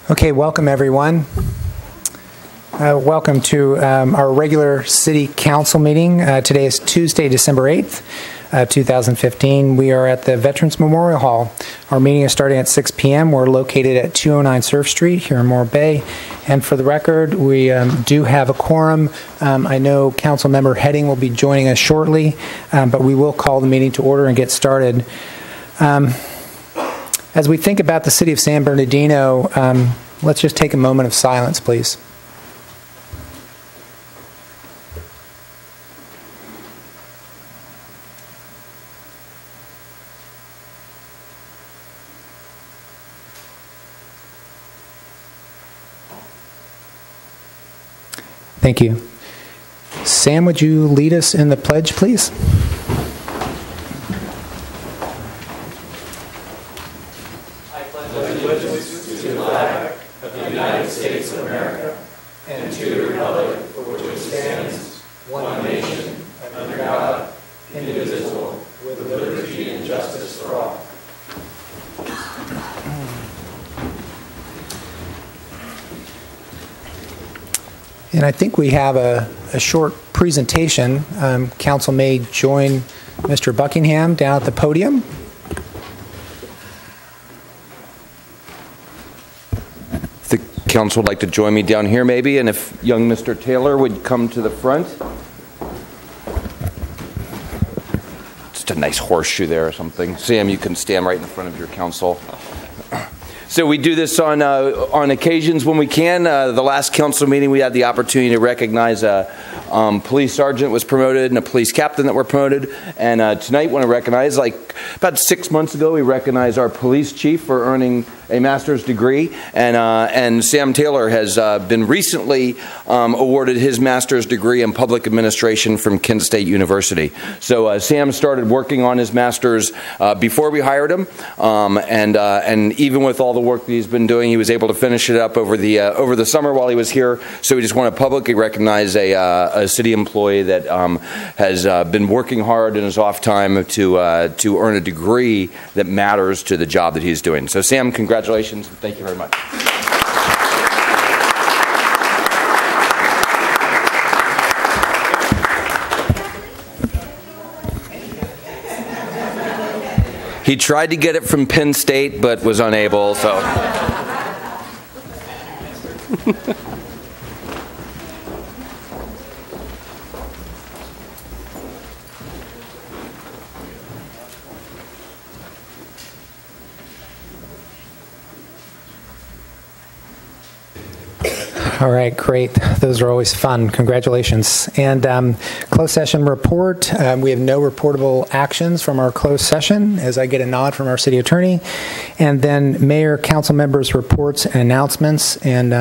Okay, welcome everyone. Welcome to our regular City Council meeting. Today is Tuesday, December 8th, 2015. We are at the Veterans Memorial Hall. Our meeting is starting at 6 p.m. We're located at 209 Surf Street here in Morro Bay. And for the record, we do have a quorum. I know Council Member Heading will be joining us shortly, but we will call the meeting to order and get started. As we think about the city of San Bernardino, let's just take a moment of silence, please. Thank you. Sam, would you lead us in the pledge, please? I pledge allegiance to the flag of the United States of America and to the republic for which it stands, one nation, under God, indivisible, with liberty and justice for all. And I think we have a short presentation. Council may join Mr. Buckingham down at the podium. The council would like to join me down here maybe, and if young Mr. Taylor would come to the front. Just a nice horseshoe there or something. Sam, you can stand right in front of your council. So we do this on occasions when we can. The last council meeting, we had the opportunity to recognize a police sergeant was promoted and a police captain that were promoted. And tonight, want to recognize, like about 6 months ago, we recognized our police chief for earning a master's degree, and Sam Taylor has been recently awarded his master's degree in public administration from Kent State University. So Sam started working on his master's before we hired him, and even with all the work that he's been doing, he was able to finish it up over the summer while he was here. So we just want to publicly recognize a city employee that has been working hard in his off time to earn a degree that matters to the job that he's doing. So Sam, congratulations, and thank you very much. He tried to get it from Penn State, but was unable, so. All right, great. Those are always fun. Congratulations. And closed session report. We have no reportable actions from our closed session, as I get a nod from our city attorney. And then mayor, council members' reports and announcements. And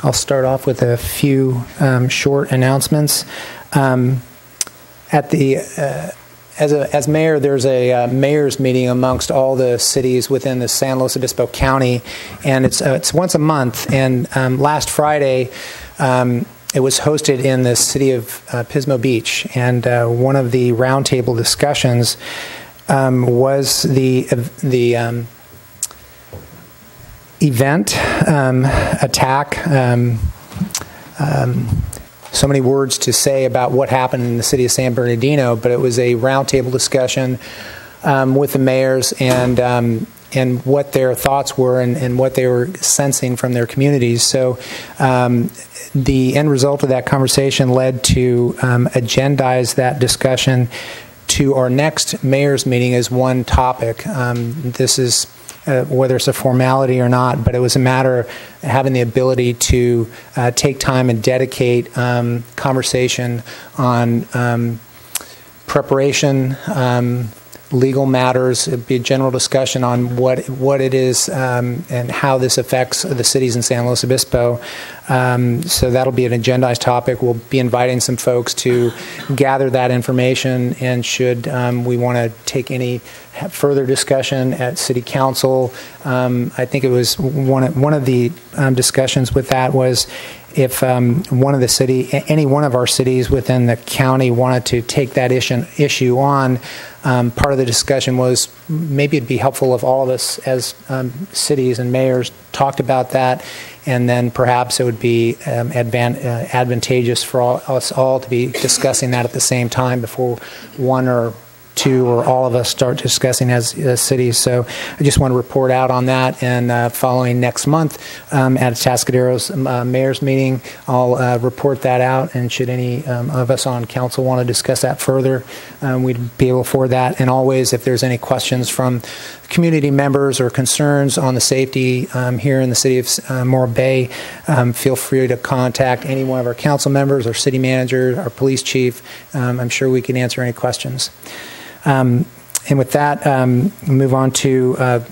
I'll start off with a few short announcements. As mayor, there's a mayor's meeting amongst all the cities within the San Luis Obispo County, and it's once a month. And last Friday, it was hosted in the city of Pismo Beach, and one of the roundtable discussions was the event attack. So many words to say about what happened in the city of San Bernardino, but it was a roundtable discussion with the mayors and what their thoughts were and what they were sensing from their communities. So the end result of that conversation led to agendize that discussion to our next mayor's meeting as one topic. This is whether it's a formality or not, but it was a matter of having the ability to take time and dedicate conversation on preparation, legal matters. It'd be a general discussion on what it is and how this affects the cities in San Luis Obispo. So that'll be an agendized topic. We'll be inviting some folks to gather that information, and should we want to take any further discussion at City Council, I think it was one of the discussions with that was if any one of our cities within the county wanted to take that issue on, part of the discussion was maybe it'd be helpful if all of us as cities and mayors talked about that, and then perhaps it would be advantageous for us all to be discussing that at the same time before one or two or all of us start discussing as cities. So I just want to report out on that, and following next month at Atascadero's mayor's meeting, I'll report that out, and should any of us on council want to discuss that further, we'd be able to forward that. And always, if there's any questions from community members or concerns on the safety here in the city of Morro Bay, feel free to contact any one of our council members, our city manager, our police chief. I'm sure we can answer any questions. And with that, move on to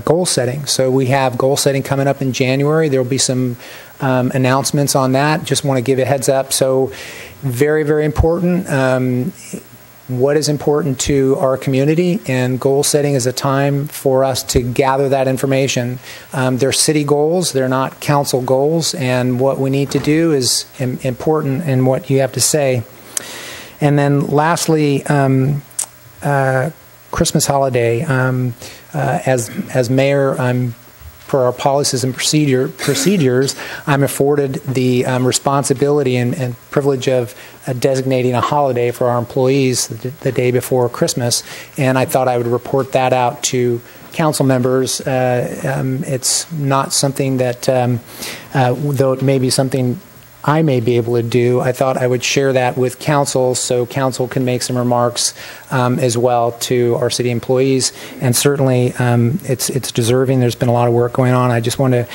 goal setting. So we have goal setting coming up in January. There will be some announcements on that. Just want to give a heads up. So very, very important. What is important to our community, and goal setting is a time for us to gather that information. They're city goals, they're not council goals, and what we need to do is important in what you have to say. And then lastly, Christmas holiday. As mayor, for our policies and procedures, I'm afforded the responsibility and privilege of designating a holiday for our employees the day before Christmas, and I thought I would report that out to council members. It's not something that, though it may be something I may be able to do, I thought I would share that with council so council can make some remarks as well to our city employees. And certainly it's deserving. There's been a lot of work going on. I just want to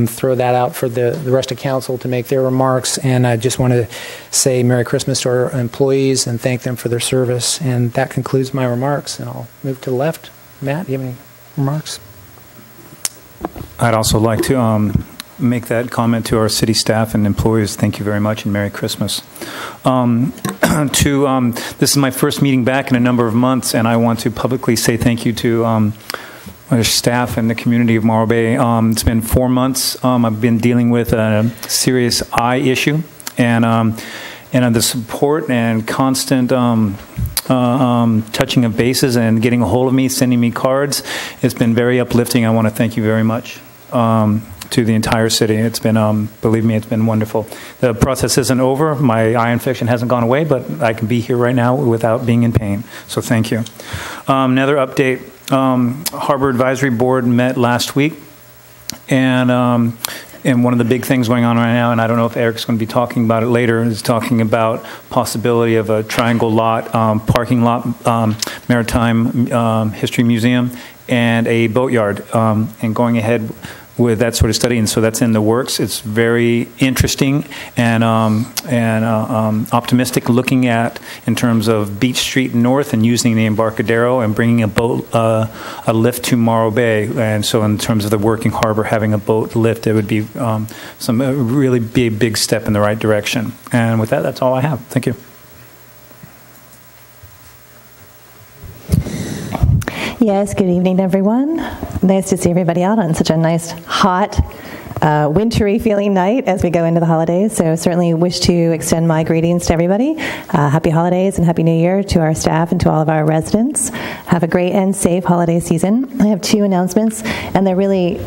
throw that out for the rest of council to make their remarks. And I just want to say Merry Christmas to our employees and thank them for their service. And that concludes my remarks. And I'll move to the left. Matt, do you have any remarks? I'd also like to make that comment to our city staff and employees. Thank you very much, and Merry Christmas. This is my first meeting back in a number of months, and I want to publicly say thank you to our staff and the community of Morro Bay. It's been 4 months. I've been dealing with a serious eye issue, and the support and constant touching of bases and getting a hold of me, sending me cards, it's been very uplifting. I want to thank you very much. To the entire city. It's been, believe me, it's been wonderful. The process isn't over. My eye infection hasn't gone away, but I can be here right now without being in pain. So thank you. Another update, Harbor Advisory Board met last week, and one of the big things going on right now, and I don't know if Eric's going to be talking about it later, is talking about possibility of a triangle lot, parking lot, Maritime History Museum, and a boatyard, and going ahead with that sort of study, and so that's in the works. It's very interesting and optimistic, looking at in terms of Beach Street North and using the Embarcadero and bringing a boat, a lift to Morro Bay. And so in terms of the working harbor, having a boat lift, it would be really big step in the right direction. And with that, that's all I have. Thank you. Yes, good evening, everyone. Nice to see everybody out on such a nice, hot, wintry feeling night as we go into the holidays. So certainly wish to extend my greetings to everybody. Happy holidays and Happy New Year to our staff and to all of our residents. Have a great and safe holiday season. I have 2 announcements, and they're really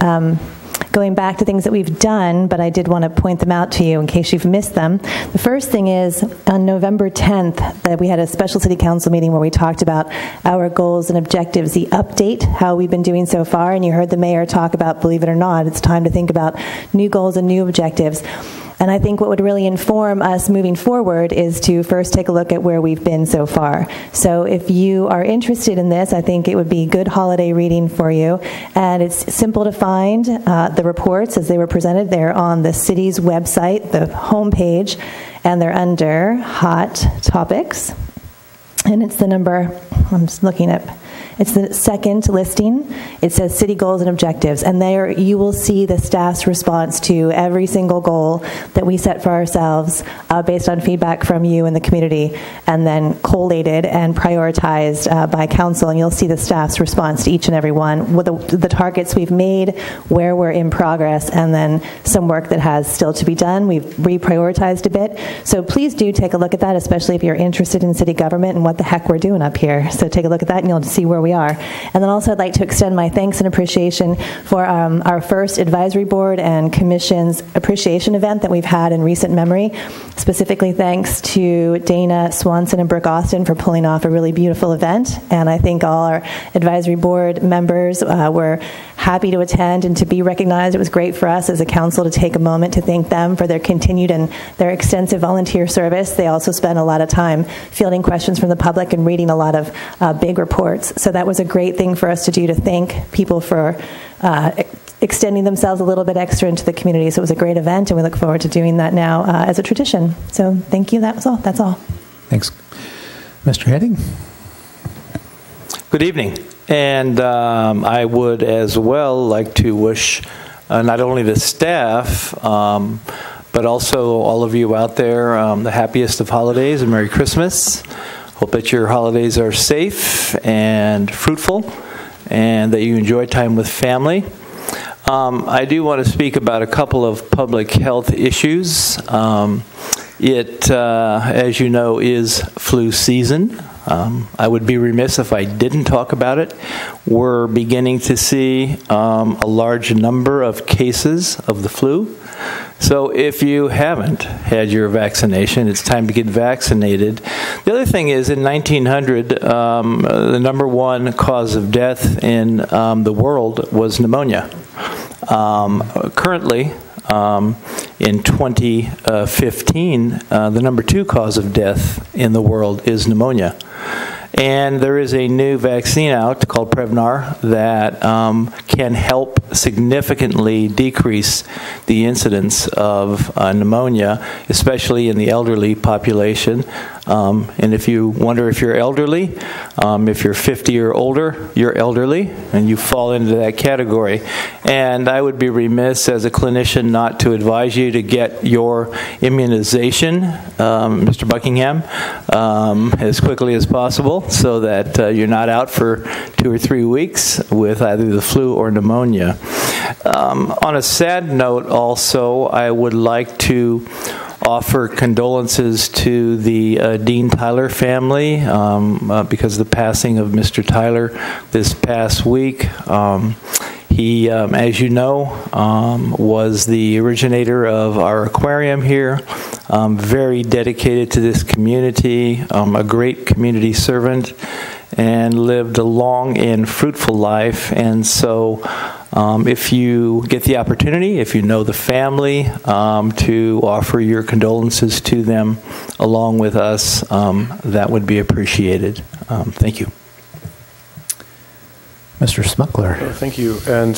going back to things that we've done, but I did want to point them out to you in case you've missed them. The first thing is on November 10th that we had a special city council meeting where we talked about our goals and objectives, the update, how we've been doing so far, and you heard the mayor talk about, believe it or not, it's time to think about new goals and new objectives. And I think what would really inform us moving forward is to first take a look at where we've been so far. So if you are interested in this, I think it would be good holiday reading for you. And it's simple to find. The reports, as they were presented, they're on the city's website, the homepage, and they're under Hot Topics. And it's the number, I'm just looking at It's the second listing. It says city goals and objectives, and there you will see the staff's response to every single goal that we set for ourselves based on feedback from you and the community, and then collated and prioritized by council. And you'll see the staff's response to each and every one, with the targets we've made, where we're in progress, and then some work that has still to be done. We've reprioritized a bit. So please do take a look at that, especially if you're interested in city government and what the heck we're doing up here. So take a look at that and you'll see where we are. And then also I'd like to extend my thanks and appreciation for our first advisory board and commission's appreciation event that we've had in recent memory. Specifically thanks to Dana Swanson and Brooke Austin for pulling off a really beautiful event. And I think all our advisory board members were happy to attend and to be recognized. It was great for us as a council to take a moment to thank them for their continued and their extensive volunteer service. They also spent a lot of time fielding questions from the public and reading a lot of big reports. So that was a great thing for us to do, to thank people for extending themselves a little bit extra into the community. So it was a great event, and we look forward to doing that now as a tradition. So thank you. That was all. That's all. Thanks. Mr. Heading? Good evening. And I would as well like to wish not only the staff, but also all of you out there the happiest of holidays and Merry Christmas. Hope that your holidays are safe and fruitful and that you enjoy time with family. I do want to speak about a couple of public health issues. It, as you know, is flu season. I would be remiss if I didn't talk about it. We're beginning to see a large number of cases of the flu. So if you haven't had your vaccination, it's time to get vaccinated. The other thing is, in 1900, the number one cause of death in the world was pneumonia. Currently, in 2015, the number two cause of death in the world is pneumonia. And there is a new vaccine out called Prevnar that can help significantly decrease the incidence of pneumonia, especially in the elderly population. And if you wonder if you're elderly, if you're 50 or older, you're elderly, and you fall into that category. And I would be remiss as a clinician not to advise you to get your immunization, Mr. Buckingham, as quickly as possible, so that you're not out for 2 or 3 weeks with either the flu or pneumonia. On a sad note also, I would like to offer condolences to the Dean Tyler family because of the passing of Mr. Tyler this past week. He, as you know, was the originator of our aquarium here, very dedicated to this community, a great community servant, and lived a long and fruitful life. And so if you get the opportunity, if you know the family, to offer your condolences to them along with us, that would be appreciated. Thank you. Mr. Smuckler. Thank you. And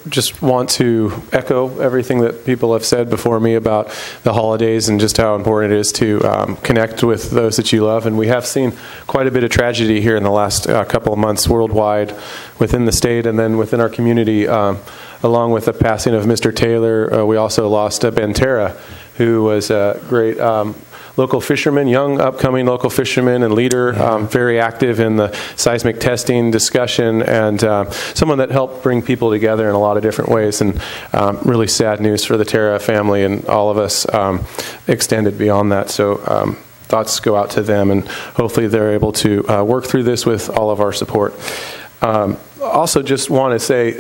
just want to echo everything that people have said before me about the holidays and just how important it is to connect with those that you love. And we have seen quite a bit of tragedy here in the last couple of months worldwide, within the state and then within our community. Along with the passing of Mr. Taylor, we also lost Ben Terra, who was a great local fisherman, young upcoming local fisherman and leader, very active in the seismic testing discussion, and someone that helped bring people together in a lot of different ways. And really sad news for the Terra family and all of us extended beyond that. So thoughts go out to them, and hopefully they're able to work through this with all of our support. Also just want to say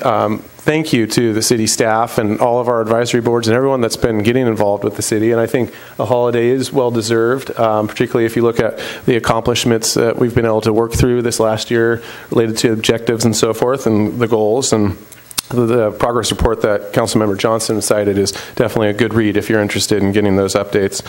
thank you to the city staff and all of our advisory boards and everyone that's been getting involved with the city. And I think a holiday is well deserved, particularly if you look at the accomplishments that we've been able to work through this last year related to objectives and so forth and the goals. And the progress report that Councilmember Johnson cited is definitely a good read if you're interested in getting those updates.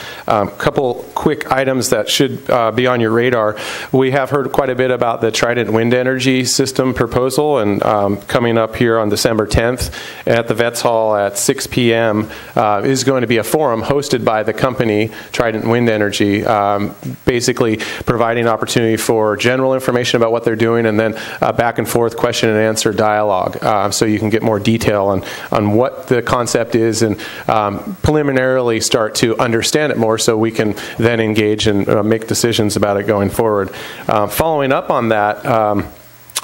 Couple quick items that should be on your radar. We have heard quite a bit about the Trident Wind Energy System proposal, and coming up here on December 10th at the Vets Hall at 6 p.m. Is going to be a forum hosted by the company Trident Wind Energy, basically providing opportunity for general information about what they're doing, and then back and forth question and answer dialogue, so you can get more detail on what the concept is and preliminarily start to understand it more, so we can then engage and make decisions about it going forward. Following up on that,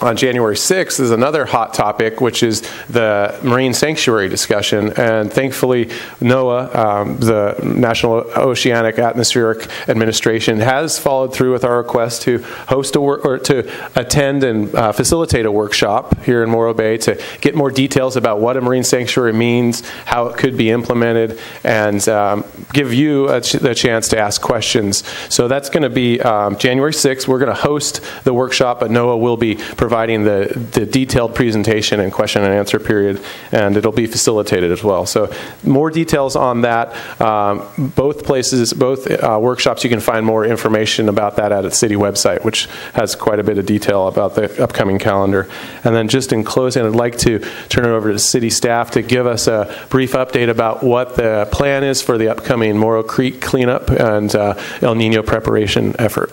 on January 6th is another hot topic, which is the marine sanctuary discussion. And thankfully, NOAA, the National Oceanic Atmospheric Administration, has followed through with our request to host to attend and facilitate a workshop here in Morro Bay to get more details about what a marine sanctuary means, how it could be implemented, and give you the chance to ask questions. So that's going to be January 6th. We're going to host the workshop, but NOAA will be providing the detailed presentation and question and answer period, and it'll be facilitated as well. So more details on that. Both places, both workshops, you can find more information about that at the city website, which has quite a bit of detail about the upcoming calendar. And then just in closing, I'd like to turn it over to city staff to give us a brief update about what the plan is for the upcoming Morro Creek cleanup and El Nino preparation effort.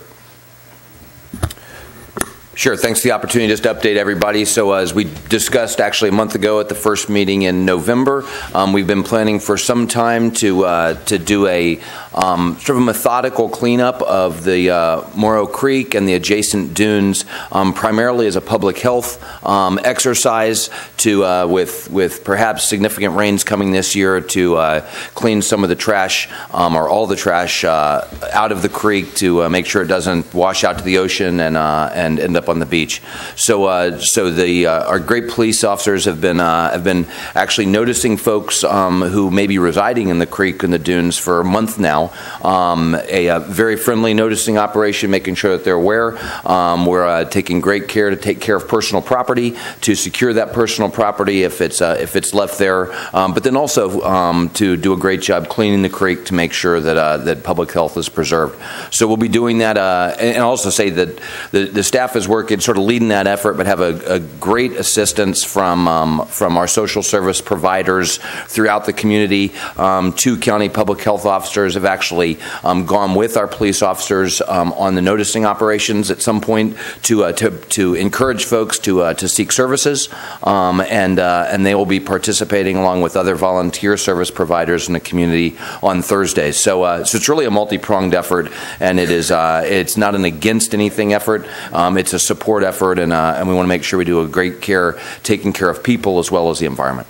Sure. Thanks for the opportunity just to update everybody. So as we discussed actually a month ago at the first meeting in November, we've been planning for some time to do a sort of a methodical cleanup of the Morro Creek and the adjacent dunes, primarily as a public health exercise to with perhaps significant rains coming this year to clean some of the trash or all the trash out of the creek to make sure it doesn't wash out to the ocean and end up on the beach. So our great police officers have been actually noticing folks who may be residing in the creek and the dunes for a month now. A very friendly noticing operation, making sure that they're aware. We're taking great care to take care of personal property, to secure that personal property if it's left there, but then also to do a great job cleaning the creek to make sure that public health is preserved. So we'll be doing that, and I'll also say that the staff is working, sort of leading that effort, but have a great assistance from our social service providers throughout the community. 2 county public health officers have actually gone with our police officers on the noticing operations at some point to encourage folks to seek services, and they will be participating along with other volunteer service providers in the community on Thursdays. So it's really a multi-pronged effort, and it's not an against anything effort. It's a support effort, and we want to make sure we do a great care taking care of people as well as the environment.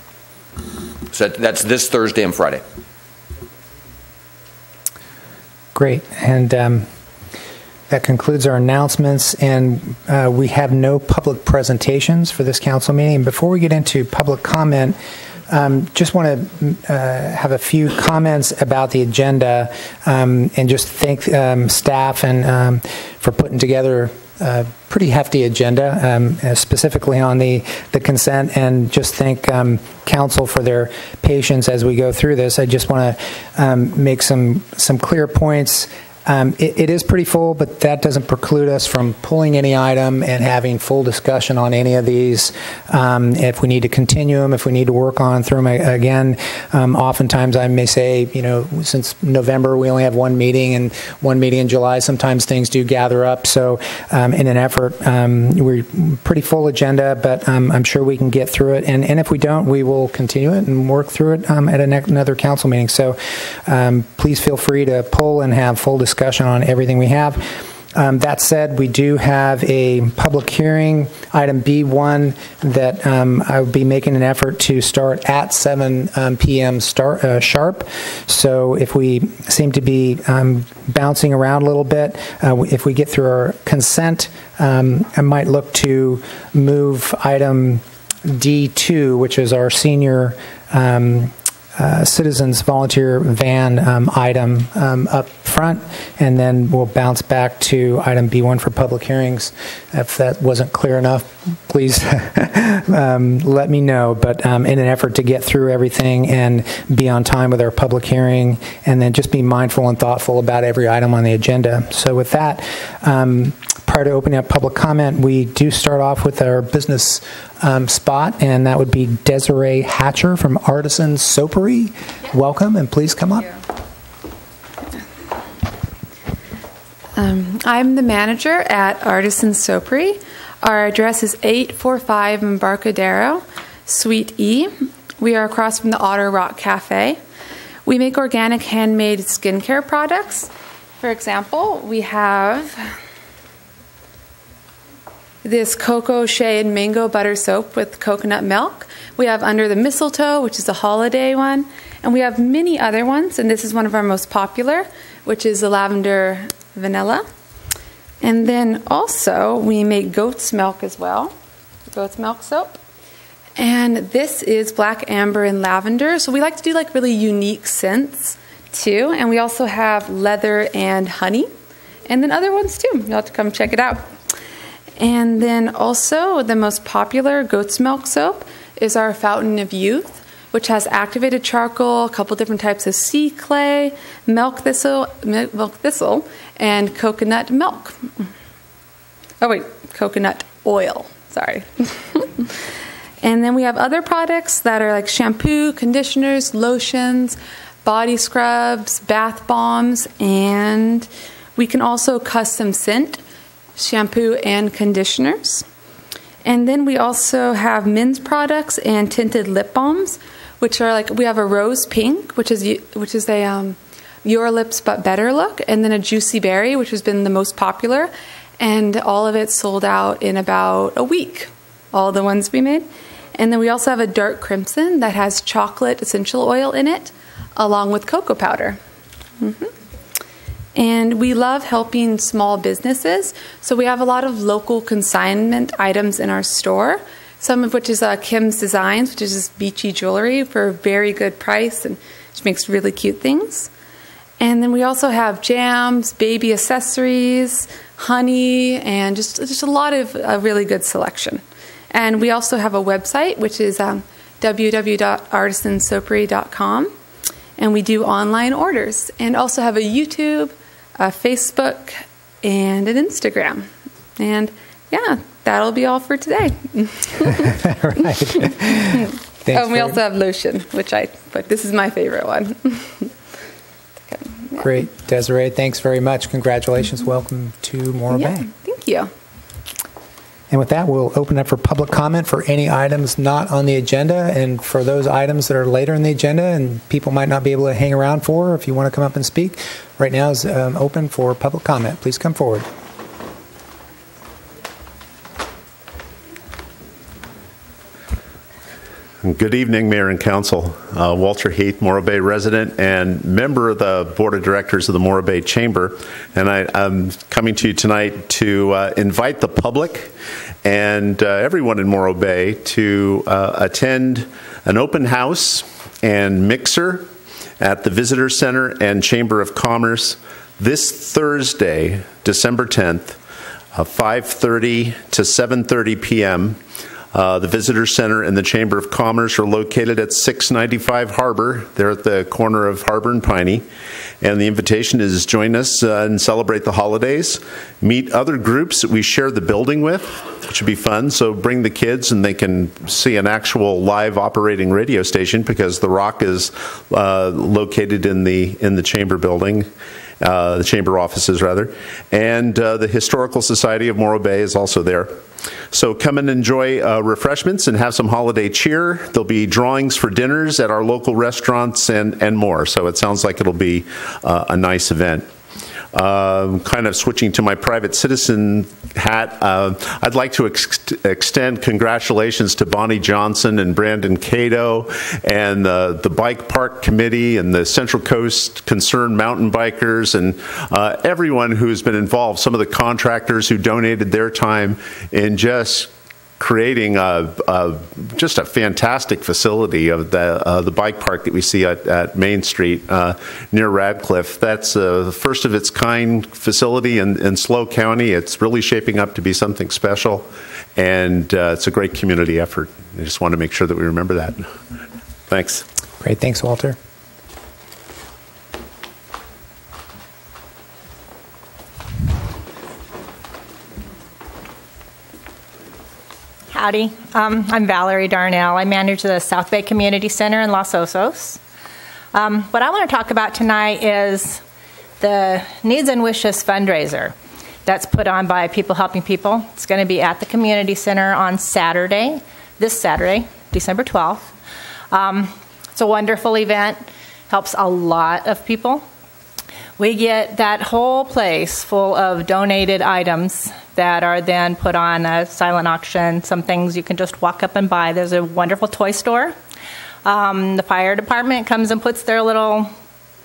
So that's this Thursday and Friday. Great. And that concludes our announcements, and we have no public presentations for this council meeting. And before we get into public comment, just want to have a few comments about the agenda, and just thank staff and for putting together a pretty hefty agenda, specifically on the consent, and just thank council for their patience as we go through this. I just want to make some clear points. It is pretty full, but that doesn't preclude us from pulling any item and having full discussion on any of these. If we need to continue them, if we need to work on through them again, oftentimes I may say, since November we only have one meeting and one meeting in July, sometimes things do gather up. So in an effort, we're pretty full agenda, but I'm sure we can get through it. And if we don't, we will continue it and work through it at another council meeting. So please feel free to pull and have full discussion on everything we have. That said, we do have a public hearing, item B1, that I will be making an effort to start at 7 p.m. sharp. So if we seem to be bouncing around a little bit, if we get through our consent, I might look to move item D2, which is our senior citizens volunteer van item up front, and then we'll bounce back to item B1 for public hearings. If that wasn't clear enough, please let me know. But in an effort to get through everything and be on time with our public hearing, and then just be mindful and thoughtful about every item on the agenda. So with that, prior to opening up public comment, we do start off with our business spot, and that would be Desiree Hatcher from Artisan Soapery. Yep. Welcome, and please come up. I'm the manager at Artisan Soapery. Our address is 845 Embarcadero, Suite E. We are across from the Otter Rock Cafe. We make organic handmade skincare products. For example, we have this cocoa, shea, and mango butter soap with coconut milk. We have Under the Mistletoe, which is a holiday one. And we have many other ones, and this is one of our most popular, which is the lavender vanilla. And then also, we make goat's milk as well, goat's milk soap. And this is black amber and lavender. So we like to do like really unique scents too. And we also have leather and honey. And then other ones too. You'll have to come check it out. And then also the most popular goat's milk soap is our Fountain of Youth, which has activated charcoal, a couple different types of sea clay, milk thistle, and coconut milk. Oh wait, coconut oil, sorry. And then we have other products that are like shampoo, conditioners, lotions, body scrubs, bath bombs, and we can also custom scent shampoo and conditioners. And then we also have men's products and tinted lip balms, which are like, we have a rose pink, which is a your lips but better look, and then a juicy berry, which has been the most popular, and all of it sold out in about a week, all the ones we made. And then we also have a dark crimson that has chocolate essential oil in it, along with cocoa powder. And we love helping small businesses, so we have a lot of local consignment items in our store, some of which is Kim's Designs, which is just beachy jewelry for a very good price, and she makes really cute things. And then we also have jams, baby accessories, honey, and just a lot of really good selection. And we also have a website, which is www.artisansoapery.com, and we do online orders, and also have a YouTube, a Facebook, and an Instagram. And yeah, that'll be all for today. Right. And we also have lotion, but this is my favorite one. Great. Desiree, thanks very much. Congratulations. Welcome to Morro Bay. Thank you. And with that, we'll open up for public comment for any items not on the agenda, and for those items that are later in the agenda and people might not be able to hang around for, if you want to come up and speak, right now is open for public comment. Please come forward. Good evening, Mayor and Council. Walter Heath, Morro Bay resident and member of the Board of Directors of the Morro Bay Chamber. And I'm coming to you tonight to invite the public and everyone in Morro Bay to attend an open house and mixer at the Visitor Center and Chamber of Commerce this Thursday, December 10th, 5:30 to 7:30 p.m. The Visitor Center and the Chamber of Commerce are located at 695 Harbor. They're at the corner of Harbor and Piney. And the invitation is join us and celebrate the holidays. Meet other groups that we share the building with, which should be fun. So bring the kids and they can see an actual live operating radio station, because the Rock is located in the Chamber building. The Chamber offices, rather. And the Historical Society of Morro Bay is also there. So come and enjoy refreshments and have some holiday cheer. There'll be drawings for dinners at our local restaurants and more. So it sounds like it'll be a nice event. Kind of switching to my private citizen hat, I'd like to extend congratulations to Bonnie Johnson and Brandon Cato and the Bike Park Committee and the Central Coast Concerned Mountain Bikers and everyone who's been involved, some of the contractors who donated their time in just creating just a fantastic facility of the bike park that we see at Main Street near Radcliffe. That's the first of its kind facility in SLO County. It's really shaping up to be something special, and it's a great community effort. I just want to make sure that we remember that. Thanks. Great. Thanks, Walter. Howdy. I'm Valerie Darnell. I manage the South Bay Community Center in Los Osos. What I want to talk about tonight is the Needs and Wishes fundraiser that's put on by People Helping People. It's going to be at the Community Center on Saturday, this Saturday, December 12th. It's a wonderful event, helps a lot of people. We get that whole place full of donated items that are then put on a silent auction. Some things you can just walk up and buy. There's a wonderful toy store. The fire department comes and puts their little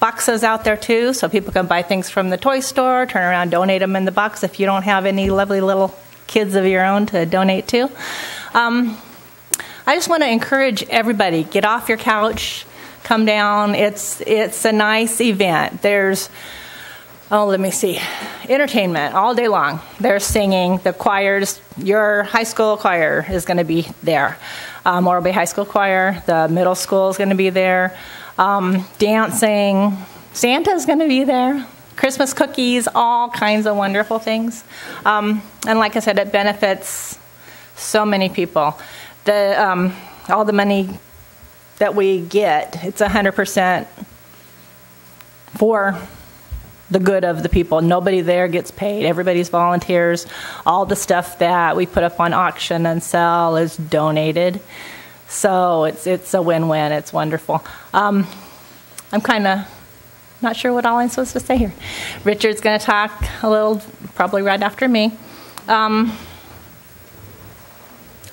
boxes out there too, so people can buy things from the toy store, turn around, donate them in the box if you don't have any lovely little kids of your own to donate to. I just want to encourage everybody, get off your couch, come down. It's a nice event. There's, entertainment all day long. They're singing. The choirs, your high school choir is going to be there. Morro Bay High School Choir, the middle school is going to be there. Dancing. Santa's going to be there. Christmas cookies, all kinds of wonderful things. And like I said, it benefits so many people. All the money that we get, it's 100% for the good of the people. Nobody there gets paid. Everybody's volunteers. All the stuff that we put up on auction and sell is donated. So it's a win-win. It's wonderful. I'm kind of not sure what all I'm supposed to say here. Richard's going to talk a little, probably right after me. I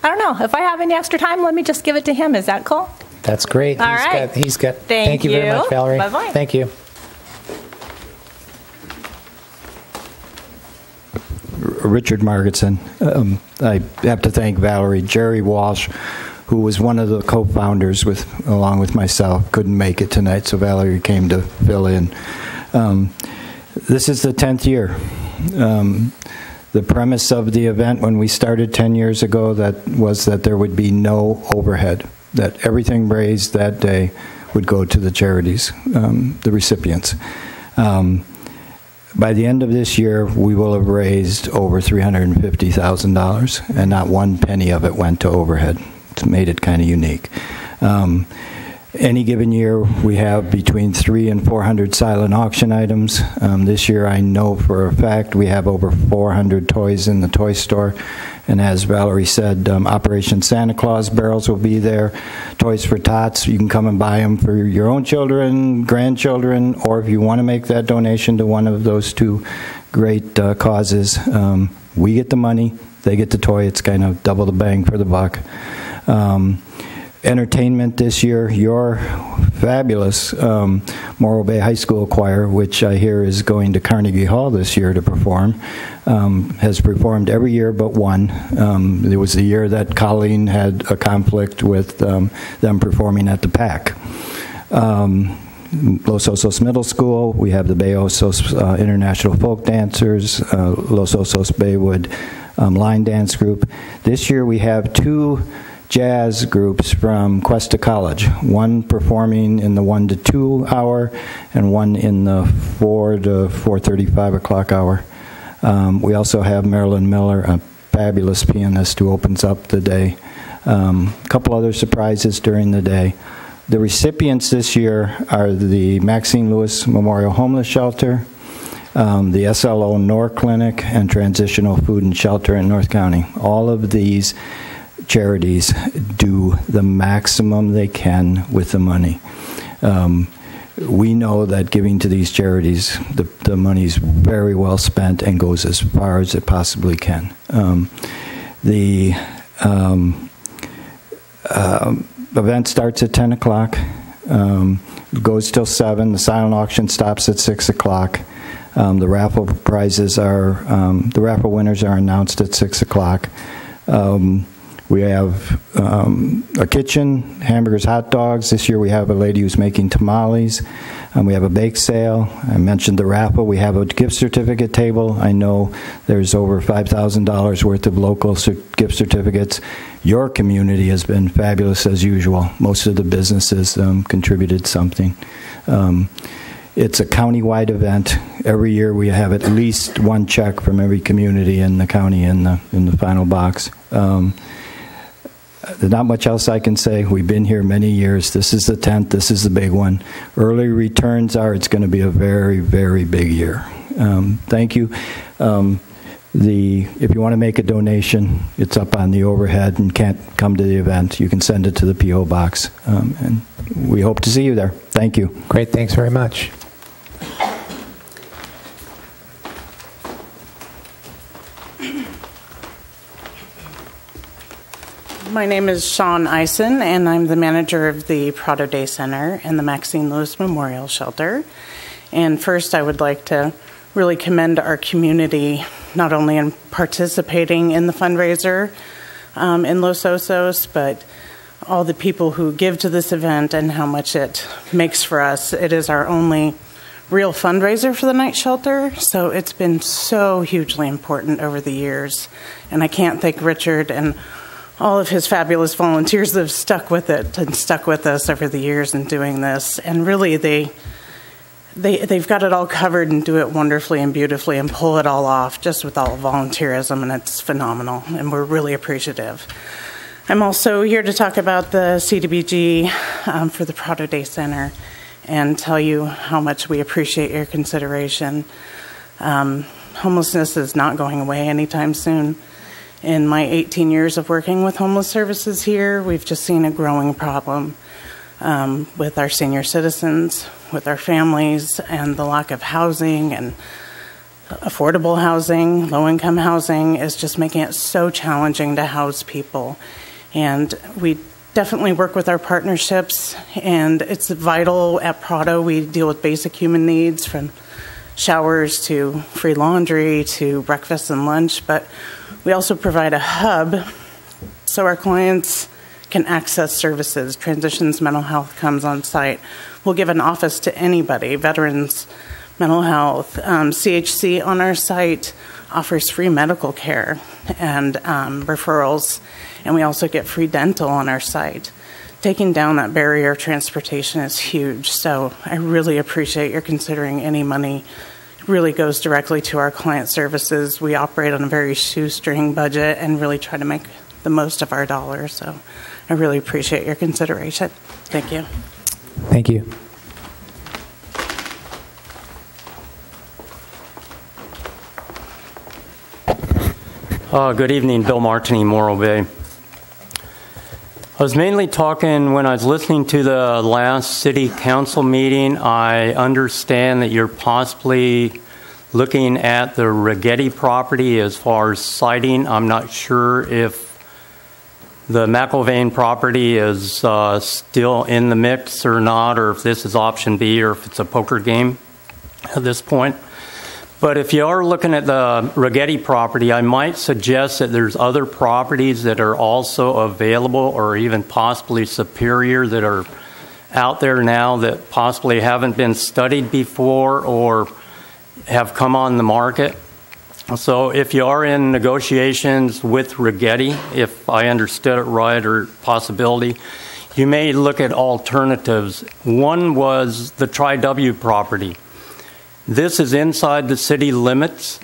don't know. If I have any extra time, let me just give it to him. Is that cool? That's great. All right. He's got. Thank you very much, Valerie. Bye-bye. Thank you. Richard Margetson. I have to thank Valerie. Jerry Walsh, who was one of the co-founders along with myself, couldn't make it tonight, so Valerie came to fill in. This is the 10th year. The premise of the event when we started 10 years ago was that there would be no overhead, that everything raised that day would go to the charities, the recipients. By the end of this year, we will have raised over $350,000, and not one penny of it went to overhead. It's made it kind of unique. Any given year, we have between 300 and 400 silent auction items. This year, I know for a fact we have over 400 toys in the toy store. And as Valerie said, Operation Santa Claus barrels will be there. Toys for Tots, you can come and buy them for your own children, grandchildren, or if you want to make that donation to one of those two great causes, we get the money, they get the toy. It's kind of double the bang for the buck. Entertainment this year, your fabulous Morro Bay High School Choir, which I hear is going to Carnegie Hall this year to perform, has performed every year but one. There was the year that Colleen had a conflict with them performing at the PAC. Los Osos Middle School, we have the Bay Osos International Folk Dancers, Los Osos Baywood Line Dance Group. This year we have two jazz groups from Cuesta College, one performing in the 1 to 2 hour and one in the 4 to 4:35 o'clock hour. We also have Marilyn Miller, a fabulous pianist who opens up the day. A couple other surprises during the day. The recipients this year are the Maxine Lewis Memorial Homeless Shelter, the SLO NOR Clinic, and Transitional Food and Shelter in North County. All of these charities do the maximum they can with the money. We know that giving to these charities, the money's very well spent and goes as far as it possibly can. The event starts at 10 o'clock, goes till 7. The silent auction stops at 6 o'clock. The raffle prizes are, the raffle winners are announced at 6 o'clock. We have a kitchen, hamburgers, hot dogs. This year we have a lady who's making tamales. We have a bake sale. I mentioned the raffle. We have a gift certificate table. I know there's over $5,000 worth of local gift certificates. Your community has been fabulous as usual. Most of the businesses contributed something. It's a county-wide event. Every year we have at least one check from every community in the county in the final box. There's not much else I can say. We've been here many years. This is the 10th. This is the big one. Early returns are it's going to be a very, very big year. Thank you. If you want to make a donation, it's up on the overhead and can't come to the event, you can send it to the P.O. box. And we hope to see you there. Thank you. Great. Thanks very much. My name is Shawn Eisen, and I'm the manager of the Prado Day Center and the Maxine Lewis Memorial Shelter. And first, I would like to really commend our community, not only in participating in the fundraiser in Los Osos, but all the people who give to this event and how much it makes for us. It is our only real fundraiser for the night shelter, so it's been so hugely important over the years. And I can't thank Richard and all of his fabulous volunteers that have stuck with it and stuck with us over the years in doing this. And really, they've got it all covered and do it wonderfully and beautifully and pull it all off just with all volunteerism, and it's phenomenal, and we're really appreciative. I'm also here to talk about the CDBG for the Prado Day Center and tell you how much we appreciate your consideration. Homelessness is not going away anytime soon. In my 18 years of working with homeless services here, we've just seen a growing problem with our senior citizens, with our families, and the lack of housing and affordable housing, low-income housing is just making it so challenging to house people. And we definitely work with our partnerships, and it's vital at Prado. We deal with basic human needs from showers to free laundry to breakfast and lunch, but we also provide a hub so our clients can access services. Transitions Mental Health comes on site. We'll give an office to anybody, veterans, mental health. CHC on our site offers free medical care and referrals, and we also get free dental on our site. Taking down that barrier of transportation is huge, so I really appreciate your considering any money. It really goes directly to our client services. We operate on a very shoestring budget and really try to make the most of our dollars, so I really appreciate your consideration. Thank you. Thank you. Good evening, Bill Martini, Morro Bay. I was mainly talking when I was listening to the last city council meeting. I understand that you're possibly looking at the Rigetti property as far as siting. I'm not sure if the McIlvain property is still in the mix or not, or if this is option B, or if it's a poker game at this point. But if you are looking at the Rigetti property, I might suggest that there's other properties that are also available or even possibly superior that are out there now that possibly haven't been studied before or have come on the market. So if you are in negotiations with Rigetti, if I understood it right, or possibility, you may look at alternatives. One was the Tri-W property. This is inside the city limits.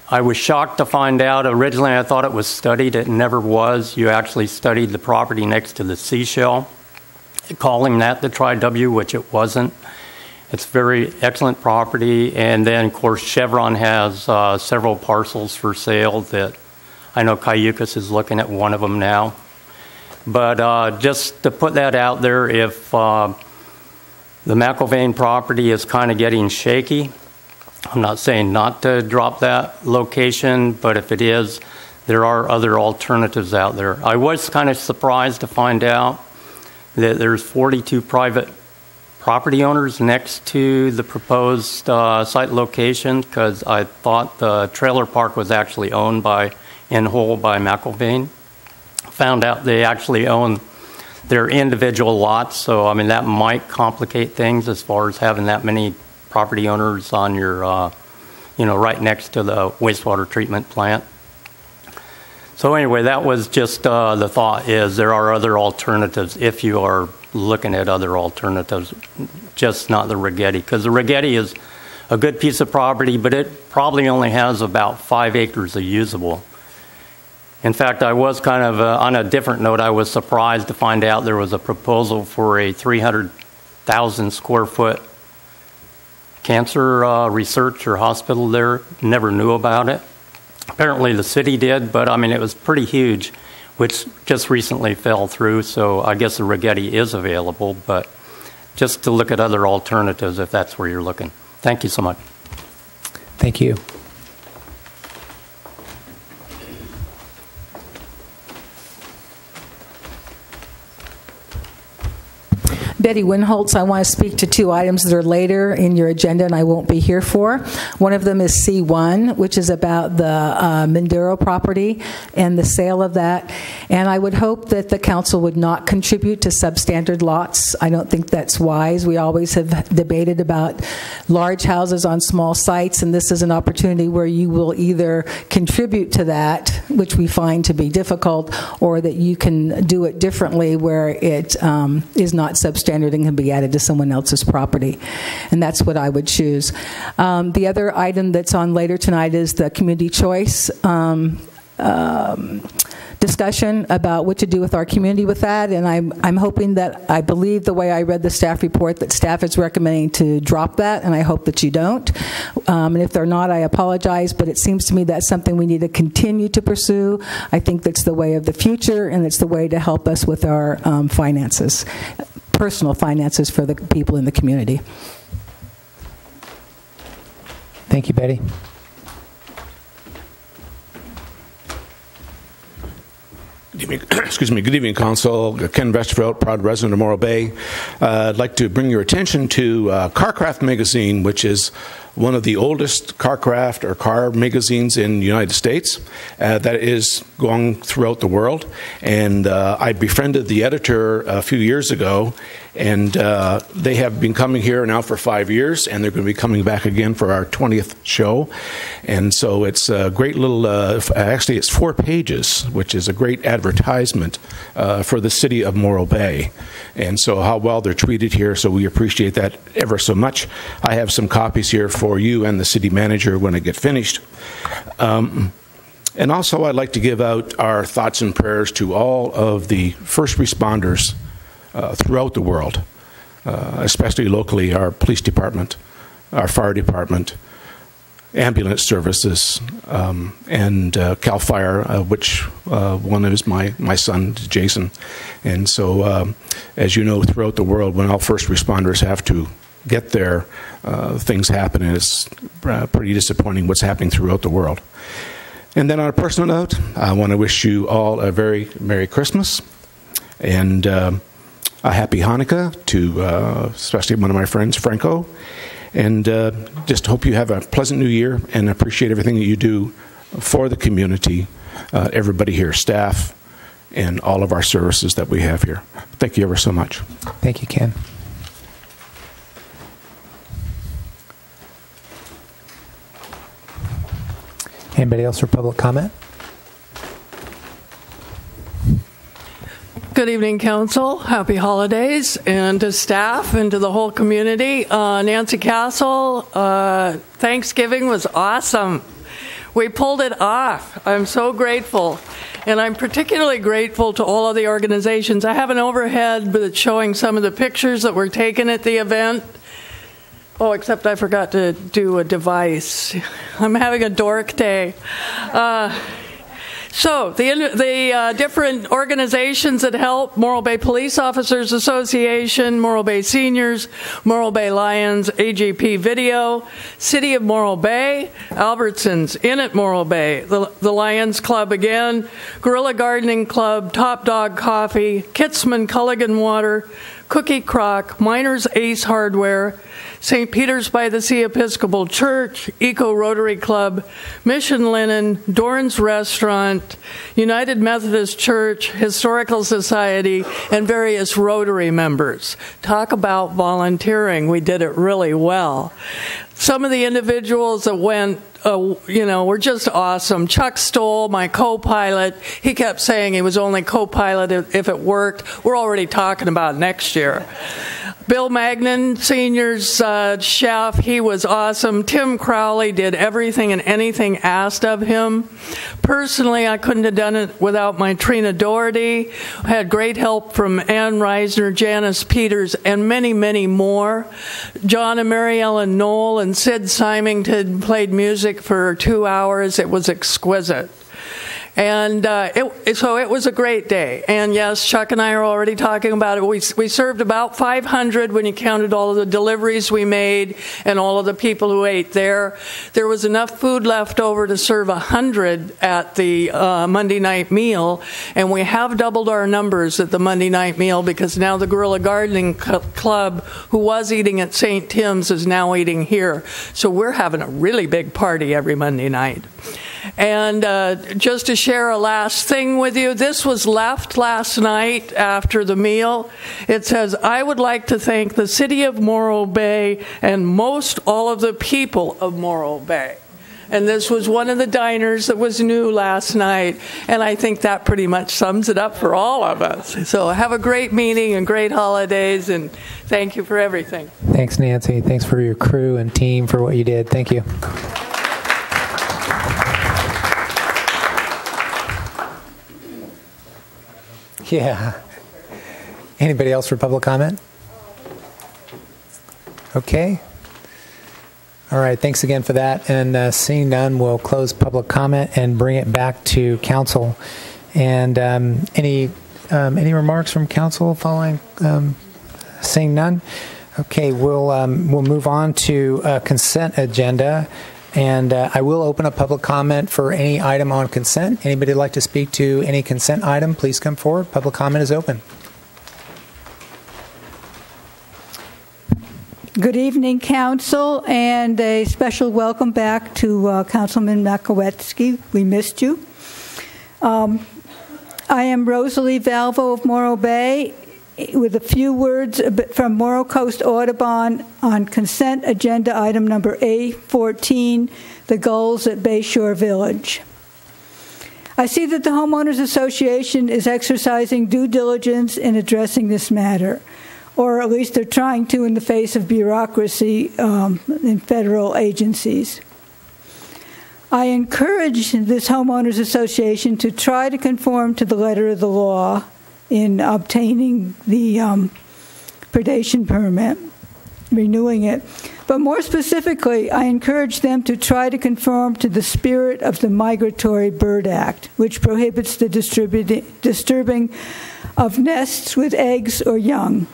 I was shocked to find out. Originally, I thought it was studied. It never was. You actually studied the property next to the seashell, calling that the Tri-W, which it wasn't. It's very excellent property. And then, of course, Chevron has several parcels for sale that I know Cayucas is looking at one of them now. But just to put that out there, if the McIlvain property is kind of getting shaky, I'm not saying not to drop that location, but if it is, there are other alternatives out there. I was kind of surprised to find out that there's 42 private property owners next to the proposed site location, because I thought the trailer park was actually owned in whole by McIlvain. found out they actually own their individual lots. So, I mean, that might complicate things as far as having that many property owners on your, right next to the wastewater treatment plant. So anyway, that was just the thought is there are other alternatives if you are looking at other alternatives, just not the Rigetti. Because the Rigetti is a good piece of property, but it probably only has about 5 acres of usable. In fact, I was kind of, on a different note, I was surprised to find out there was a proposal for a 300,000 square foot cancer research or hospital there. Never knew about it. Apparently the city did, but I mean, it was pretty huge, which just recently fell through. So I guess the Rigetti is available, but just to look at other alternatives if that's where you're looking. Thank you so much. Thank you. Betty Winholtz, I want to speak to 2 items that are later in your agenda and I won't be here for. One of them is C1, which is about the Mindero property and the sale of that. And I would hope that the council would not contribute to substandard lots. I don't think that's wise. We always have debated about large houses on small sites, and this is an opportunity where you will either contribute to that, which we find to be difficult, or that you can do it differently where it is not substandard and can be added to someone else's property. And that's what I would choose. The other item that's on later tonight is the community choice discussion about what to do with our community with that. And I'm hoping that, I believe the way I read the staff report, that staff is recommending to drop that, and I hope that you don't. And if they're not, I apologize, but it seems to me that's something we need to continue to pursue. I think that's the way of the future, and it's the way to help us with our finances, personal finances for the people in the community. Thank you, Betty. Good evening, excuse me. Good evening, Council. Ken Westerveld, proud resident of Morro Bay. I'd like to bring your attention to Carcraft magazine, which is one of the oldest carcraft or car magazines in the United States that is going throughout the world. And I befriended the editor a few years ago, and they have been coming here now for 5 years, and they're going to be coming back again for our 20th show. And so it's a great little, actually it's 4 pages, which is a great advertisement for the city of Morro Bay. And so how well they're treated here, so we appreciate that ever so much. I have some copies here for you and the city manager when I get finished. And also I'd like to give out our thoughts and prayers to all of the first responders throughout the world, especially locally, our police department, our fire department, ambulance services, and CAL FIRE, which one is my son, Jason. And so, as you know, throughout the world, when all first responders have to get there, things happen, and it's pretty disappointing what's happening throughout the world. And then on a personal note, I want to wish you all a very Merry Christmas and a Happy Hanukkah to especially one of my friends, Franco. And just hope you have a pleasant new year and appreciate everything that you do for the community, everybody here, staff, and all of our services that we have here. Thank you ever so much. Thank you, Ken. Anybody else for public comment? Good evening, Council. Happy holidays, and to staff and to the whole community. Nancy Castle, Thanksgiving was awesome. We pulled it off. I'm so grateful. And I'm particularly grateful to all of the organizations. I have an overhead that's showing some of the pictures that were taken at the event. Oh, except I forgot to do a device. I'm having a dork day. So the different organizations that help: Morro Bay Police Officers Association, Morro Bay Seniors, Morro Bay Lions, AGP Video, City of Morro Bay, Albertsons, Inn at Morro Bay, the Lions Club again, Guerrilla Gardening Club, Top Dog Coffee, Kitsman Culligan Water, Cookie Crock, Miners Ace Hardware, St. Peter's by the Sea Episcopal Church, Eco Rotary Club, Mission Linen, Doran's Restaurant, United Methodist Church, Historical Society, and various Rotary members. Talk about volunteering. We did it really well. Some of the individuals that went, were just awesome. Chuck Stoll, my co-pilot, he kept saying he was only co-pilot if it worked. We're already talking about next year. Bill Magnan, senior's chef, he was awesome. Tim Crowley did everything and anything asked of him. Personally, I couldn't have done it without my Trina Doherty. I had great help from Ann Reisner, Janice Peters, and many, many more. John and Mary Ellen Knoll and Sid Symington played music for 2 hours. It was exquisite. And so it was a great day. And yes, Chuck and I are already talking about it. We served about 500 when you counted all of the deliveries we made and all of the people who ate there. There was enough food left over to serve 100 at the Monday night meal. And we have doubled our numbers at the Monday night meal because now the Guerrilla Gardening Club, who was eating at St. Tim's, is now eating here. So we're having a really big party every Monday night. And just to share a last thing with you, this was left last night after the meal. It says, I would like to thank the city of Morro Bay and most all of the people of Morro Bay. And this was one of the diners that was new last night. And I think that pretty much sums it up for all of us. So have a great meeting and great holidays, and thank you for everything. Thanks, Nancy. Thanks for your crew and team for what you did. Thank you. Yeah. Anybody else for public comment? Okay. All right. Thanks again for that. And seeing none, we'll close public comment and bring it back to council. And any remarks from council following? Seeing none. Okay. We'll move on to consent agenda. And I will open up public comment for any item on consent. Anybody like to speak to any consent item, please come forward. Public comment is open. Good evening, Council, and a special welcome back to Councilman Makowetsky. We missed you. I am Rosalie Valvo of Morro Bay, with a few words from Morro Coast Audubon on consent agenda item number A14, the goals at Bayshore Village. I see that the Homeowners Association is exercising due diligence in addressing this matter, or at least they're trying to in the face of bureaucracy in federal agencies. I encourage this Homeowners Association to try to conform to the letter of the law in obtaining the predation permit, renewing it. But more specifically, I encourage them to try to conform to the spirit of the Migratory Bird Act, which prohibits the disturbing of nests with eggs or young.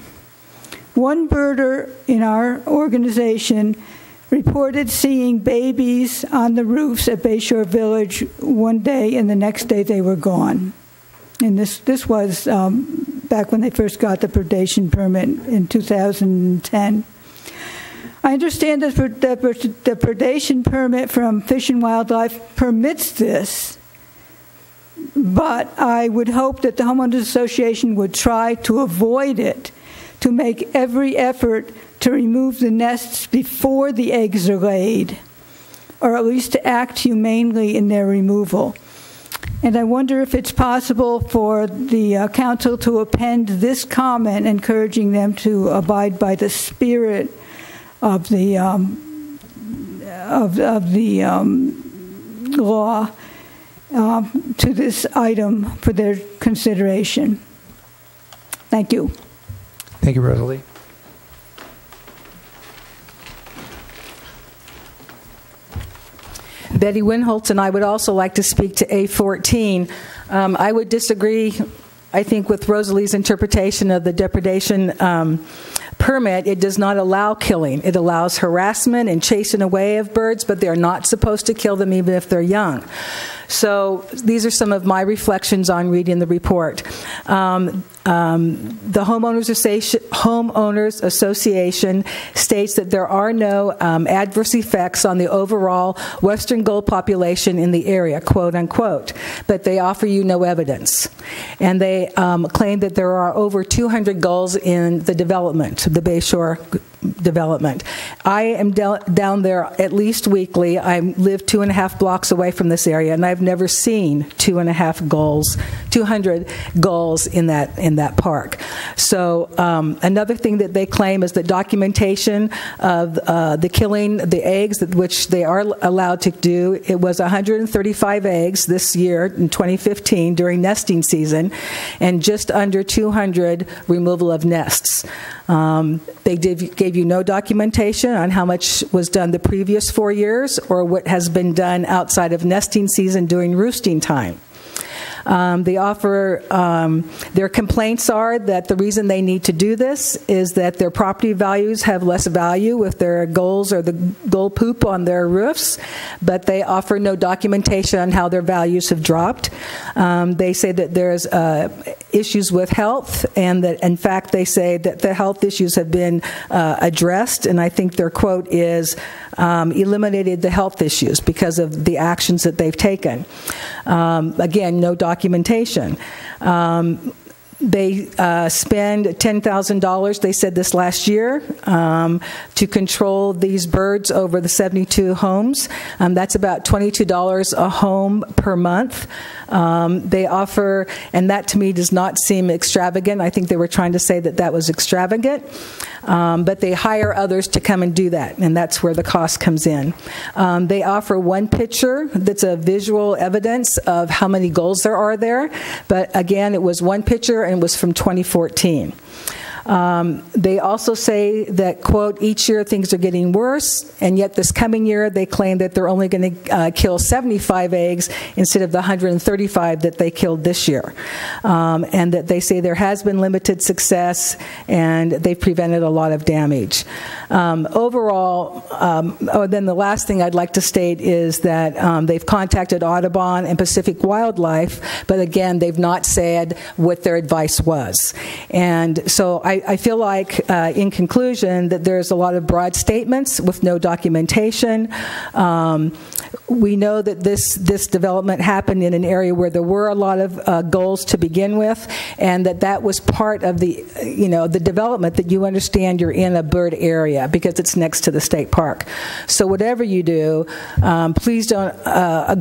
One birder in our organization reported seeing babies on the roofs at Bayshore Village one day, and the next day they were gone. And this was back when they first got the predation permit in 2010. I understand that the predation permit from Fish and Wildlife permits this, but I would hope that the Homeowners Association would try to avoid it, to make every effort to remove the nests before the eggs are laid, or at least to act humanely in their removal. And I wonder if it's possible for the council to append this comment, encouraging them to abide by the spirit of the law to this item for their consideration. Thank you. Thank you, Rosalie. Betty Winholtz and I would also like to speak to A14. I would disagree, I think, with Rosalie's interpretation of the depredation permit. It does not allow killing. It allows harassment and chasing away of birds, but they're not supposed to kill them even if they're young. So these are some of my reflections on reading the report. The Homeowners Association states that there are no adverse effects on the overall western gull population in the area, quote unquote, but they offer you no evidence. And they claim that there are over 200 gulls in the development, the Bayshore development. I am down there at least weekly. I live 2.5 blocks away from this area, and I've never seen 200 gulls in that park. So another thing that they claim is that documentation of the killing the eggs, which they are allowed to do. It was 135 eggs this year in 2015 during nesting season, and just under 200 removal of nests. They gave you no documentation on how much was done the previous 4 years or what has been done outside of nesting season during roosting time. They offer, their complaints are that the reason they need to do this is that their property values have less value with their gulls or the gull poop on their roofs, but they offer no documentation on how their values have dropped. They say that there's issues with health, and that in fact they say that the health issues have been addressed, and I think their quote is eliminated the health issues because of the actions that they've taken. Again, no documentation. They spend $10,000, they said this last year, to control these birds over the 72 homes. That's about $22 a home per month. They offer, and that to me does not seem extravagant. I think they were trying to say that that was extravagant. But they hire others to come and do that, and that's where the cost comes in. They offer one picture that's a visual evidence of how many gulls there are there, but again, it was one picture and it was from 2014. They also say that, quote, each year things are getting worse, and yet this coming year they claim that they're only going to kill 75 eggs instead of the 135 that they killed this year. And that they say there has been limited success and they've prevented a lot of damage. Overall, then the last thing I'd like to state is that they've contacted Audubon and Pacific Wildlife, but again, they've not said what their advice was. And so I feel like, in conclusion, that there's a lot of broad statements with no documentation. We know that this development happened in an area where there were a lot of gulls to begin with, and that was part of the development, that you understand you're in a bird area because it's next to the state park. So whatever you do, please don't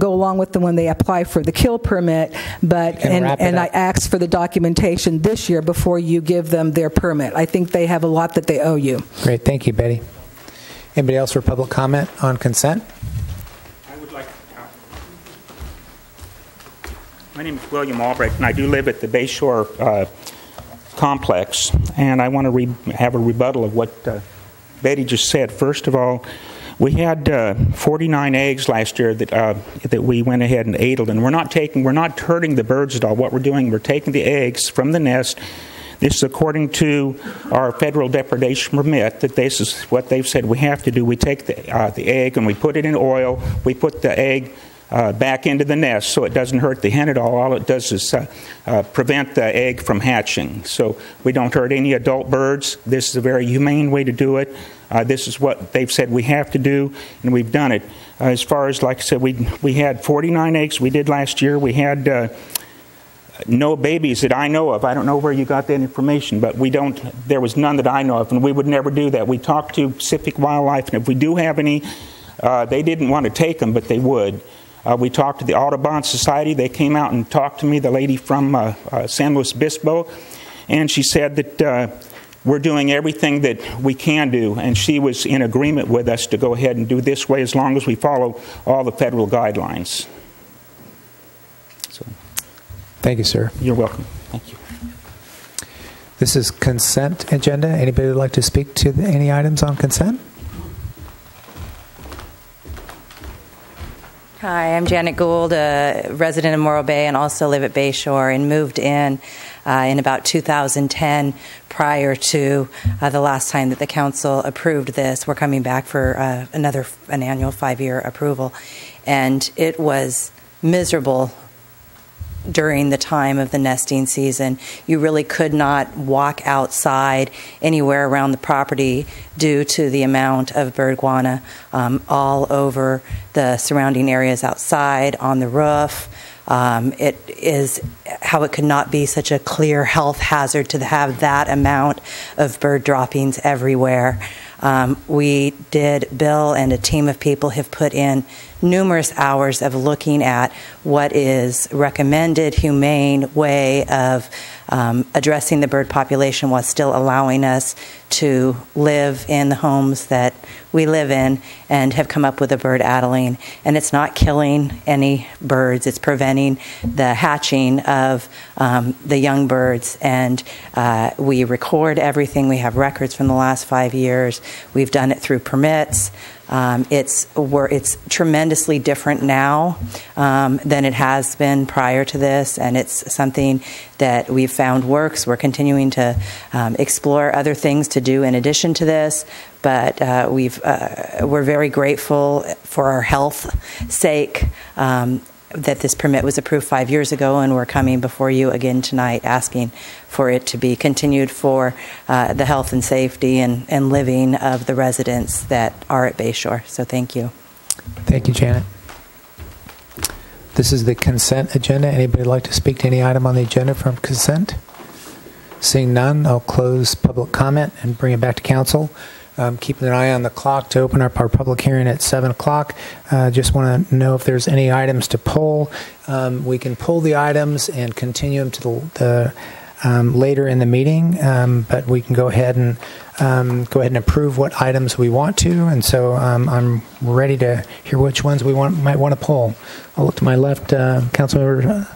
go along with them when they apply for the kill permit. And I asked for the documentation this year before you give them their permit. I think they have a lot that they owe you. Great, thank you, Betty. Anybody else for public comment on consent? I would like to My name is William Albrecht, and I do live at the Bayshore complex, and I want to have a rebuttal of what Betty just said. First of all, we had 49 eggs last year that we went ahead and ate, and we're not hurting the birds at all. What we're doing, we're taking the eggs from the nest. This is according to our federal depredation permit, that this is what they've said we have to do. We take the egg and we put it in oil. We put the egg back into the nest so it doesn't hurt the hen at all. All it does is prevent the egg from hatching. So we don't hurt any adult birds. This is a very humane way to do it. This is what they've said we have to do, and we've done it. As far as, like I said, we had 49 eggs we did last year. We had no babies that I know of. I don't know where you got that information, but there was none that I know of, and we would never do that. We talked to Pacific Wildlife, and if we do have any, they didn't want to take them, but they would. We talked to the Audubon Society. They came out and talked to me, the lady from San Luis Obispo, and she said that we're doing everything that we can do, and she was in agreement with us to go ahead and do this way as long as we follow all the federal guidelines. So. Thank you, sir. You're welcome. Thank you. This is consent agenda. Anybody would like to speak to any items on consent? Hi, I'm Janet Gould, a resident of Morro Bay and also live at Bayshore, and moved in about 2010 prior to the last time that the council approved this. We're coming back for an annual 5-year approval. And it was miserable during the time of the nesting season. You really could not walk outside anywhere around the property due to the amount of bird guano all over the surrounding areas outside, on the roof. It is how it could not be such a clear health hazard to have that amount of bird droppings everywhere. Bill and a team of people have put in numerous hours of looking at what is recommended humane way of addressing the bird population while still allowing us to live in the homes that we live in, and have come up with a bird addling. And it's not killing any birds, it's preventing the hatching of the young birds. And we record everything. We have records from the last 5 years. We've done it through permits. It's tremendously different now than it has been prior to this, and it's something that we've found works. We're continuing to explore other things to do in addition to this, but we're very grateful for our health sake that this permit was approved 5 years ago, and we're coming before you again tonight asking for it to be continued for the health and safety and living of the residents that are at Bayshore. So thank you. Thank you, Janet. This is the consent agenda. Anybody like to speak to any item on the agenda from consent? Seeing none, I'll close public comment and bring it back to council. Keeping an eye on the clock to open up our public hearing at 7 o'clock. Just want to know if there's any items to pull. We can pull the items and continue them to the later in the meeting, but we can go ahead and approve what items we want to. And so I'm ready to hear which ones we might want to pull. I'll look to my left, Councilmember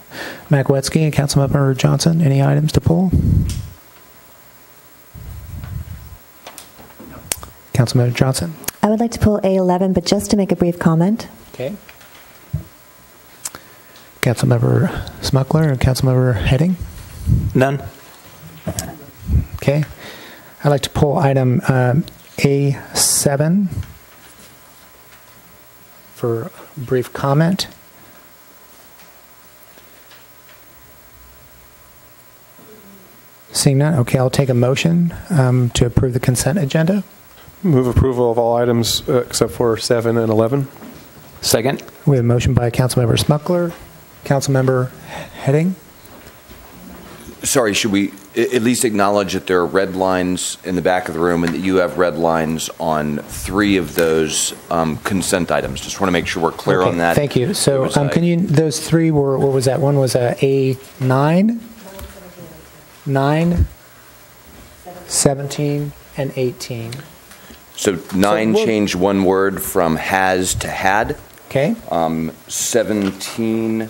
Makwetsky and Councilmember Johnson. Any items to pull? Councilmember Johnson. I would like to pull A11, but just to make a brief comment. Okay. Councilmember Smuckler and Councilmember Heading? None. Okay. I'd like to pull item A7 for a brief comment. Seeing none, okay, I'll take a motion to approve the consent agenda. Move approval of all items except for 7 and 11. Second. We have a motion by Councilmember Smuckler. Councilmember Heading? Sorry, should we at least acknowledge that there are red lines in the back of the room and that you have red lines on 3 of those consent items? Just want to make sure we're clear on that. Thank you. So can you, those 3 were, what was that? One was A9, 9, 17, and 18. So 9 changed one word from has to had. Okay. 17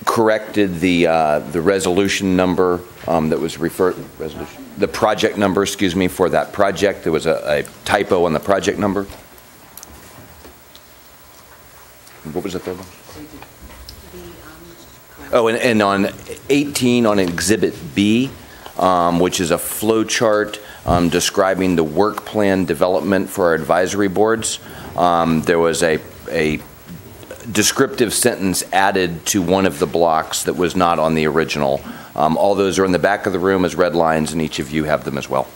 corrected the resolution number that was referred, the project number, excuse me, for that project. There was a typo on the project number. What was the third one? Oh, and on 18 on Exhibit B, which is a flow chart describing the work plan development for our advisory boards. There was a descriptive sentence added to one of the blocks that was not on the original. All those are in the back of the room as red lines, and each of you have them as well.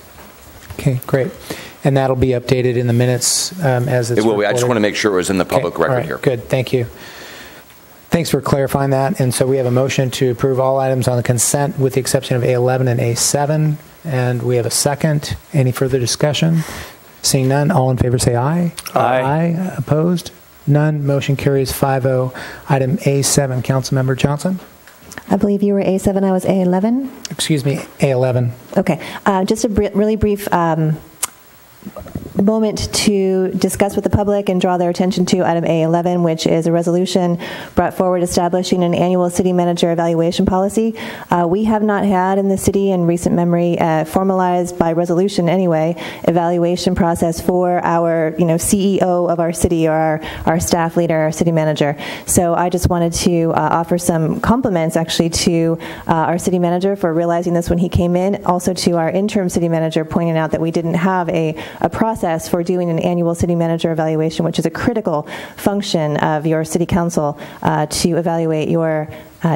Okay, great. And that'll be updated in the minutes as it's reported? I just want to make sure it was in the public record here. Good, thank you. Thanks for clarifying that. And so we have a motion to approve all items on the consent with the exception of A11 and A7. And we have a second. Any further discussion? Seeing none, all in favor say aye. Aye. Aye. Opposed? None. Motion carries 5-0. Item A7, Councilmember Johnson. I believe you were A7, I was A11. Excuse me, A11. Okay. Just a really brief moment to discuss with the public and draw their attention to item A11, which is a resolution brought forward establishing an annual city manager evaluation policy. We have not had in the city in recent memory, formalized by resolution anyway, evaluation process for our CEO of our city or our staff leader, our city manager. So I just wanted to offer some compliments actually to our city manager for realizing this when he came in, also to our interim city manager pointing out that we didn't have a process process for doing an annual city manager evaluation, which is a critical function of your city council to evaluate your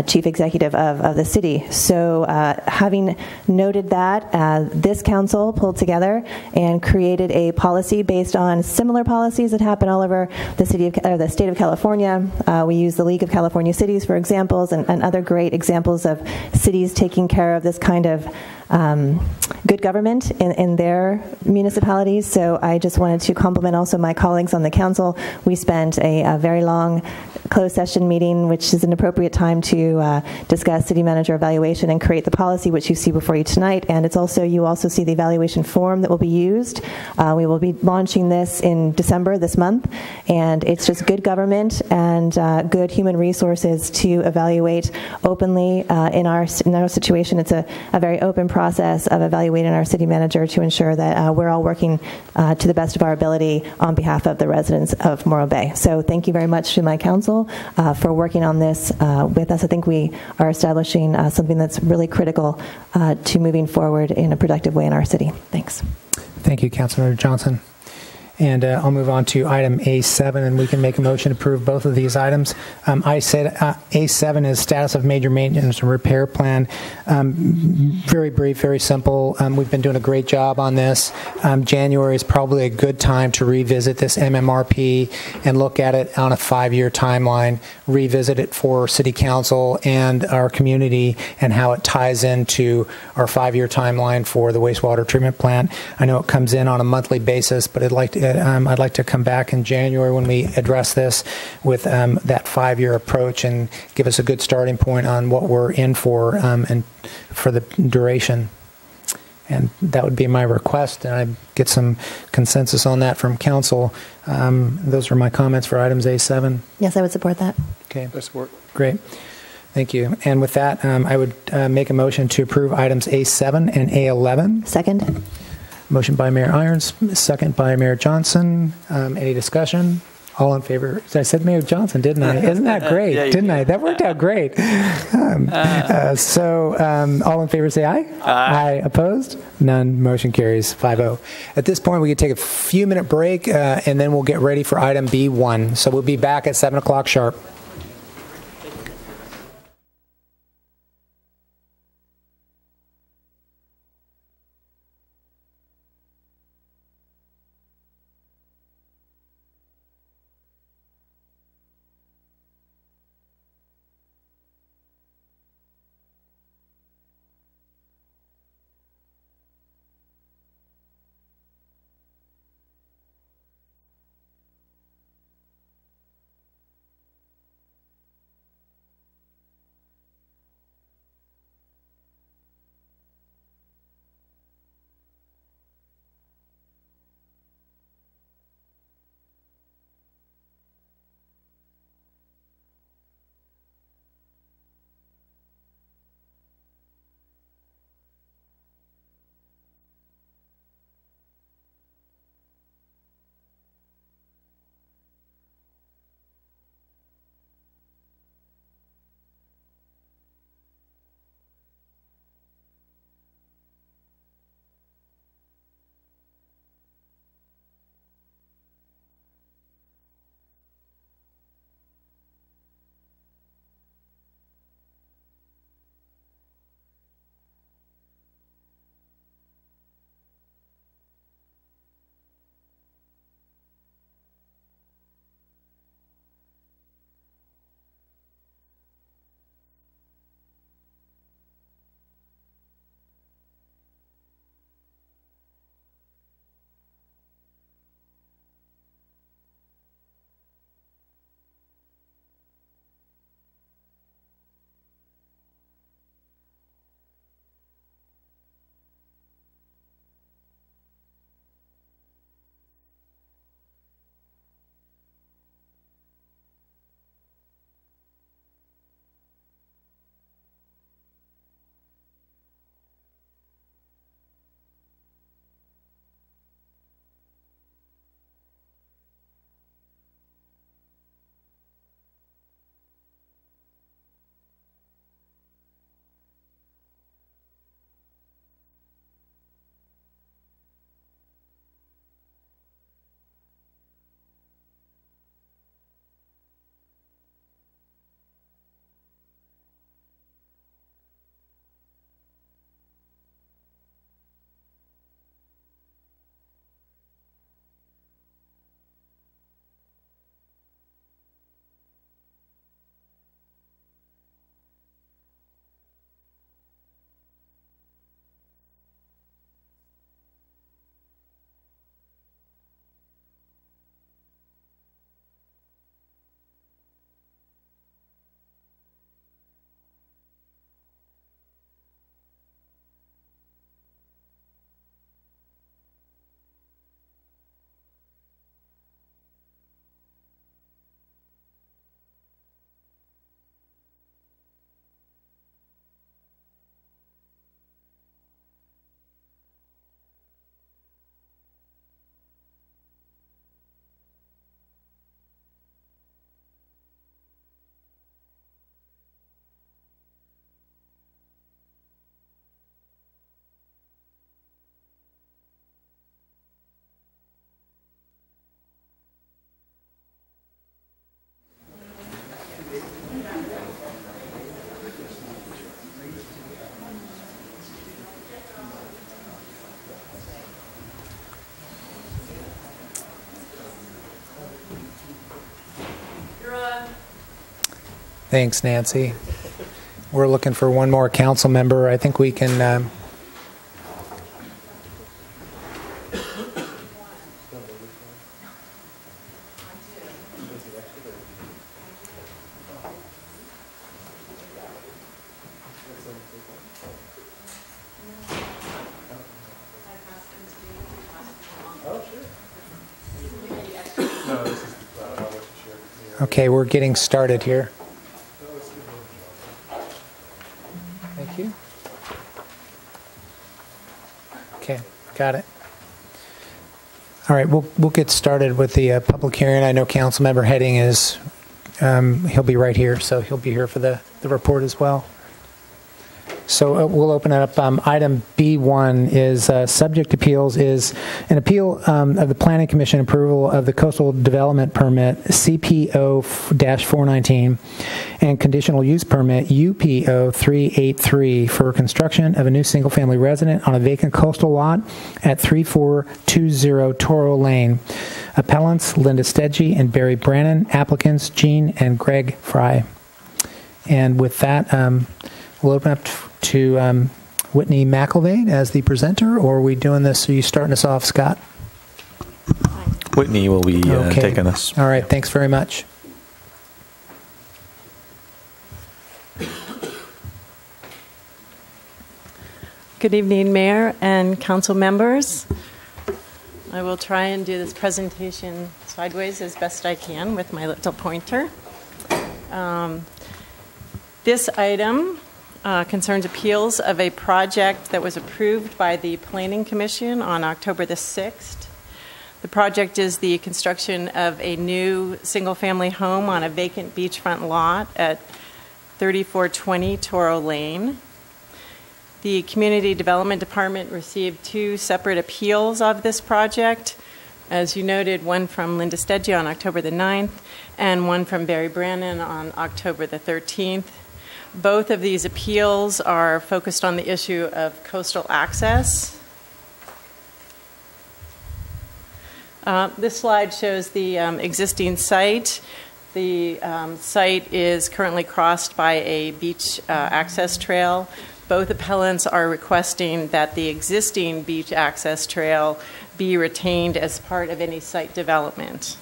chief executive of the city. So having noted that, this council pulled together and created a policy based on similar policies that happen all over the state of California. We use the League of California Cities for examples, and other great examples of cities taking care of this kind of good government in their municipalities. So I just wanted to compliment also my colleagues on the council. We spent a very long closed session meeting, which is an appropriate time to discuss city manager evaluation and create the policy, which you see before you tonight. And it's also, you also see the evaluation form that will be used. We will be launching this in December this month, and it's just good government and good human resources to evaluate openly in our situation. It's a very open process of evaluating our city manager to ensure that we're all working to the best of our ability on behalf of the residents of Morro Bay. So thank you very much to my council for working on this with us. I think we are establishing something that's really critical to moving forward in a productive way in our city. Thanks. Thank you, Councilmember Johnson. And I'll move on to item A7, and we can make a motion to approve both of these items. I said A7 is status of major maintenance and repair plan. Very brief, very simple. We've been doing a great job on this. January is probably a good time to revisit this MMRP and look at it on a 5-year timeline, revisit it for City Council and our community and how it ties into our 5-year timeline for the wastewater treatment plant. I know it comes in on a monthly basis, but I'd like to come back in January when we address this with that 5-year approach and give us a good starting point on what we're in for and for the duration. And that would be my request, and I get some consensus on that from council. Those are my comments for items A7. Yes, I would support that. Okay. I support. Great. Thank you. And with that, I would make a motion to approve items A7 and A11. Second. Motion by Mayor Irons, second by Mayor Johnson. Any discussion? All in favor? I said Mayor Johnson, didn't I? Isn't that great? Yeah, didn't I? That worked out great. All in favor say aye. Aye. Opposed? None. Motion carries 5-0. At this point, we can take a few-minute break, and then we'll get ready for item B1. So we'll be back at 7 o'clock sharp. Thanks, Nancy. We're looking for one more council member. I think we can... Okay, we're getting started here. Thank you. Okay, got it. All right, we'll get started with the public hearing. I know Councilmember Heading is, he'll be right here, so he'll be here for the report as well. So we'll open it up. Item B1 is subject appeals is an appeal of the Planning Commission approval of the Coastal Development Permit CPO-419 and Conditional Use Permit UPO-383 for construction of a new single-family residence on a vacant coastal lot at 3420 Toro Lane. Appellants Linda Stedgy and Barry Brannon. Applicants Jean and Greg Fry. And with that, we'll open up to Whitney McElvade as the presenter, or are we doing this? Are you starting us off, Scott? Whitney will be taking us. All right, thanks very much. Good evening, Mayor and council members. I will try and do this presentation sideways as best I can with my little pointer. This item concerns appeals of a project that was approved by the Planning Commission on October the 6th. The project is the construction of a new single-family home on a vacant beachfront lot at 3420 Toro Lane. The Community Development Department received 2 separate appeals of this project. As you noted, one from Linda Stedgy on October the 9th and one from Barry Brannon on October the 13th. Both of these appeals are focused on the issue of coastal access. This slide shows the existing site. The site is currently crossed by a beach access trail. Both appellants are requesting that the existing beach access trail be retained as part of any site development.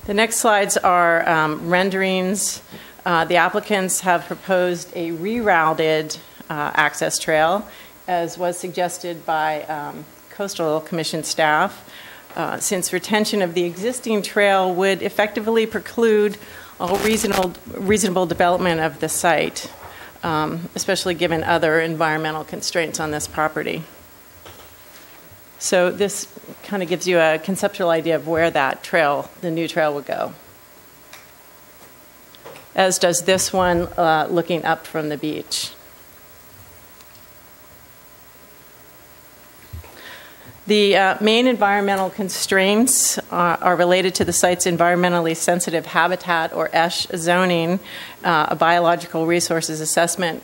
The next slides are renderings. The applicants have proposed a rerouted access trail, as was suggested by Coastal Commission staff, since retention of the existing trail would effectively preclude all reasonable development of the site, especially given other environmental constraints on this property. So this kind of gives you a conceptual idea of where that trail, the new trail, would go, as does this one looking up from the beach. The main environmental constraints are related to the site's environmentally sensitive habitat, or ESH zoning. A biological resources assessment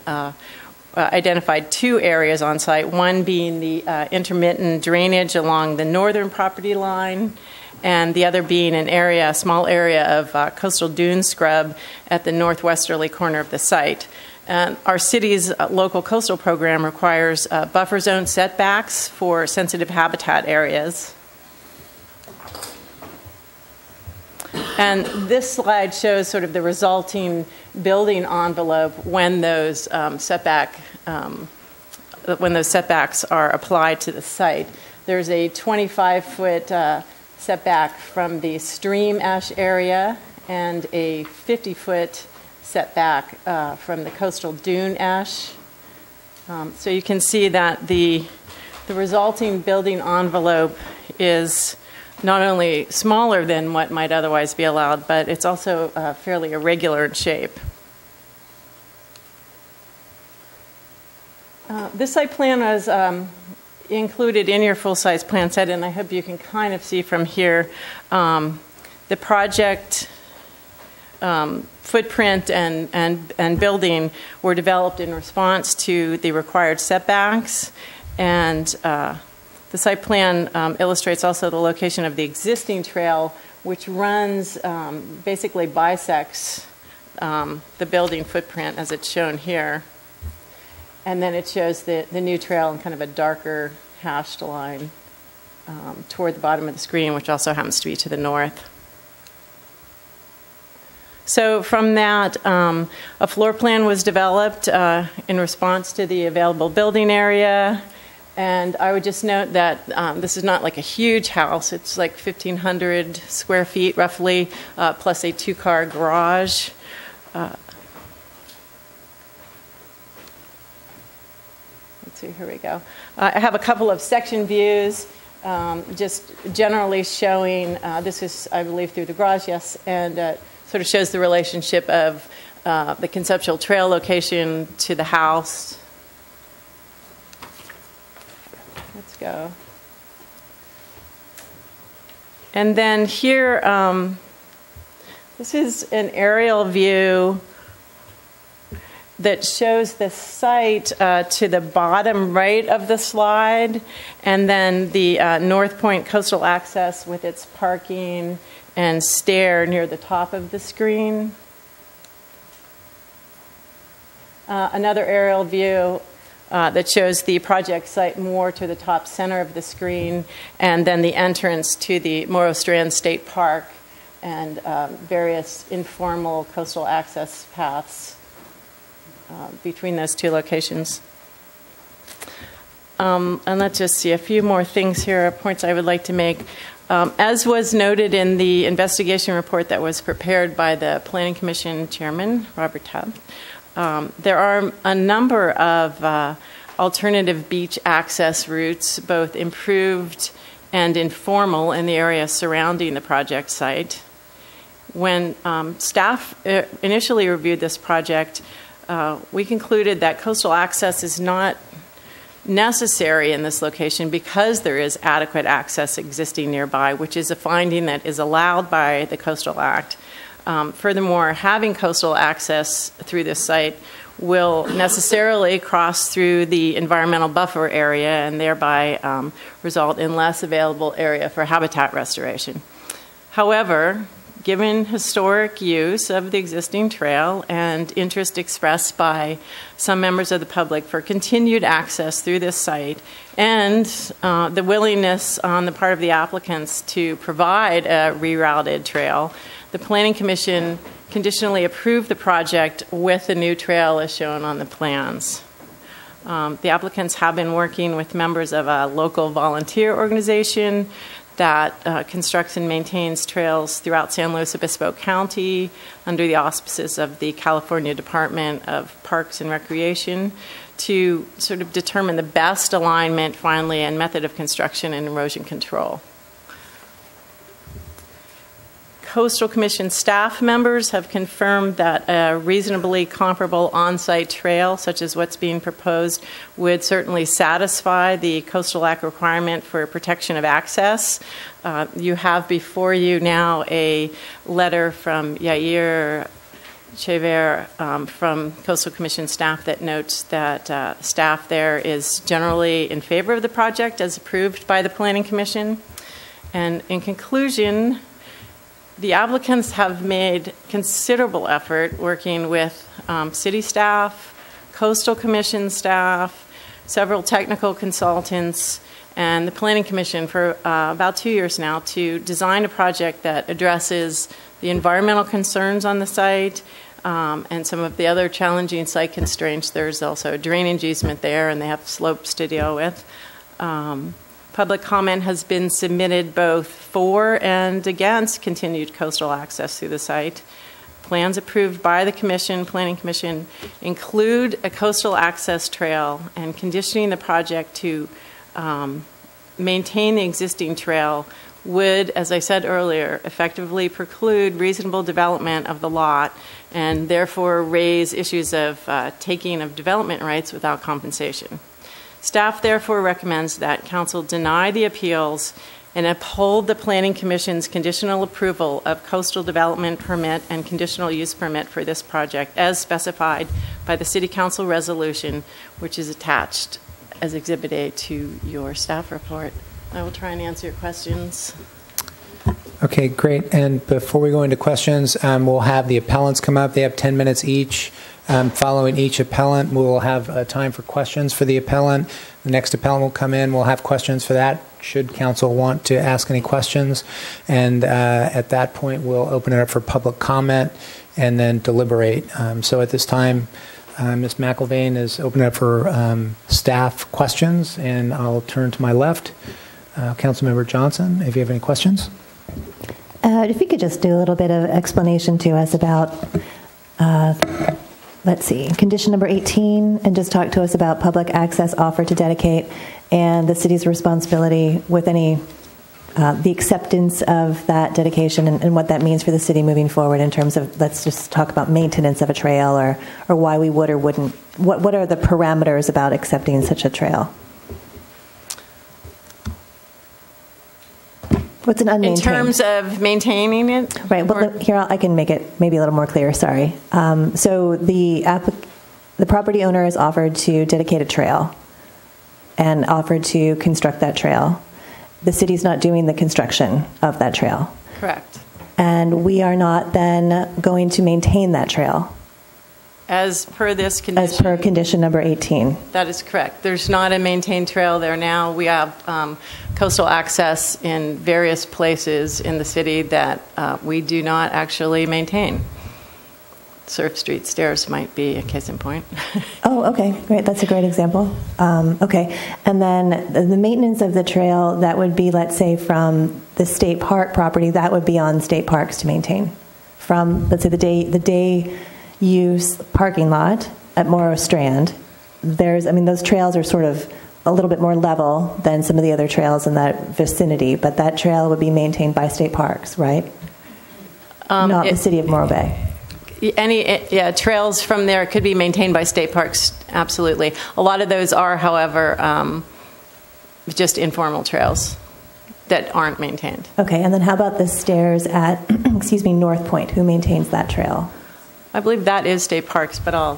identified 2 areas on site, one being the intermittent drainage along the northern property line, and the other being a small area of coastal dune scrub at the northwesterly corner of the site. Our city's local coastal program requires buffer zone setbacks for sensitive habitat areas. And this slide shows sort of the resulting building envelope when those setbacks are applied to the site. There's a 25-foot setback from the stream ash area and a 50-foot setback from the coastal dune ash. So you can see that the resulting building envelope is not only smaller than what might otherwise be allowed, but it's also fairly irregular in shape. This site plan was included in your full-size plan set, and I hope you can kind of see from here the project footprint and building were developed in response to the required setbacks, and the site plan illustrates also the location of the existing trail, which runs, basically bisects the building footprint as it's shown here. And then it shows the new trail in kind of a darker hashed line toward the bottom of the screen, which also happens to be to the north. So from that, a floor plan was developed in response to the available building area. And I would just note that this is not like a huge house. It's like 1,500 square feet roughly, plus a 2-car garage. Let's see, here we go. I have a couple of section views, just generally showing, this is, I believe, through the garage, yes, and sort of shows the relationship of the conceptual trail location to the house. Let's go. And then here, this is an aerial view that shows the site to the bottom right of the slide, and then the North Point Coastal Access with its parking and stair near the top of the screen. Another aerial view that shows the project site more to the top center of the screen, and then the entrance to the Morro Strand State Park and various informal coastal access paths between those two locations. And let's just see a few more things here, points I would like to make. As was noted in the investigation report that was prepared by the Planning Commission Chairman, Robert Tubb, there are a number of alternative beach access routes, both improved and informal, in the area surrounding the project site. When staff initially reviewed this project, we concluded that coastal access is not necessary in this location because there is adequate access existing nearby, which is a finding that is allowed by the Coastal Act. Furthermore, having coastal access through this site will necessarily cross through the environmental buffer area and thereby result in less available area for habitat restoration. However, given historic use of the existing trail and interest expressed by some members of the public for continued access through this site, and the willingness on the part of the applicants to provide a rerouted trail, the Planning Commission conditionally approved the project with the new trail as shown on the plans. The applicants have been working with members of a local volunteer organization that constructs and maintains trails throughout San Luis Obispo County under the auspices of the California Department of Parks and Recreation to sort of determine the best alignment, finally, and method of construction and erosion control. Coastal Commission staff members have confirmed that a reasonably comparable on-site trail, such as what's being proposed, would certainly satisfy the Coastal Act requirement for protection of access. You have before you now a letter from Yair Chever from Coastal Commission staff that notes that staff there is generally in favor of the project as approved by the Planning Commission. And in conclusion, the applicants have made considerable effort working with city staff, Coastal Commission staff, several technical consultants, and the Planning Commission for about 2 years now to design a project that addresses the environmental concerns on the site and some of the other challenging site constraints. There's also a drainage easement there, and they have slopes to deal with. Public comment has been submitted both for and against continued coastal access through the site. Plans approved by the Planning Commission include a coastal access trail, and conditioning the project to maintain the existing trail would, as I said earlier, effectively preclude reasonable development of the lot and therefore raise issues of taking of development rights without compensation. Staff therefore recommends that Council deny the appeals and uphold the Planning Commission's conditional approval of coastal development permit and conditional use permit for this project as specified by the City Council resolution, which is attached as Exhibit A to your staff report. I will try and answer your questions. Okay, great. And before we go into questions, we'll have the appellants come up. They have 10 minutes each. Following each appellant, we'll have time for questions for the appellant. The next appellant will come in. We'll have questions for that, should council want to ask any questions. And at that point, we'll open it up for public comment and then deliberate. So at this time, Ms. McIlvain is opening up for staff questions, and I'll turn to my left. Councilmember Johnson, if you have any questions. If you could just do a little bit of explanation to us about, let's see, condition number 18, and just talk to us about public access offer to dedicate and the city's responsibility with any, the acceptance of that dedication and what that means for the city moving forward in terms of, let's just talk about maintenance of a trail or why we would or wouldn't. What are the parameters about accepting such a trail? What's an unmaintained? In terms of maintaining it? Right. Well, here I can make it maybe a little more clear. Sorry. So the property owner is offered to dedicate a trail and offered to construct that trail. The city's not doing the construction of that trail. Correct. And we are not then going to maintain that trail. As per this condition. As per condition number 18. That is correct. There's not a maintained trail there now. We have coastal access in various places in the city that we do not actually maintain. Surf Street Stairs might be a case in point. Oh, okay. Great. That's a great example. Okay. And then the maintenance of the trail, that would be, let's say, from the state park property, that would be on state parks to maintain. From, let's say, the day use parking lot at Morrow Strand, those trails are sort of a little bit more level than some of the other trails in that vicinity, but that trail would be maintained by state parks, right? Not the city of Morro Bay. Trails from there could be maintained by state parks, absolutely. A lot of those are, however, just informal trails that aren't maintained. Okay, and then how about the stairs at, North Point? Who maintains that trail? I believe that is state parks, but I'll...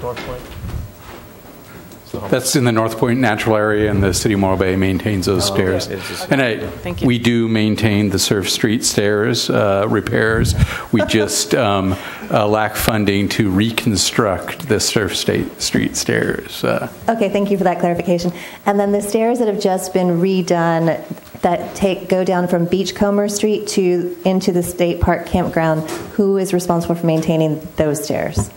North Point. That's in the North Point natural area, and the city of Morro Bay maintains those stairs. Okay. And we do maintain the Surf Street Stairs repairs. We just lack funding to reconstruct the Surf Street Stairs. Okay, thank you for that clarification. And then the stairs that have just been redone that go down from Beachcomber Street into the state park campground, who is responsible for maintaining those stairs?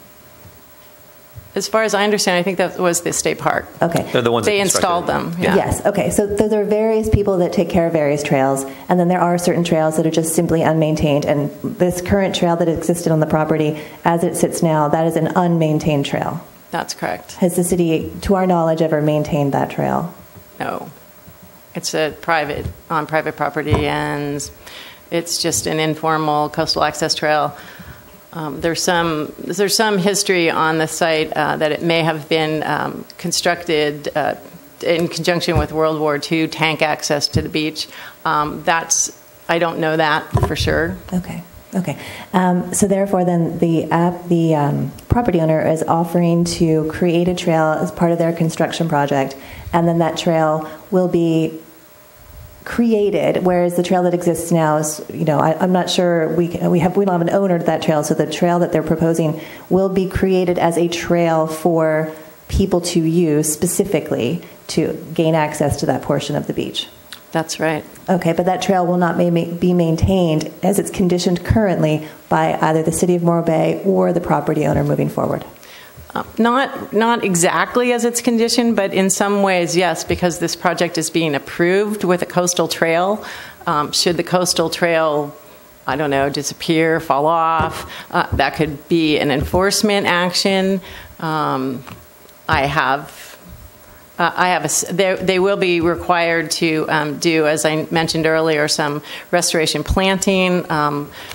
As far as I understand, I think that was the state park. Okay. They're the ones they installed them. Yeah. Yes. Okay. So there are various people that take care of various trails, and then there are certain trails that are just simply unmaintained. And this current trail that existed on the property, as it sits now, that is an unmaintained trail. That's correct. Has the city, to our knowledge, ever maintained that trail? No. It's on private property, and it's just an informal coastal access trail. There's some history on the site that it may have been constructed in conjunction with World War II tank access to the beach. I don't know that for sure. Okay. So therefore, then the property owner is offering to create a trail as part of their construction project, and then that trail will be created, whereas the trail that exists now is, I'm not sure we don't have an owner to that trail, so the trail that they're proposing will be created as a trail for people to use specifically to gain access to that portion of the beach. That's right. Okay, but that trail will not be maintained as it's conditioned currently by either the city of Morro Bay or the property owner moving forward. Not exactly as it's conditioned, but in some ways, yes, because this project is being approved with a coastal trail. Should the coastal trail, disappear, fall off, that could be an enforcement action. They will be required to do, as I mentioned earlier, some restoration planting.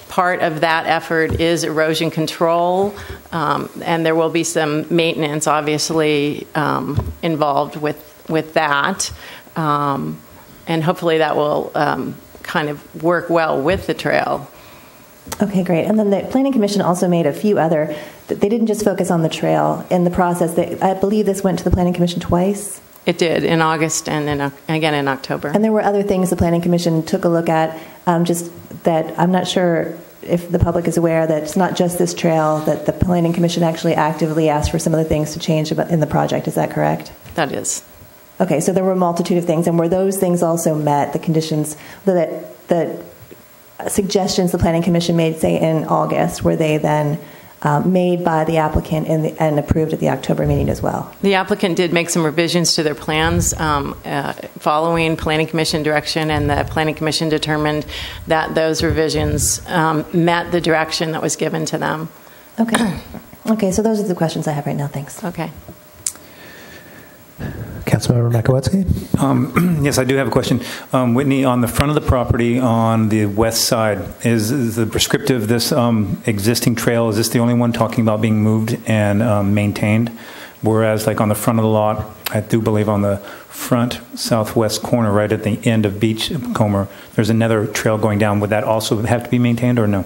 Part of that effort is erosion control, and there will be some maintenance, obviously, involved with that. And hopefully that will kind of work well with the trail. Okay, great. And then the Planning Commission also made a few they didn't just focus on the trail in the process. I believe this went to the Planning Commission twice. It did in August and then again in October. And there were other things the Planning Commission took a look at, just that I'm not sure if the public is aware that it's not just this trail, that the Planning Commission actually actively asked for some of the things to change in the project. Is that correct? That is. Okay, so there were a multitude of things, and were those things also met, the conditions, the suggestions the Planning Commission made, say, in August, were they then made by the applicant and approved at the October meeting as well? The applicant did make some revisions to their plans following Planning Commission direction, and the Planning Commission determined that those revisions met the direction that was given to them. Okay. Okay, so those are the questions I have right now. Thanks. Okay. Councilmember Makowetsky? Yes, I do have a question. Whitney, on the front of the property on the west side, is the prescriptive, this existing trail, is this the only one talking about being moved and maintained? Whereas like on the front of the lot, I do believe on the front southwest corner, right at the end of Beachcomber, there's another trail going down. Would that also have to be maintained or no?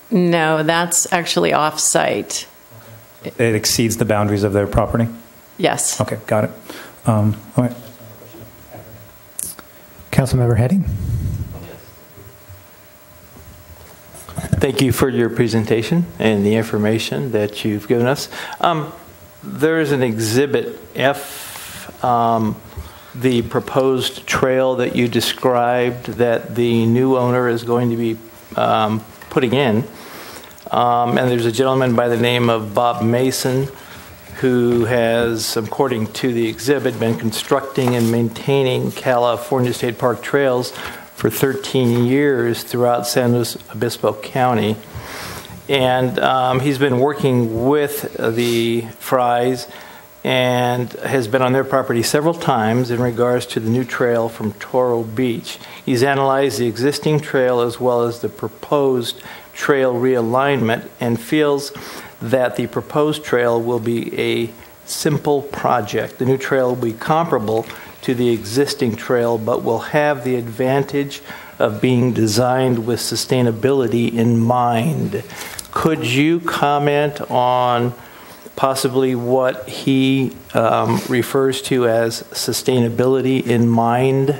No, that's actually off-site. It exceeds the boundaries of their property? Yes. Okay, got it. All right. Councilmember Heading? Thank you for your presentation and the information that you've given us. There is an Exhibit F, the proposed trail that you described that the new owner is going to be putting in. And there's a gentleman by the name of Bob Mason who has, according to the exhibit, been constructing and maintaining California State Park trails for 13 years throughout San Luis Obispo County. And he's been working with the Fries and has been on their property several times in regards to the new trail from Toro Beach. He's analyzed the existing trail as well as the proposed trail realignment and feels that the proposed trail will be a simple project. The new trail will be comparable to the existing trail, but will have the advantage of being designed with sustainability in mind. Could you comment on possibly what he refers to as sustainability in mind?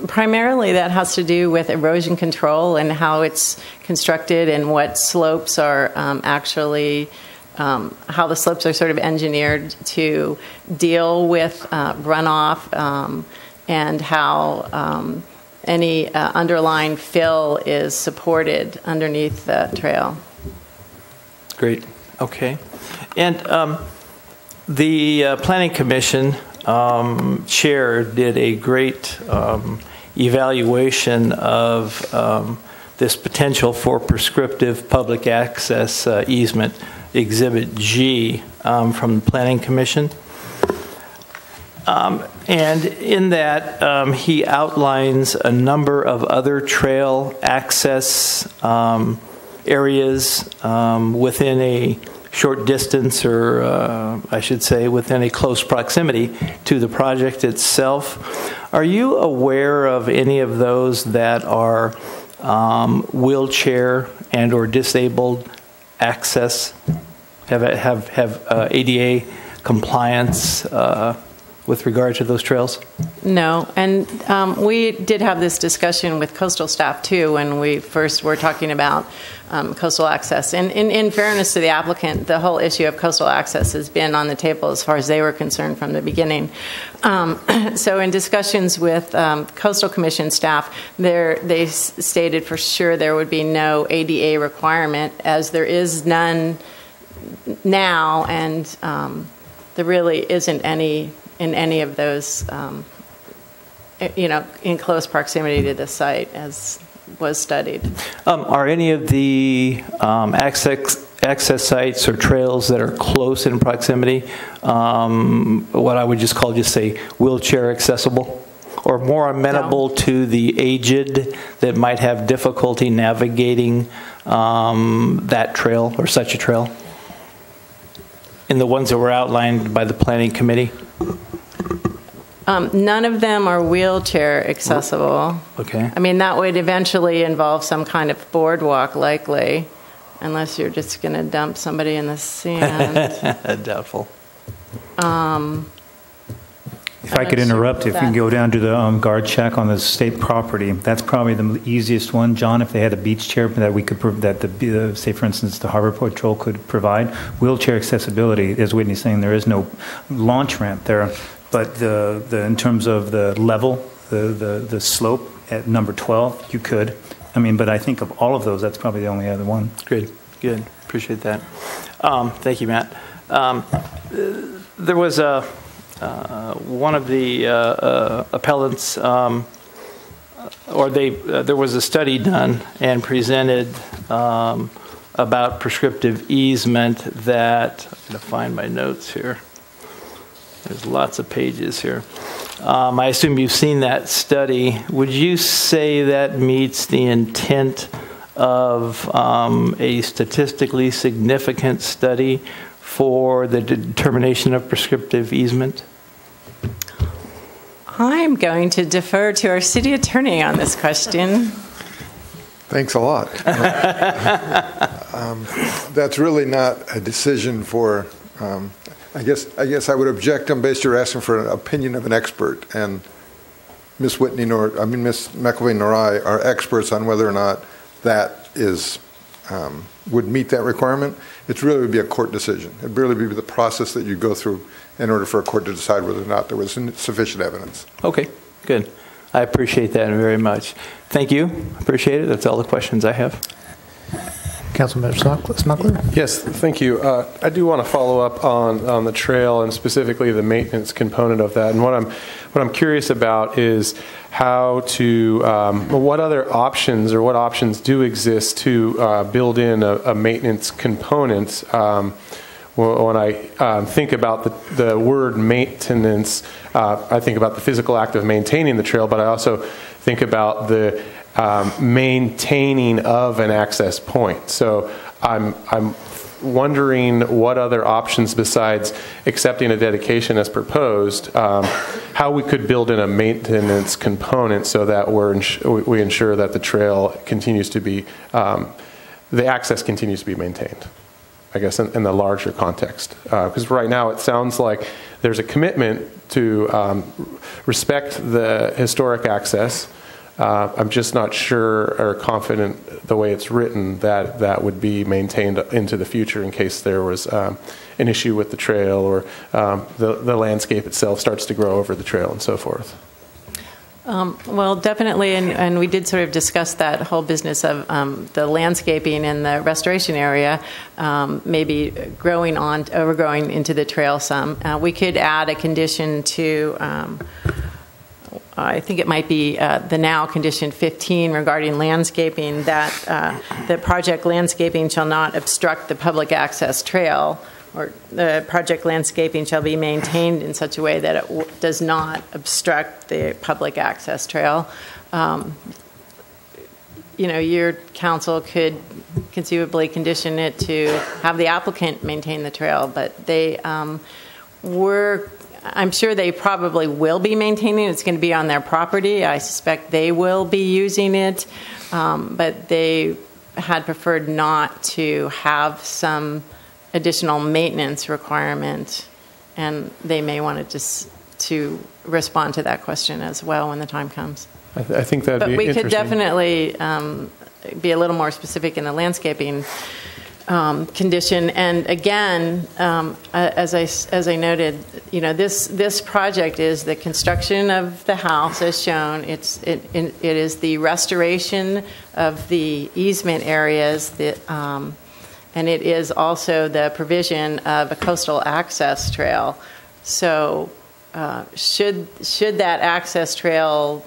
Primarily that has to do with erosion control and how it's constructed and what slopes are actually, how the slopes are sort of engineered to deal with runoff and how any underlying fill is supported underneath the trail. Great. Okay. And the Planning Commission chair did a great evaluation of this potential for prescriptive public access easement, Exhibit G, from the Planning Commission. And in that, he outlines a number of other trail access areas within a short distance, or I should say within a close proximity to the project itself. Are you aware of any of those that are wheelchair and or disabled access, have ADA compliance with regard to those trails? No, and we did have this discussion with coastal staff too when we first were talking about coastal access. And in fairness to the applicant, the whole issue of coastal access has been on the table as far as they were concerned from the beginning. So in discussions with Coastal Commission staff, they stated for sure there would be no ADA requirement, as there is none now, and there really isn't any in any of those, in close proximity to the site, as was studied. Are any of the access sites or trails that are close in proximity what I would just say wheelchair accessible, or more amenable to the aged that might have difficulty navigating that trail or such a trail? In the ones that were outlined by the Planning Committee? None of them are wheelchair accessible. Okay. I mean, that would eventually involve some kind of boardwalk, likely, unless you're just going to dump somebody in the sand. Doubtful. If I could interrupt, if you can go down to the guard check on the state property, that's probably the easiest one, John. If they had a beach chair that we could, say for instance, the Harbor Patrol could provide wheelchair accessibility. As Whitney's saying, there is no launch ramp there, but in terms of the level, the slope at number 12, you could. I mean, but I think of all of those, that's probably the only other one. Good. Appreciate that. Thank you, Matt. There was one of the appellants, there was a study done and presented about prescriptive easement that, I'm going to find my notes here. There's lots of pages here. I assume you've seen that study. Would you say that meets the intent of a statistically significant study for the determination of prescriptive easement? I'm going to defer to our city attorney on this question. Thanks a lot. That's really not a decision for. I guess I would object on based you're asking for an opinion of an expert, and Ms. McElveen nor I are experts on whether or not that is would meet that requirement. It really would be a court decision. It really would be the process that you go through in order for a court to decide whether or not there was sufficient evidence. Okay, good. I appreciate that very much. Thank you. Appreciate it. That's all the questions I have. Councilman Smuggler? Yes, thank you. I do want to follow up on the trail and specifically the maintenance component of that. And what I'm curious about is how to what other options or what options do exist to build in a maintenance component. When I think about the word maintenance, I think about the physical act of maintaining the trail, but I also think about the maintaining of an access point. So I'm wondering what other options besides accepting a dedication as proposed, how we could build in a maintenance component so that we ensure that the trail continues to be, the access continues to be maintained, I guess, in the larger context. Because right now it sounds like there's a commitment to respect the historic access. I'm just not sure or confident the way it's written that that would be maintained into the future in case there was an issue with the trail or the landscape itself starts to grow over the trail and so forth. Well, definitely, and we did sort of discuss that whole business of the landscaping in the restoration area, maybe overgrowing into the trail some. We could add a condition to, I think it might be the now condition 15 regarding landscaping, that the project landscaping shall not obstruct the public access trail, or the project landscaping shall be maintained in such a way that it does not obstruct the public access trail. Your council could conceivably condition it to have the applicant maintain the trail, but I'm sure they probably will be maintaining it. It's going to be on their property. I suspect they will be using it, but they had preferred not to have some additional maintenance requirement, and they may want to respond to that question as well when the time comes. I think that'd be interesting. But we could definitely be a little more specific in the landscaping condition. And again, as I noted, this project is the construction of the house as shown. It is the restoration of the easement areas that. And it is also the provision of a coastal access trail. So should that access trail,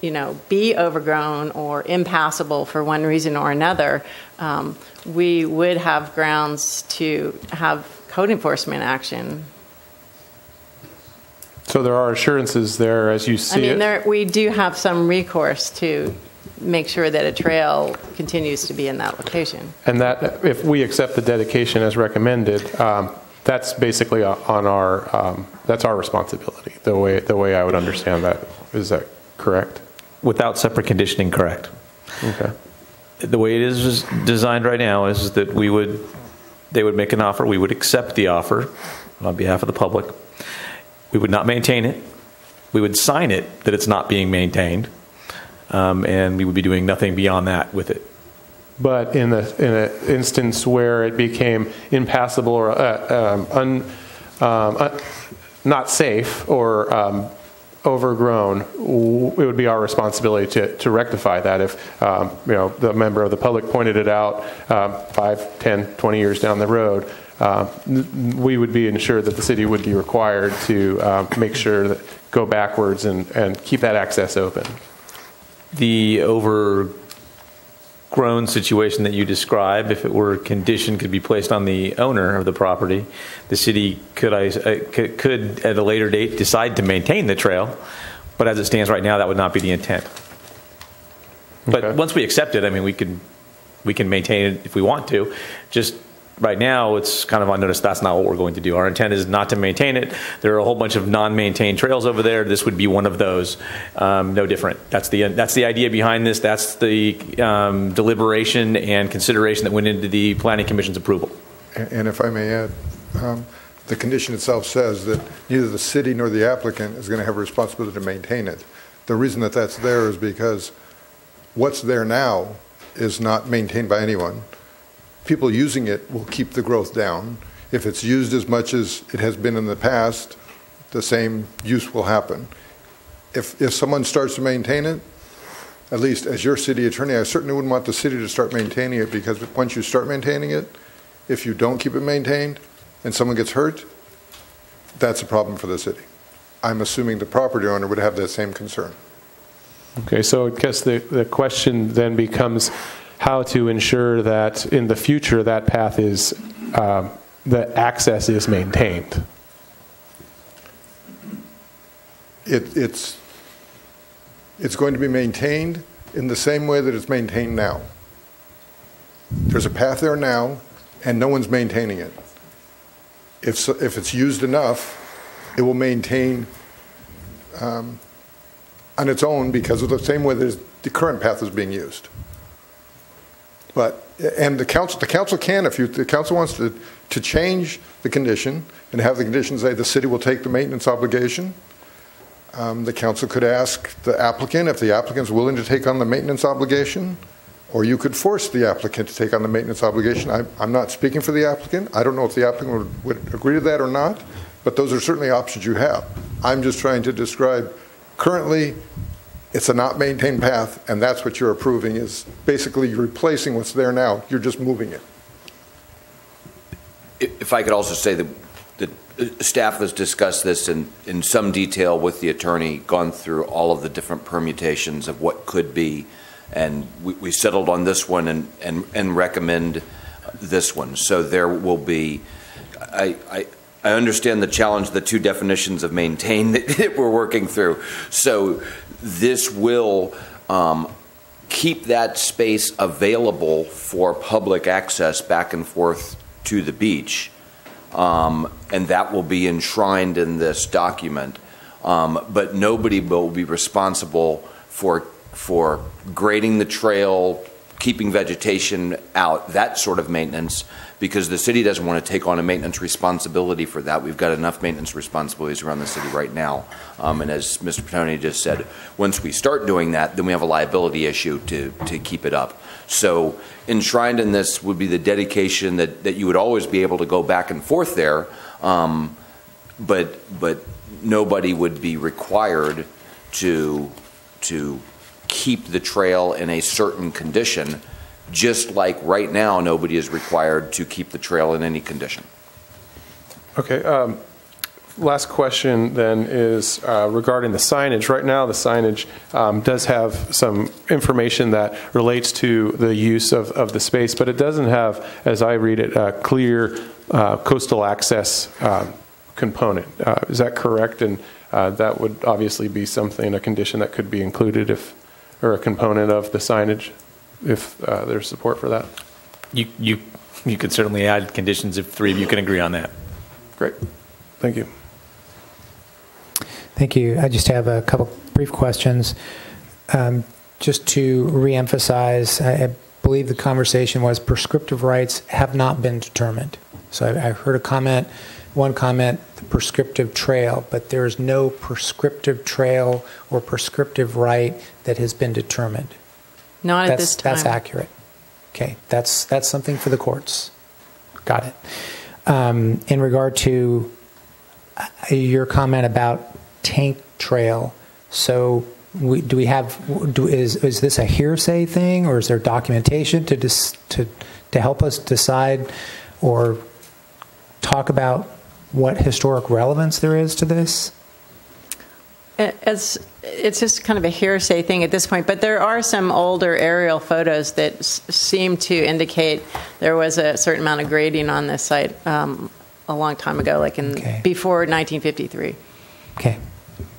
be overgrown or impassable for one reason or another, we would have grounds to have code enforcement action. So there are assurances there as you see it? We do have some recourse to make sure that a trail continues to be in that location. And that, if we accept the dedication as recommended, that's basically that's our responsibility. The way I would understand that, is that correct? Without separate conditioning, correct. Okay. The way it is designed right now is that they would make an offer, we would accept the offer, on behalf of the public. We would not maintain it. We would sign it that it's not being maintained, and we would be doing nothing beyond that with it. But in an instance where it became impassable or not safe or overgrown, it would be our responsibility to rectify that. If the member of the public pointed it out 5, 10, 20 years down the road, we would be ensured that the city would be required to make sure that go backwards and keep that access open. The overgrown situation that you describe, if it were a condition, could be placed on the owner of the property. The city could at a later date decide to maintain the trail, but as it stands right now, that would not be the intent. But once we accept it, I mean, we can maintain it if we want to. Just right now, it's kind of unnoticed. That's not what we're going to do. Our intent is not to maintain it. There are a whole bunch of non-maintained trails over there. This would be one of those. No different. That's the idea behind this. That's the deliberation and consideration that went into the Planning Commission's approval. And if I may add, the condition itself says that neither the city nor the applicant is going to have a responsibility to maintain it. The reason that that's there is because what's there now is not maintained by anyone. People using it will keep the growth down. If it's used as much as it has been in the past, the same use will happen. If someone starts to maintain it, at least as your city attorney, I certainly wouldn't want the city to start maintaining it, because once you start maintaining it, if you don't keep it maintained and someone gets hurt, that's a problem for the city. I'm assuming the property owner would have that same concern. Okay, so I guess the question then becomes how to ensure that in the future that path is, the access is maintained. It's going to be maintained in the same way that it's maintained now. There's a path there now, and no one's maintaining it. If it's used enough, it will maintain on its own, because of the same way that the current path is being used. And the council can, if the council wants to change the condition and have the condition say the city will take the maintenance obligation, the council could ask the applicant if the applicant's willing to take on the maintenance obligation, or you could force the applicant to take on the maintenance obligation. I'm not speaking for the applicant. I don't know if the applicant would agree to that or not, but those are certainly options you have. I'm just trying to describe currently it's a not maintained path, and that's what you're approving, is basically you're replacing what's there now. You're just moving it. If I could also say that staff has discussed this in some detail with the attorney, gone through all of the different permutations of what could be, and we settled on this one and recommend this one. So there will be, I understand the challenge, the two definitions of maintain that we're working through. So this will keep that space available for public access back and forth to the beach, and that will be enshrined in this document. But nobody will be responsible for grading the trail, keeping vegetation out, that sort of maintenance, because the city doesn't want to take on a maintenance responsibility for that. We've got enough maintenance responsibilities around the city right now. And as Mr. Petone just said, once we start doing that, then we have a liability issue to keep it up. So enshrined in this would be the dedication that you would always be able to go back and forth there, but nobody would be required to keep the trail in a certain condition, just like right now nobody is required to keep the trail in any condition. Okay. Last question then is regarding the signage. Right now the signage does have some information that relates to the use of the space, but it doesn't have, as I read it, a clear coastal access component. Is that correct? And that would obviously be something, a condition that could be included or a component of the signage if there's support for that. You could certainly add conditions if three of you can agree on that. Great. Thank you. Thank you. I just have a couple brief questions. Just to reemphasize, I believe the conversation was prescriptive rights have not been determined. So I heard one comment, the prescriptive trail, but there is no prescriptive trail or prescriptive right that has been determined. Not at this time. That's accurate. Okay, that's something for the courts. Got it. In regard to your comment about tank trail, so is this a hearsay thing, or is there documentation to help us decide or talk about what historic relevance there is to this? It's just kind of a hearsay thing at this point, but there are some older aerial photos that seem to indicate there was a certain amount of grading on this site a long time ago, like before 1953. Okay.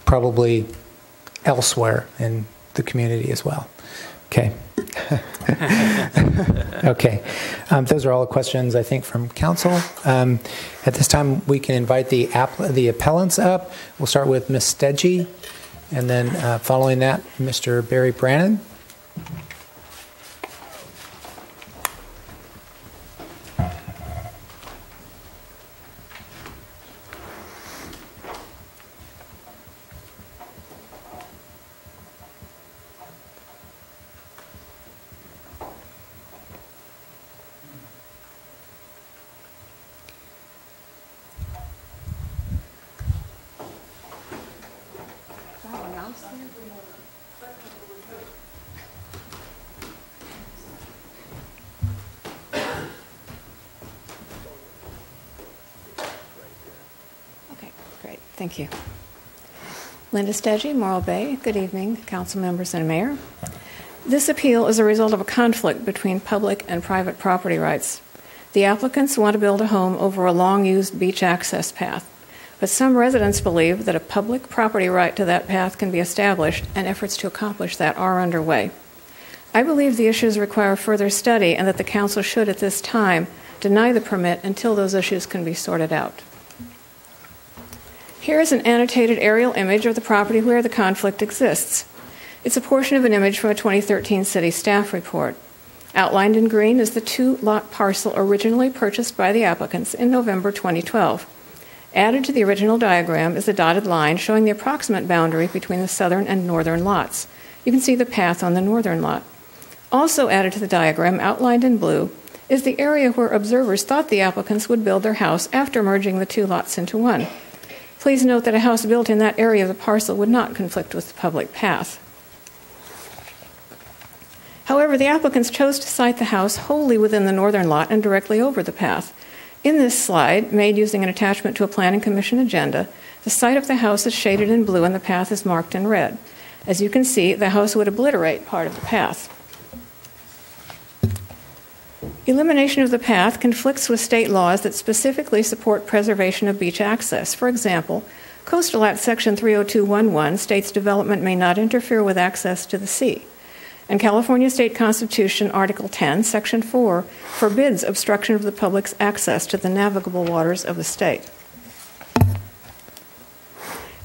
Probably elsewhere in the community as well. Okay. Okay. Those are all the questions, I think, from council. At this time, we can invite the appellants up. We'll start with Ms. Stedgy, and then following that, Mr. Barry Brannon. Okay, great. Thank you. Linda Stedgy, Morro Bay. Good evening, council members and mayor. This appeal is a result of a conflict between public and private property rights. The applicants want to build a home over a long-used beach access path, but some residents believe that a public property right to that path can be established, and efforts to accomplish that are underway. I believe the issues require further study and that the council should, at this time, deny the permit until those issues can be sorted out. Here is an annotated aerial image of the property where the conflict exists. It's a portion of an image from a 2013 city staff report. Outlined in green is the 2-lot parcel originally purchased by the applicants in November 2012. Added to the original diagram is a dotted line showing the approximate boundary between the southern and northern lots. You can see the path on the northern lot. Also added to the diagram, outlined in blue, is the area where observers thought the applicants would build their house after merging the 2 lots into one. Please note that a house built in that area of the parcel would not conflict with the public path. However, the applicants chose to site the house wholly within the northern lot and directly over the path. In this slide, made using an attachment to a Planning Commission agenda, the site of the house is shaded in blue and the path is marked in red. As you can see, the house would obliterate part of the path. Elimination of the path conflicts with state laws that specifically support preservation of beach access. For example, Coastal Act Section 30211 states development may not interfere with access to the sea. And California State Constitution, Article 10, Section 4, forbids obstruction of the public's access to the navigable waters of the state.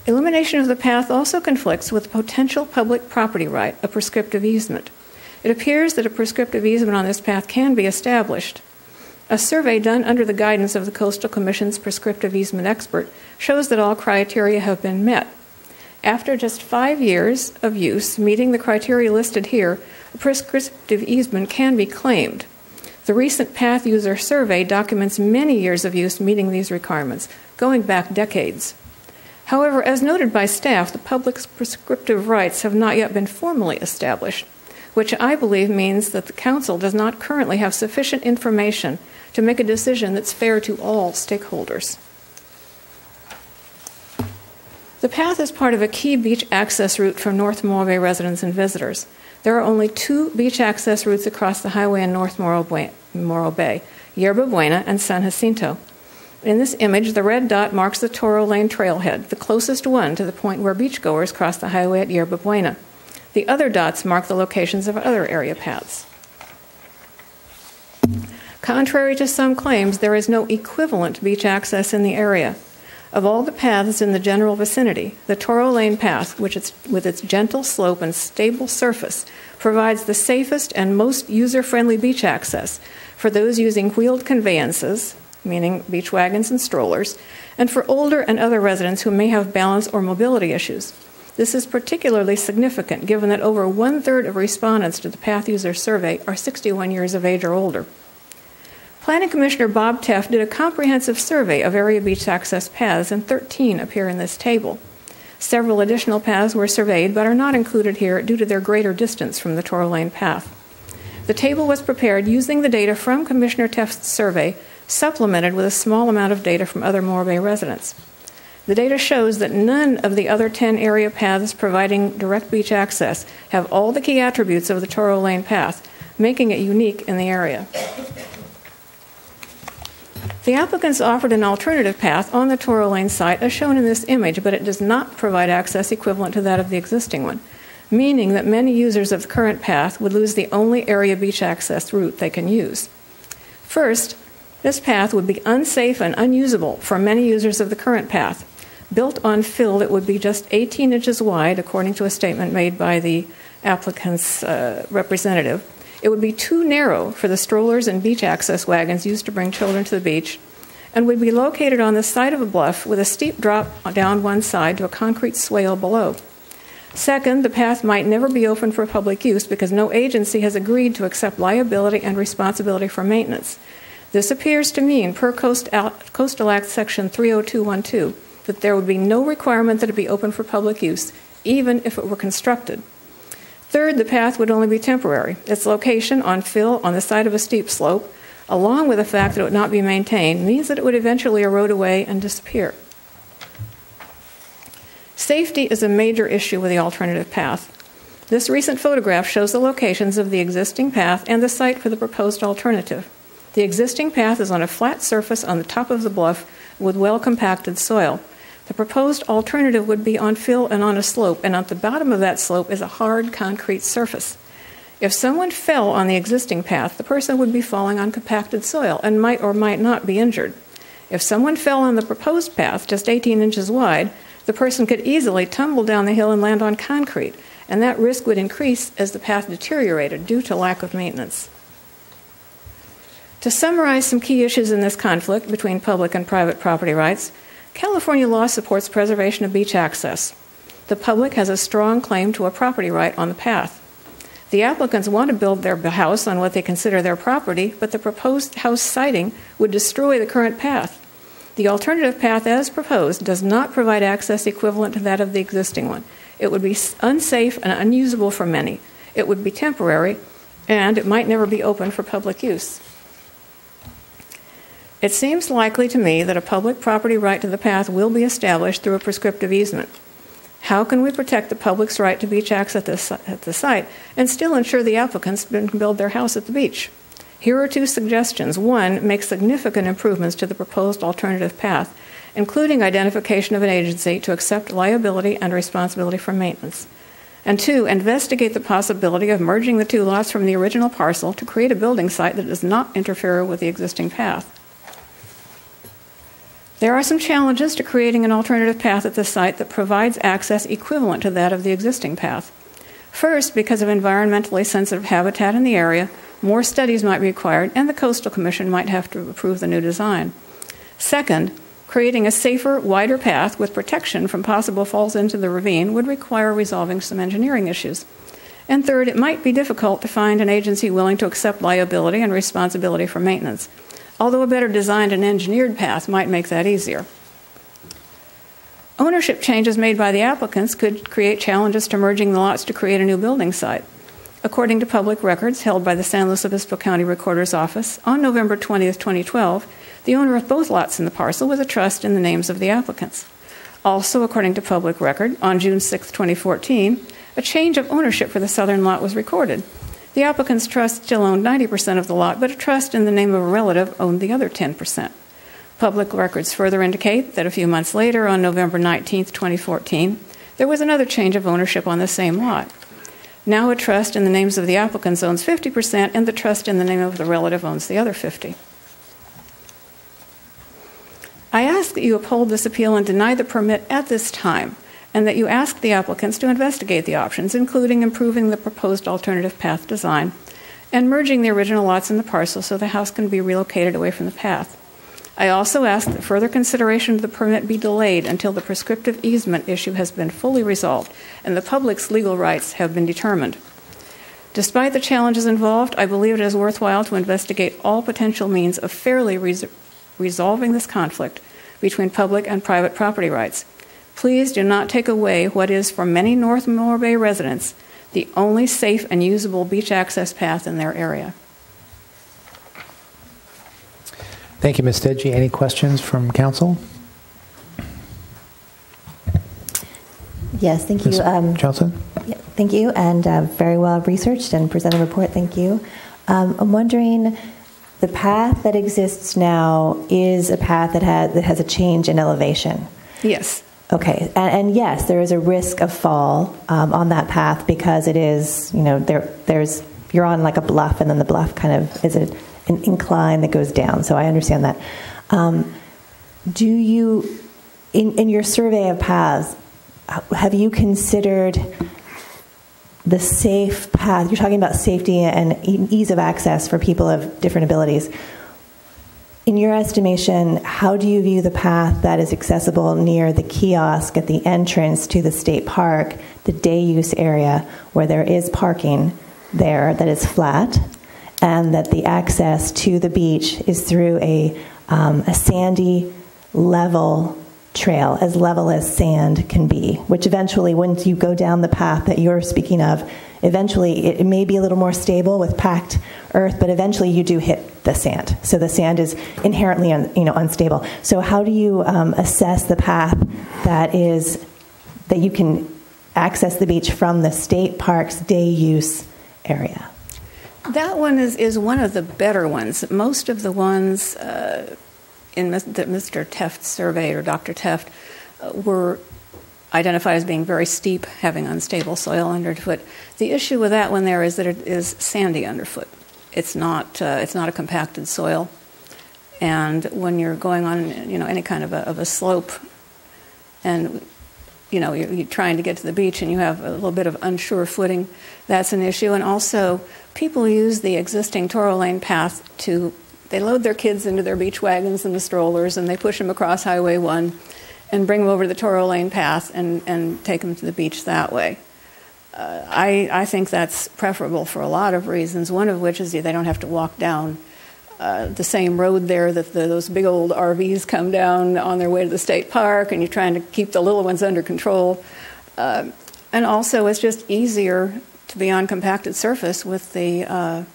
Elimination of the path also conflicts with potential public property right, a prescriptive easement. It appears that a prescriptive easement on this path can be established. A survey done under the guidance of the Coastal Commission's prescriptive easement expert shows that all criteria have been met. After just 5 years of use, meeting the criteria listed here, a prescriptive easement can be claimed. The recent Path User Survey documents many years of use meeting these requirements, going back decades. However, as noted by staff, the public's prescriptive rights have not yet been formally established, which I believe means that the council does not currently have sufficient information to make a decision that's fair to all stakeholders. The path is part of a key beach access route for North Morro Bay residents and visitors. There are only 2 beach access routes across the highway in North Morro Bay, Yerba Buena and San Jacinto. In this image, the red dot marks the Toro Lane trailhead, the closest one to the point where beachgoers cross the highway at Yerba Buena. The other dots mark the locations of other area paths. Contrary to some claims, there is no equivalent beach access in the area. Of all the paths in the general vicinity, the Toro Lane path, with its gentle slope and stable surface, provides the safest and most user-friendly beach access for those using wheeled conveyances, meaning beach wagons and strollers, and for older and other residents who may have balance or mobility issues. This is particularly significant given that over 1/3 of respondents to the Path User Survey are 61 years of age or older. Planning Commissioner Bob Teff did a comprehensive survey of area beach access paths, and 13 appear in this table. Several additional paths were surveyed but are not included here due to their greater distance from the Toro Lane path. The table was prepared using the data from Commissioner Teff's survey, supplemented with a small amount of data from other Morro Bay residents. The data shows that none of the other 10 area paths providing direct beach access have all the key attributes of the Toro Lane path, making it unique in the area. The applicants offered an alternative path on the Toro Lane site as shown in this image, but it does not provide access equivalent to that of the existing one, meaning that many users of the current path would lose the only area beach access route they can use. First, this path would be unsafe and unusable for many users of the current path. Built on fill, it would be just 18 inches wide, according to a statement made by the applicant's representative. It would be too narrow for the strollers and beach access wagons used to bring children to the beach, and would be located on the side of a bluff with a steep drop down one side to a concrete swale below. Second, the path might never be open for public use because no agency has agreed to accept liability and responsibility for maintenance. This appears to mean, per Coastal Act Section 30212, that there would be no requirement that it be open for public use, even if it were constructed. Third, the path would only be temporary. Its location on fill on the side of a steep slope, along with the fact that it would not be maintained, means that it would eventually erode away and disappear. Safety is a major issue with the alternative path. This recent photograph shows the locations of the existing path and the site for the proposed alternative. The existing path is on a flat surface on the top of the bluff with well-compacted soil. The proposed alternative would be on fill and on a slope, and at the bottom of that slope is a hard concrete surface. If someone fell on the existing path, the person would be falling on compacted soil and might or might not be injured. If someone fell on the proposed path, just 18 inches wide, the person could easily tumble down the hill and land on concrete, and that risk would increase as the path deteriorated due to lack of maintenance. To summarize some key issues in this conflict between public and private property rights, California law supports preservation of beach access. The public has a strong claim to a property right on the path. The applicants want to build their house on what they consider their property, but the proposed house siting would destroy the current path. The alternative path as proposed does not provide access equivalent to that of the existing one. It would be unsafe and unusable for many. It would be temporary, and it might never be open for public use. It seems likely to me that a public property right to the path will be established through a prescriptive easement. How can we protect the public's right to beach access at the site and still ensure the applicants can build their house at the beach? Here are two suggestions. One, make significant improvements to the proposed alternative path, including identification of an agency to accept liability and responsibility for maintenance. And two, investigate the possibility of merging the two lots from the original parcel to create a building site that does not interfere with the existing path. There are some challenges to creating an alternative path at the site that provides access equivalent to that of the existing path. First, because of environmentally sensitive habitat in the area, more studies might be required, and the Coastal Commission might have to approve the new design. Second, creating a safer, wider path with protection from possible falls into the ravine would require resolving some engineering issues. And third, it might be difficult to find an agency willing to accept liability and responsibility for maintenance, although a better designed and engineered path might make that easier. Ownership changes made by the applicants could create challenges to merging the lots to create a new building site. According to public records held by the San Luis Obispo County Recorder's Office, on November 20, 2012, the owner of both lots in the parcel was a trust in the names of the applicants. Also, according to public record, on June 6, 2014, a change of ownership for the southern lot was recorded. The applicant's trust still owned 90% of the lot, but a trust in the name of a relative owned the other 10%. Public records further indicate that a few months later, on November 19, 2014, there was another change of ownership on the same lot. Now a trust in the names of the applicants owns 50%, and the trust in the name of the relative owns the other 50%. I asked ask that you uphold this appeal and deny the permit at this time, and that you ask the applicants to investigate the options, including improving the proposed alternative path design and merging the original lots in the parcel so the house can be relocated away from the path. I also ask that further consideration of the permit be delayed until the prescriptive easement issue has been fully resolved and the public's legal rights have been determined. Despite the challenges involved, I believe it is worthwhile to investigate all potential means of fairly resolving this conflict between public and private property rights. Please do not take away what is, for many North Morro Bay residents, the only safe and usable beach access path in their area. Thank you, Ms. Stedgy. Any questions from council? Yes, thank you. Johnson? Yeah, thank you, and very well researched and presented report. Thank you. I'm wondering, the path that exists now is a path that has a change in elevation. Yes. Okay, and yes, there is a risk of fall on that path because it is, there's you're on like a bluff, and then the bluff kind of is an incline that goes down. So I understand that. Do you, in your survey of paths, have you considered the safe path? You're talking about safety and ease of access for people of different abilities. In your estimation, how do you view the path that is accessible near the kiosk at the entrance to the state park, the day use area where there is parking there that is flat, and that the access to the beach is through a sandy, level trail, as level as sand can be, which eventually, once you go down the path that you're speaking of, eventually it may be a little more stable with packed earth, but eventually you do hit the sand. So the sand is inherently unstable. So how do you assess the path that you can access the beach from the state park's day use area? That one is one of the better ones. Most of the ones that Mr. Teft surveyed, or Dr. Teft, were identified as being very steep, having unstable soil underfoot. The issue with that one there is that it is sandy underfoot. It's not a compacted soil, and when you're going on any kind of a slope, and you're trying to get to the beach and you have a little bit of unsure footing, that's an issue. And also, people use the existing Toro Lane path they load their kids into their beach wagons and the strollers, and they push them across Highway 1 and bring them over to the Toro Lane path and take them to the beach that way. I think that's preferable for a lot of reasons, one of which is they don't have to walk down the same road there that those big old RVs come down on their way to the state park, and you're trying to keep the little ones under control. And also, it's just easier to be on compacted surface with the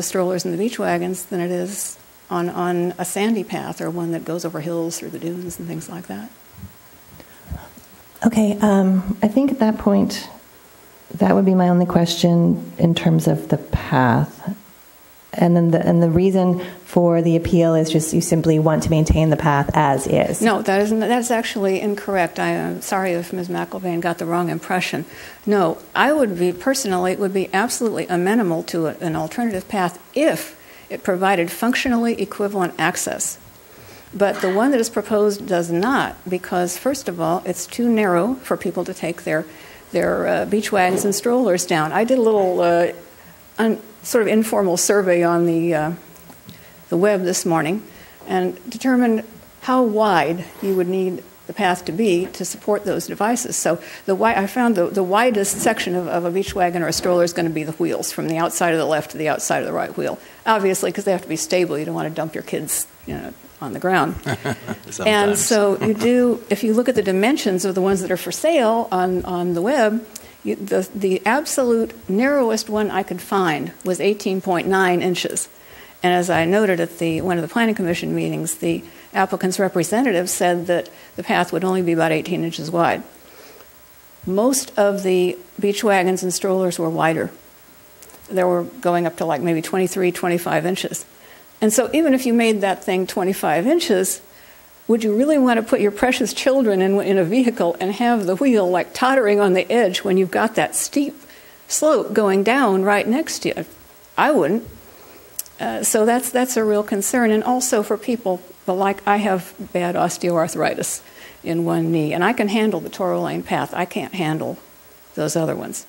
strollers and the beach wagons than it is on a sandy path or one that goes over hills through the dunes and things like that. Okay, I think at that point, that would be my only question in terms of the path. And then the reason for the appeal is just you simply want to maintain the path as is. No, that's actually incorrect. I am sorry if Ms. McElvain got the wrong impression. No, I would be absolutely amenable to an alternative path if it provided functionally equivalent access. But the one that is proposed does not, because first of all, it's too narrow for people to take their beach wagons and strollers down. I did a little sort of informal survey on the web this morning and determined how wide you would need the path to be to support those devices. So I found the widest section of a beach wagon or a stroller is going to be the wheels, from the outside of the left to the outside of the right wheel. Obviously, because they have to be stable. You don't want to dump your kids on the ground. And so you do, if you look at the dimensions of the ones that are for sale on the web, the absolute narrowest one I could find was 18.9 inches. And as I noted at one of the Planning Commission meetings, the applicant's representative said that the path would only be about 18 inches wide. Most of the beach wagons and strollers were wider. They were going up to like maybe 23, 25 inches. And so even if you made that thing 25 inches, would you really want to put your precious children in a vehicle and have the wheel like tottering on the edge when you've got that steep slope going down right next to you? I wouldn't. So that's a real concern. And also for people But like I have bad osteoarthritis in one knee, and I can handle the Toro Lane path. I can't handle those other ones.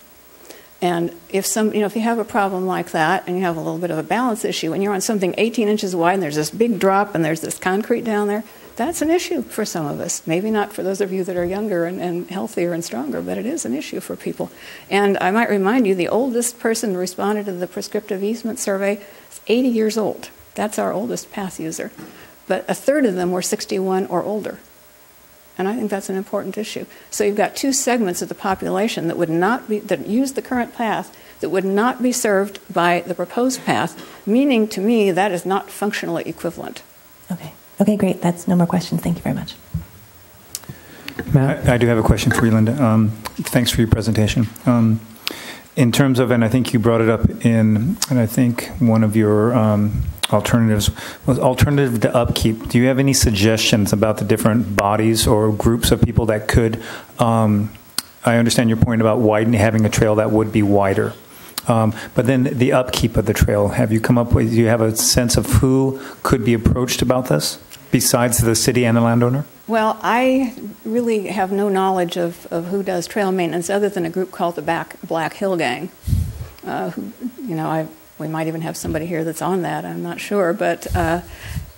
And if if you have a problem like that and you have a little bit of a balance issue and you're on something 18 inches wide and there's this big drop and there's this concrete down there, that's an issue for some of us. Maybe not for those of you that are younger and healthier and stronger, but it is an issue for people. And I might remind you, the oldest person who responded to the prescriptive easement survey is 80 years old. That's our oldest path user. But a third of them were 61 or older. And I think that's an important issue. So you've got two segments of the population that use the current path that would not be served by the proposed path, meaning to me that is not functionally equivalent. Okay. Okay, great. That's no more questions. Thank you very much. I do have a question for you, Linda. Thanks for your presentation. In terms of, and I think you brought it up and I think one of your alternatives was alternative to upkeep. Do you have any suggestions about the different bodies or groups of people that could, I understand your point about having a trail that would be wider. But then the upkeep of the trail, have you come up with, do you have a sense of who could be approached about this besides the city and the landowner? Well, I really have no knowledge of who does trail maintenance other than a group called the Black Hill Gang. We might even have somebody here that's on that, I'm not sure. But at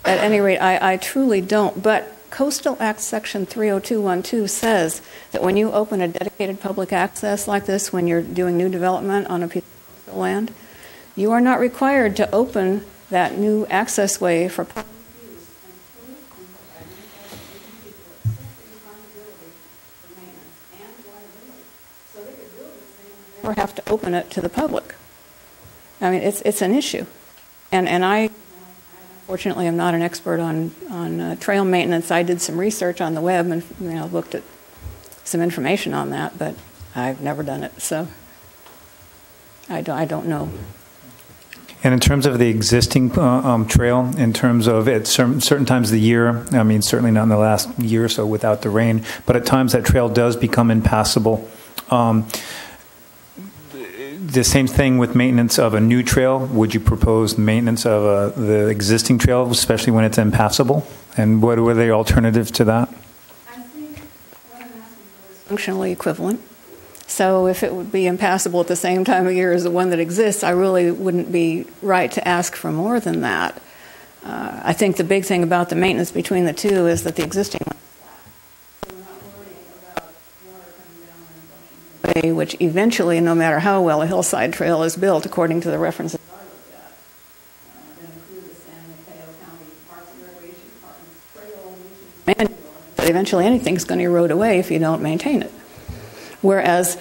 any rate, I truly don't. But Coastal Act Section 30212 says that when you open a dedicated public access like this, when you're doing new development on a piece of coastal land, you are not required to open that new access way for public use or have to open it to the public. I mean, it's an issue, and I fortunately am not an expert on trail maintenance. I did some research on the web and looked at some information on that, but I've never done it, so I don't know. And in terms of the existing trail, in terms of at certain times of the year, I mean, certainly not in the last year or so without the rain, but at times that trail does become impassable. The same thing with maintenance of a new trail. Would you propose maintenance of the existing trail, especially when it's impassable? And what are the alternatives to that? I think what I'm asking for is functionally equivalent. So if it would be impassable at the same time of year as the one that exists, I really wouldn't be right to ask for more than that. I think the big thing about the maintenance between the two is that the existing one is flat. So we're not worrying about water coming down and washing away, which eventually, no matter how well a hillside trail is built, according to the references I looked at, that include the San Mateo County Parks and Recreation Department's trail manual, that eventually anything's going to erode away if you don't maintain it. Whereas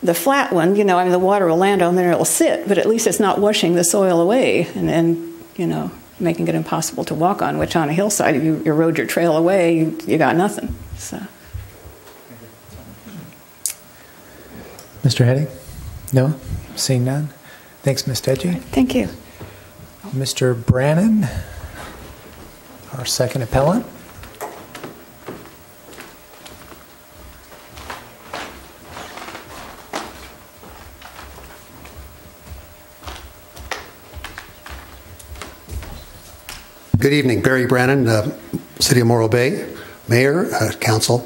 the flat one, the water will land on there and it will sit, but at least it's not washing the soil away and making it impossible to walk on, which on a hillside, if you erode your trail away, you got nothing. So. Mr. Heading? No? Seeing none? Thanks, Ms. Tedgy. Thank you. Mr. Brannon, our second appellant. Good evening, Barry Brannon, City of Morro Bay, Mayor, Council.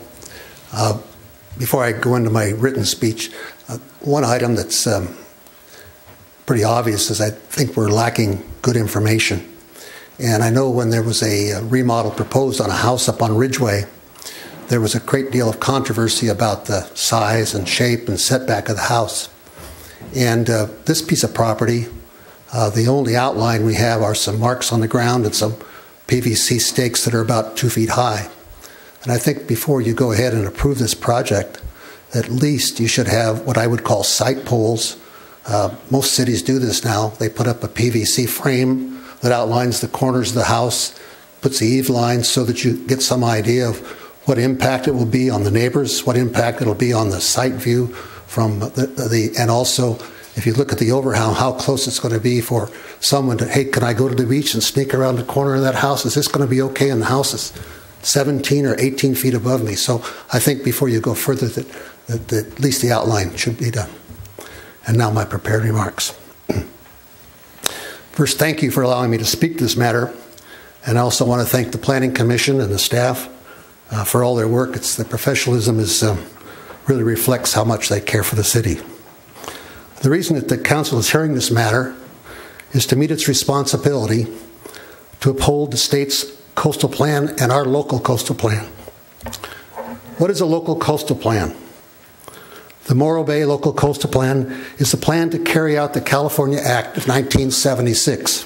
Before I go into my written speech, one item that's pretty obvious is I think we're lacking good information. And I know when there was a remodel proposed on a house up on Ridgeway, there was a great deal of controversy about the size and shape and setback of the house. And this piece of property, the only outline we have are some marks on the ground and some PVC stakes that are about 2 feet high. And I think before you go ahead and approve this project, at least you should have what I would call site poles. Most cities do this now. They put up a PVC frame that outlines the corners of the house, puts the eave lines so that you get some idea of what impact it will be on the neighbors, what impact it will be on the site view from and also if you look at the overhang, how close it's going to be for someone to, hey, can I go to the beach and sneak around the corner of that house? Is this going to be okay? And the house is 17 or 18 feet above me. So I think before you go further that at least the outline should be done. And now my prepared remarks. First, thank you for allowing me to speak to this matter. And I also want to thank the Planning Commission and the staff for all their work. The professionalism really reflects how much they care for the city. The reason that the council is hearing this matter is to meet its responsibility to uphold the state's coastal plan and our local coastal plan. What is a local coastal plan? The Morro Bay Local Coastal Plan is the plan to carry out the California Act of 1976.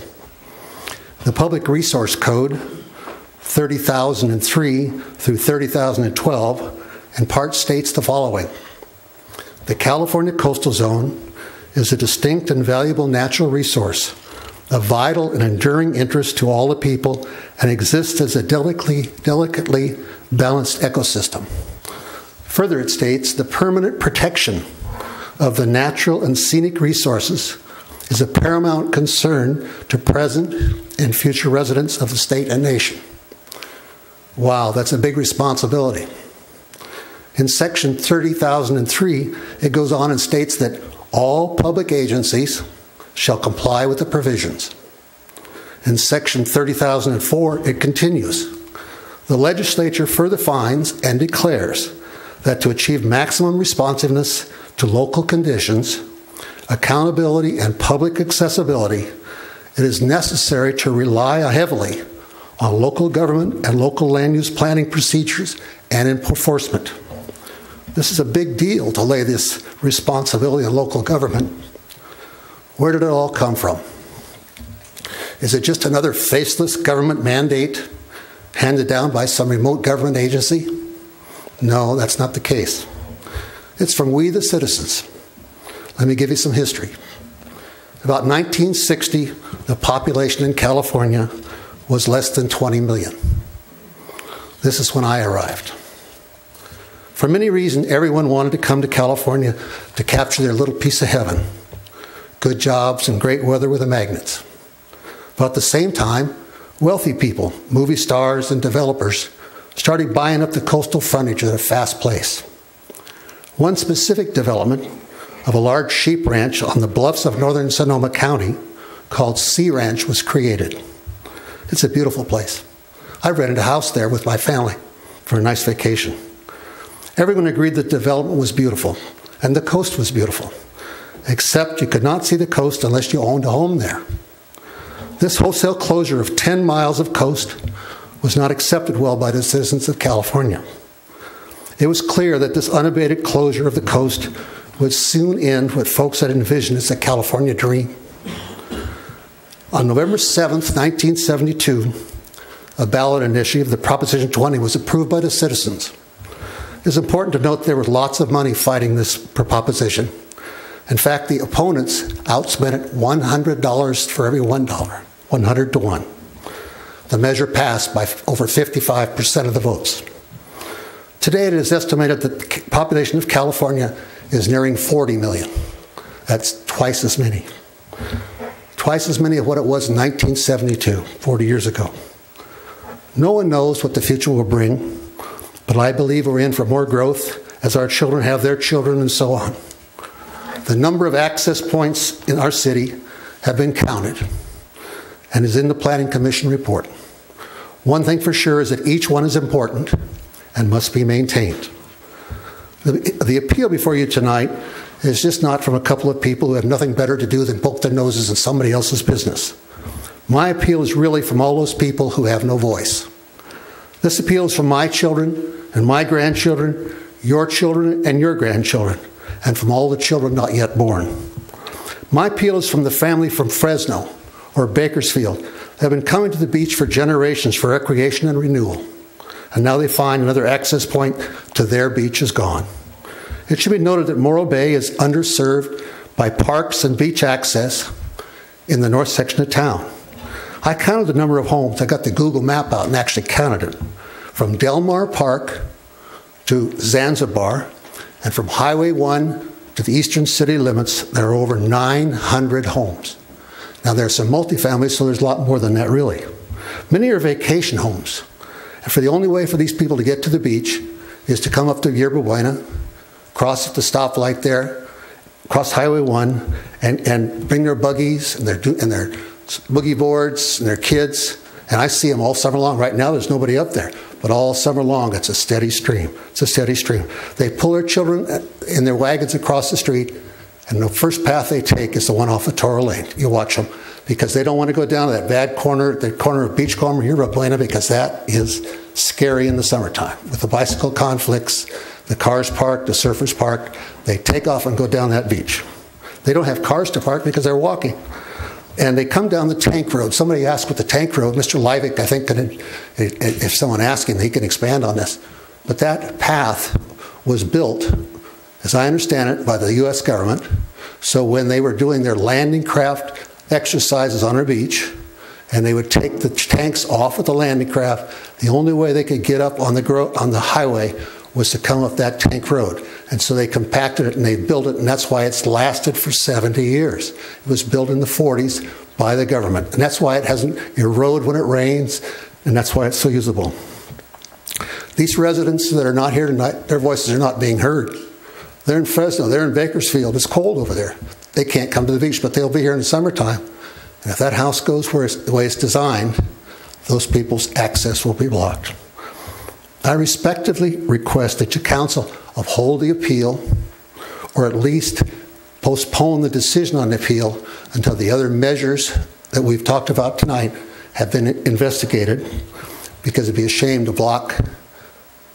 The Public Resource Code 30,003 through 30,012 in part states the following. The California Coastal Zone is a distinct and valuable natural resource of vital and enduring interest to all the people and exists as a delicately balanced ecosystem. Further, it states the permanent protection of the natural and scenic resources is a paramount concern to present and future residents of the state and nation. Wow, that's a big responsibility. In section 30,003, it goes on and states that all public agencies shall comply with the provisions. In section 30,004, it continues. The legislature further finds and declares that to achieve maximum responsiveness to local conditions, accountability, and public accessibility, it is necessary to rely heavily on local government and local land use planning procedures and enforcement. This is a big deal to lay this responsibility on local government. Where did it all come from? Is it just another faceless government mandate handed down by some remote government agency? No, that's not the case. It's from we the citizens. Let me give you some history. About 1960, the population in California was less than 20 million. This is when I arrived. For many reasons, everyone wanted to come to California to capture their little piece of heaven. Good jobs and great weather were the magnets. But at the same time, wealthy people, movie stars and developers, started buying up the coastal frontage at a fast pace. One specific development of a large sheep ranch on the bluffs of northern Sonoma County called Sea Ranch was created. It's a beautiful place. I rented a house there with my family for a nice vacation. Everyone agreed that the development was beautiful and the coast was beautiful, except you could not see the coast unless you owned a home there. This wholesale closure of 10 miles of coast was not accepted well by the citizens of California. It was clear that this unabated closure of the coast would soon end what folks had envisioned as a California dream. On November 7th, 1972, a ballot initiative, the Proposition 20, was approved by the citizens. It's important to note there was lots of money fighting this proposition. In fact, the opponents outspent it $100 for every $1, 100 to 1. The measure passed by over 55% of the votes. Today, it is estimated that the population of California is nearing 40 million. That's twice as many. Twice as many of what it was in 1972, 40 years ago. No one knows what the future will bring, but I believe we're in for more growth as our children have their children and so on. The number of access points in our city have been counted and is in the Planning Commission report. One thing for sure is that each one is important and must be maintained. The appeal before you tonight is just not from a couple of people who have nothing better to do than poke their noses in somebody else's business. My appeal is really from all those people who have no voice. This appeal is from my children and my grandchildren, your children and your grandchildren, and from all the children not yet born. My appeal is from the family from Fresno or Bakersfield that have been coming to the beach for generations for recreation and renewal. And now they find another access point to their beach is gone. It should be noted that Morro Bay is underserved by parks and beach access in the north section of town. I counted the number of homes. I got the Google map out and actually counted it. From Del Mar Park to Zanzibar, and from Highway 1 to the eastern city limits, there are over 900 homes. Now, there are some multifamilies, so there's a lot more than that, really. Many are vacation homes. And for the only way for these people to get to the beach is to come up to Yerba Buena, cross at the stoplight there, cross Highway 1, and bring their buggies and their boogie boards and their kids And I see them all summer long. Right now, there's nobody up there. But all summer long, it's a steady stream. It's a steady stream. They pull their children in their wagons across the street, and the first path they take is the one off of Toro Lane. You watch them, because they don't want to go down to that bad corner, the corner of Beachcomber here, Buena, because that is scary in the summertime. With the bicycle conflicts, the cars parked, the surfers parked, they take off and go down that beach. They don't have cars to park because they're walking. And they come down the tank road. Somebody asked what the tank road, Mr. Leivik, I think, if someone asked him, he can expand on this. But that path was built, as I understand it, by the U.S. government. So when they were doing their landing craft exercises on our beach, and they would take the tanks off of the landing craft, the only way they could get up on the highway was to come up that tank road. And so they compacted it and they built it, and that's why it's lasted for 70 years. It was built in the 40s by the government, and that's why it hasn't eroded when it rains, and that's why it's so usable. These residents that are not here tonight, their voices are not being heard. They're in Fresno, they're in Bakersfield, it's cold over there. They can't come to the beach, but they'll be here in the summertime. And if that house goes the way it's designed, those people's access will be blocked. I respectfully request that your council uphold the appeal, or at least postpone the decision on the appeal until the other measures that we've talked about tonight have been investigated, because it'd be a shame to block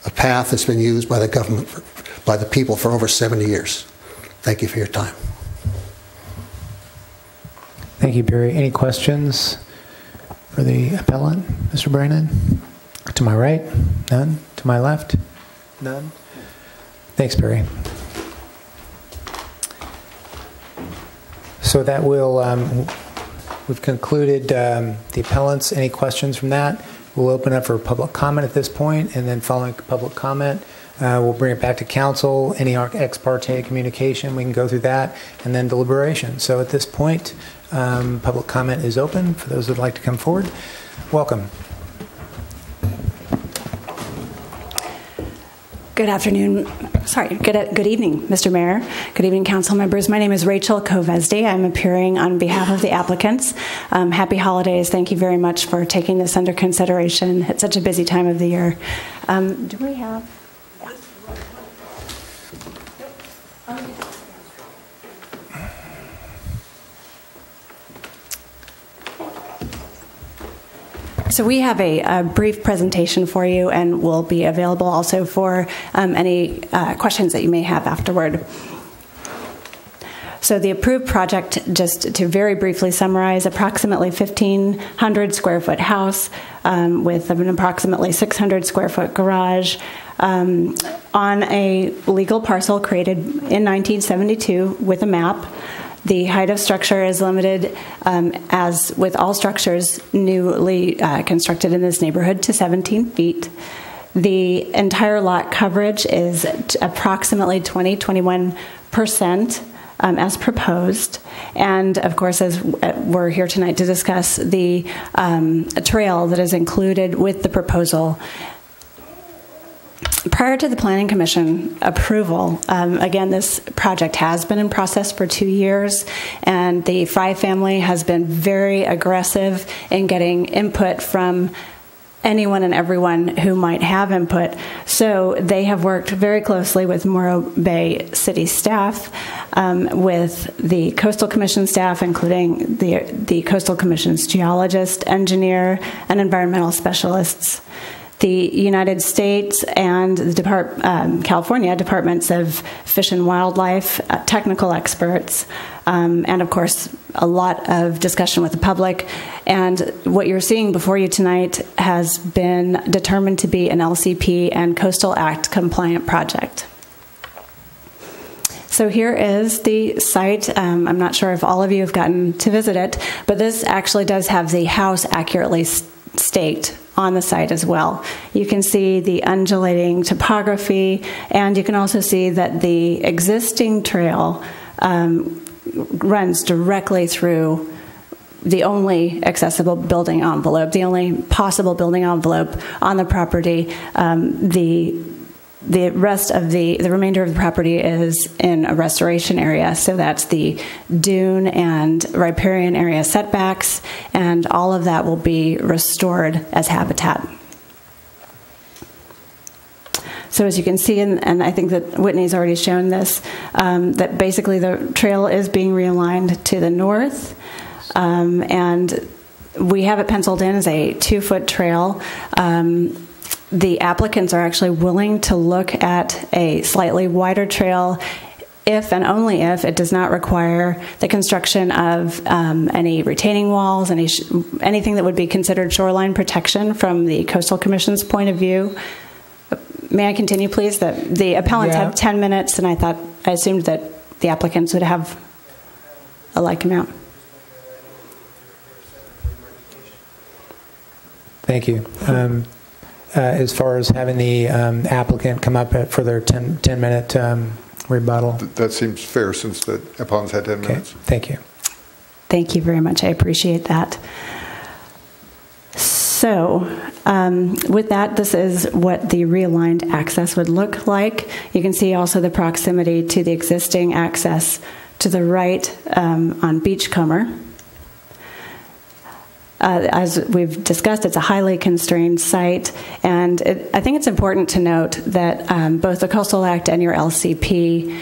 a path that's been used by the government, by the people for over 70 years. Thank you for your time. Thank you, Barry. Any questions for the appellant, Mr. Brannon? To my right? None? To my left? None? Thanks, Barry. So that will, we've concluded the appellants. Any questions from that? We'll open up for public comment at this point, and then following public comment, we'll bring it back to council. Any ex parte communication, we can go through that, and then deliberation. So at this point, public comment is open for those that would like to come forward. Welcome. Good afternoon. Sorry, good evening, Mr. Mayor. Good evening, council members. My name is Rachel Kovezdi. I'm appearing on behalf of the applicants. Happy holidays. Thank you very much for taking this under consideration at such a busy time of the year. Do we have... So we have a brief presentation for you, and will be available also for any questions that you may have afterward. So the approved project, just to very briefly summarize, approximately 1,500 square foot house with an approximately 600 square foot garage on a legal parcel created in 1972 with a map. The height of structure is limited, as with all structures newly constructed in this neighborhood, to 17 feet. The entire lot coverage is approximately 21% as proposed. And of course, as we're here tonight to discuss, the trail that is included with the proposal. Prior to the Planning Commission approval, again, this project has been in process for 2 years, and the Fry family has been very aggressive in getting input from anyone and everyone who might have input. So they have worked very closely with Morro Bay City staff, with the Coastal Commission staff, including the Coastal Commission's geologist, engineer, and environmental specialists. The United States and the California Departments of Fish and Wildlife, technical experts, and of course, a lot of discussion with the public. And what you're seeing before you tonight has been determined to be an LCP and Coastal Act compliant project. So here is the site. I'm not sure if all of you have gotten to visit it, but this actually does have the house accurately staked on the site as well. You can see the undulating topography, and you can also see that the existing trail runs directly through the only accessible building envelope, the only possible building envelope on the property. The the rest of the remainder of the property is in a restoration area. So that's the dune and riparian area setbacks, and all of that will be restored as habitat. So as you can see, and I think that Whitney's already shown this, that basically the trail is being realigned to the north, and we have it penciled in as a 2-foot trail. The applicants are actually willing to look at a slightly wider trail if and only if it does not require the construction of any retaining walls, anything that would be considered shoreline protection from the Coastal Commission's point of view. May I continue, please? The appellants have 10 minutes, and I assumed that the applicants would have a like amount. Thank you. As far as having the applicant come up for their 10-minute rebuttal. That seems fair since the appellants had 10 minutes. Thank you. Thank you very much. I appreciate that. So with that, this is what the realigned access would look like. You can see also the proximity to the existing access to the right on Beachcomber. As we've discussed, it's a highly constrained site, and I think it's important to note that both the Coastal Act and your LCP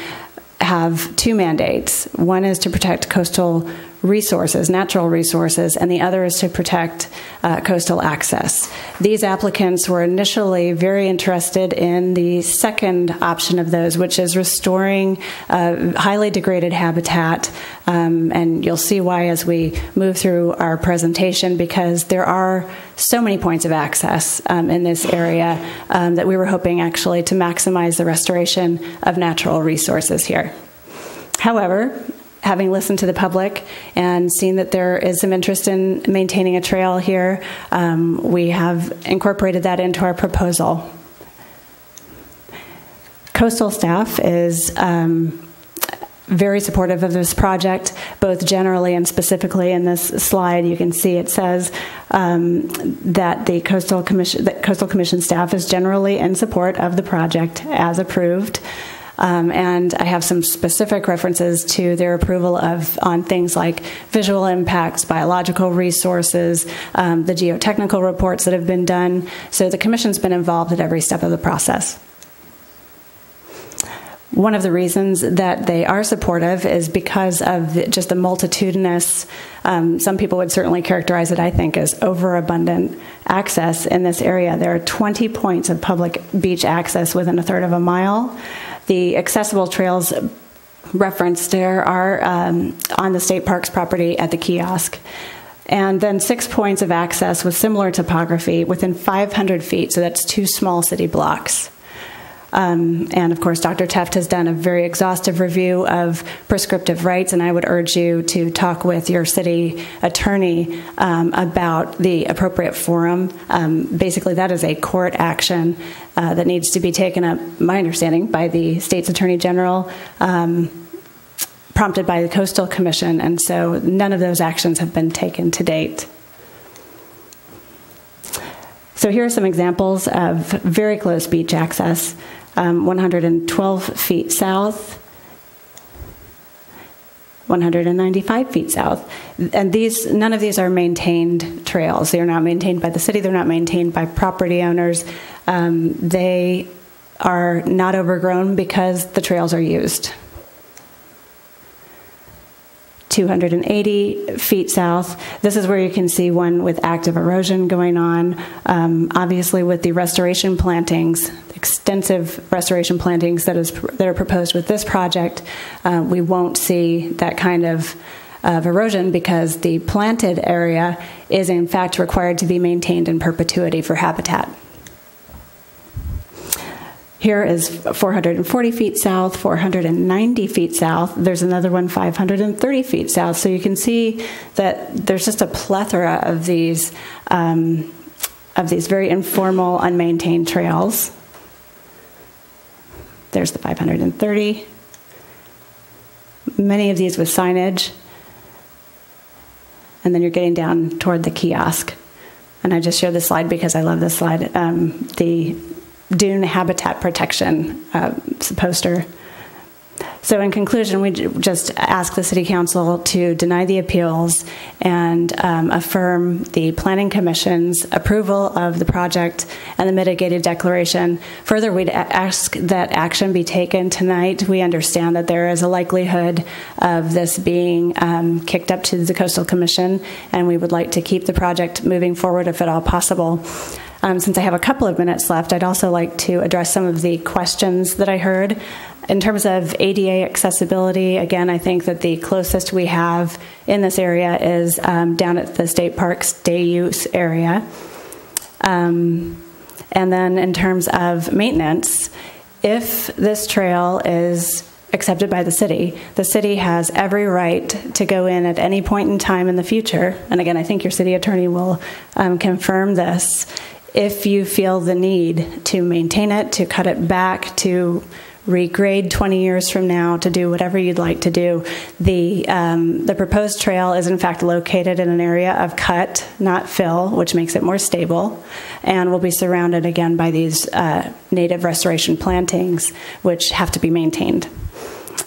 have 2 mandates. One is to protect coastal resources, natural resources, and the other is to protect coastal access. These applicants were initially very interested in the second option of those, which is restoring highly degraded habitat, and you'll see why as we move through our presentation, because there are so many points of access in this area that we were hoping actually to maximize the restoration of natural resources here. However, having listened to the public and seen that there is some interest in maintaining a trail here, we have incorporated that into our proposal. Coastal staff is very supportive of this project, both generally and specifically. In this slide, you can see it says that the Coastal Commission staff is generally in support of the project as approved. And I have some specific references to their approval on things like visual impacts, biological resources, the geotechnical reports that have been done. So the Commission's been involved at every step of the process. One of the reasons that they are supportive is because of just the multitudinous, some people would certainly characterize it, I think, as overabundant access in this area. There are 20 points of public beach access within a third of a mile. The accessible trails referenced there are on the state parks property at the kiosk. And then 6 points of access with similar topography within 500 feet, so that's 2 small city blocks. And of course, Dr. Teft has done a very exhaustive review of prescriptive rights, and I would urge you to talk with your city attorney about the appropriate forum. Basically, that is a court action that needs to be taken up, my understanding, by the state's attorney general, prompted by the Coastal Commission, and so none of those actions have been taken to date. So here are some examples of very close beach access. 112 feet south, 195 feet south. And none of these are maintained trails. They are not maintained by the city. They're not maintained by property owners. They are not overgrown because the trails are used. 280 feet south. This is where you can see one with active erosion going on. Obviously, with the restoration plantings, extensive restoration plantings that are proposed with this project, we won't see that kind of erosion because the planted area is in fact required to be maintained in perpetuity for habitat. Here is 440 feet south, 490 feet south. There's another one 530 feet south. So you can see that there's just a plethora of these very informal, unmaintained trails. There's the 530. Many of these with signage. And then you're getting down toward the kiosk. And I just share this slide because I love this slide. The dune habitat protection poster. So in conclusion, we just ask the City Council to deny the appeals and affirm the Planning Commission's approval of the project and the mitigated declaration. Further, we'd ask that action be taken tonight. We understand that there is a likelihood of this being kicked up to the Coastal Commission, and we would like to keep the project moving forward if at all possible. Since I have a couple of minutes left, I'd also like to address some of the questions that I heard. In terms of ADA accessibility, again, I think that the closest we have in this area is down at the State Parks day use area. And then in terms of maintenance, if this trail is accepted by the city has every right to go in at any point in time in the future. And again, I think your city attorney will confirm this. If you feel the need to maintain it, to cut it back, to regrade 20 years from now, to do whatever you'd like to do. The proposed trail is in fact located in an area of cut, not fill, which makes it more stable, and will be surrounded again by these native restoration plantings, which have to be maintained.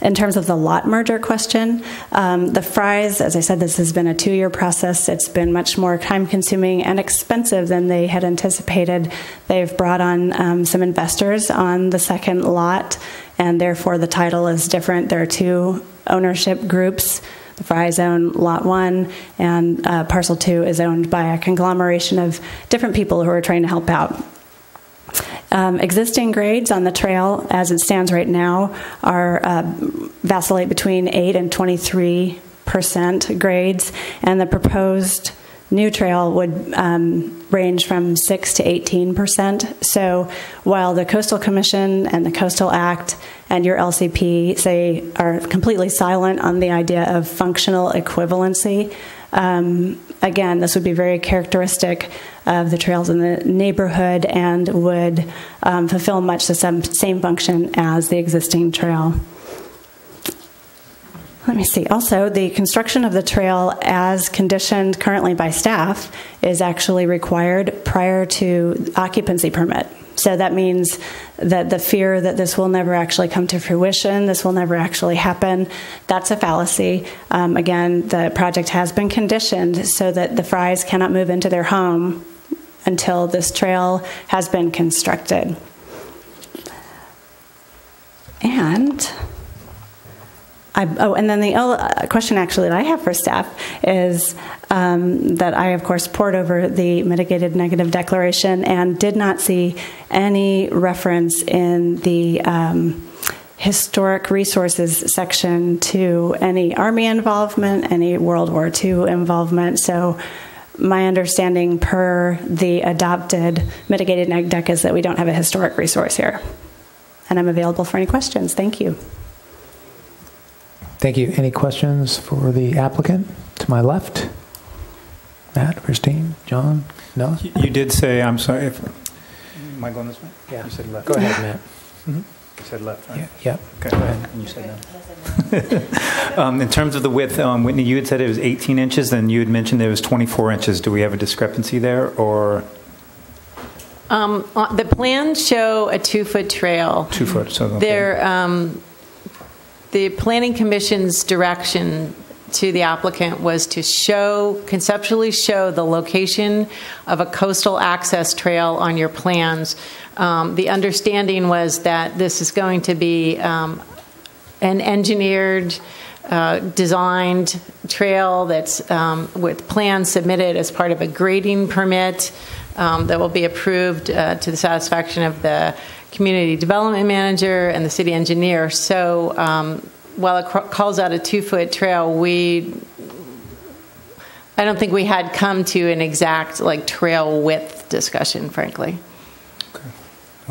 In terms of the lot merger question, the Fries, as I said, this has been a 2-year process. It's been much more time-consuming and expensive than they had anticipated. They've brought on some investors on the second lot, and therefore the title is different. There are 2 ownership groups. The Fries own Lot 1, and Parcel 2 is owned by a conglomeration of different people who are trying to help out. Existing grades on the trail, as it stands right now, are vacillate between 8 and 23% grades, and the proposed new trail would range from 6 to 18%. So while the Coastal Commission and the Coastal Act and your LCP say are completely silent on the idea of functional equivalency, again, this would be very characteristic of the trails in the neighborhood and would fulfill much the same function as the existing trail. Let me see. Also, the construction of the trail as conditioned currently by staff is actually required prior to occupancy permit. So that means that the fear that this will never actually come to fruition, this will never actually happen, that's a fallacy. Again, the project has been conditioned so that the Fries cannot move into their home until this trail has been constructed. And then the other question actually that I have for staff is that I, of course, pored over the mitigated negative declaration and did not see any reference in the historic resources section to any Army involvement, any World War II involvement. So my understanding per the adopted mitigated neg deck is that we don't have a historic resource here. And I'm available for any questions. Thank you. Thank you. Any questions for the applicant? To my left? Matt, Christine, John, Noah? You did say, I'm sorry, am I going this way? Yeah. You said left. Go ahead, Matt. Mm-hmm. You said left, right? Yeah. Okay, go ahead. And you said no. In terms of the width, Whitney, you had said it was 18 inches, and you had mentioned it was 24 inches. Do we have a discrepancy there, or? The plans show a 2-foot trail. 2 foot, so okay. The Planning Commission's direction to the applicant was to conceptually show the location of a coastal access trail on your plans. The understanding was that this is going to be an engineered, designed trail that's with plans submitted as part of a grading permit that will be approved to the satisfaction of the community development manager and the city engineer. So while it calls out a 2-foot trail, I don't think we had come to an exact trail width discussion, frankly.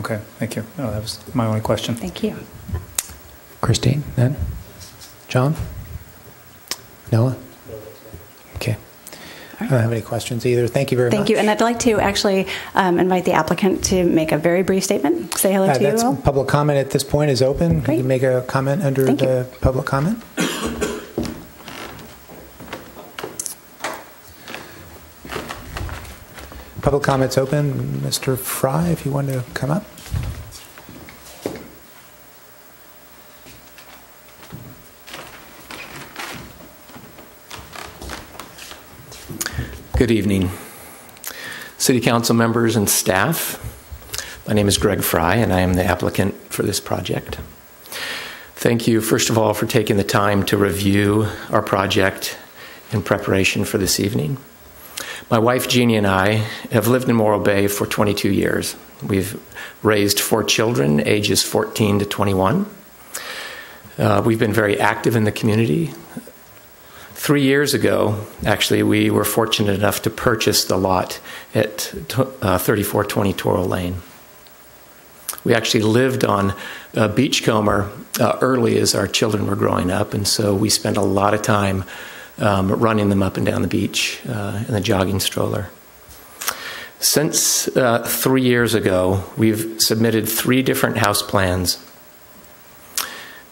Okay, thank you. Oh, that was my only question. Thank you. Christine, then? John? Noah? Okay. I don't have any questions either. Thank you very much. Thank you. And I'd like to actually invite the applicant to make a very brief statement. Say hello to you all. Public comment at this point is open. Great. You can make a comment under the public comment. Public comment's open. Mr. Fry, if you want to come up. Good evening, City Council members and staff. My name is Greg Fry, and I am the applicant for this project. Thank you, first of all, for taking the time to review our project in preparation for this evening. My wife, Jeannie, and I have lived in Morro Bay for 22 years. We've raised 4 children, ages 14 to 21. We've been very active in the community. 3 years ago, actually, we were fortunate enough to purchase the lot at 3420 Toro Lane. We actually lived on Beachcomber early as our children were growing up, and so we spent a lot of time running them up and down the beach in the jogging stroller. Since 3 years ago, we've submitted 3 different house plans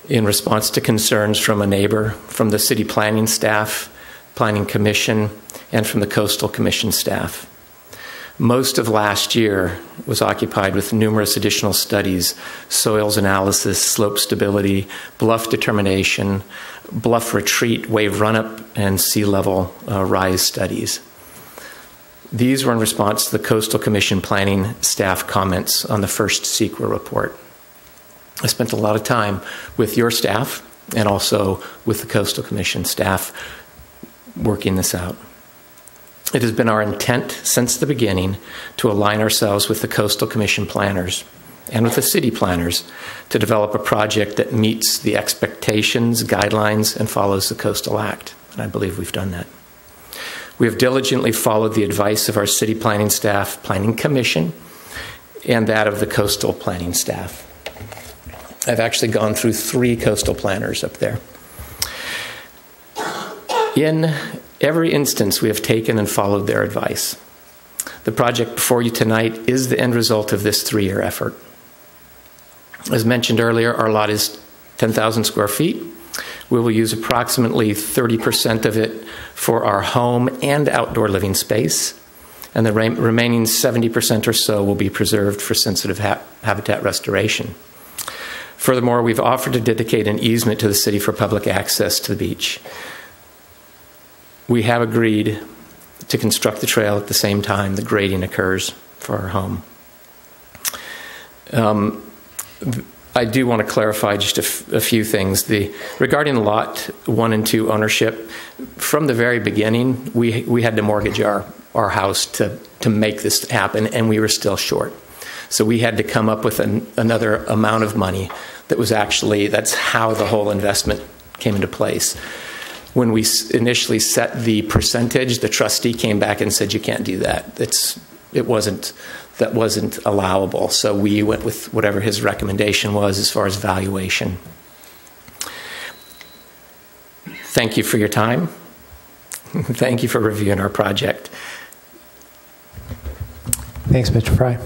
in response to concerns from a neighbor, from the city planning staff, planning commission, and from the coastal commission staff. Most of last year was occupied with numerous additional studies: soils analysis, slope stability, bluff determination, bluff retreat, wave run-up, and sea level rise studies. These were in response to the Coastal Commission planning staff comments on the first CEQA report. I spent a lot of time with your staff and also with the Coastal Commission staff working this out. It has been our intent since the beginning to align ourselves with the Coastal Commission planners and with the city planners to develop a project that meets the expectations, guidelines, and follows the Coastal Act. And I believe we've done that. We have diligently followed the advice of our city planning staff, planning commission, and that of the coastal planning staff. I've actually gone through 3 coastal planners up there. In every instance, we have taken and followed their advice. The project before you tonight is the end result of this 3-year effort. As mentioned earlier, our lot is 10,000 square feet. We will use approximately 30% of it for our home and outdoor living space, and the remaining 70% or so will be preserved for sensitive habitat restoration. Furthermore, we've offered to dedicate an easement to the city for public access to the beach. We have agreed to construct the trail at the same time the grading occurs for our home. I do want to clarify just a few things. Regarding lot 1 and 2 ownership, from the very beginning, we had to mortgage our house to make this happen, and we were still short. So we had to come up with another amount of money that was actually, that's how the whole investment came into place. When we initially set the percentage, the trustee came back and said, you can't do that. That wasn't allowable. So we went with whatever his recommendation was as far as valuation. Thank you for your time. Thank you for reviewing our project. Thanks, Mr. Fry.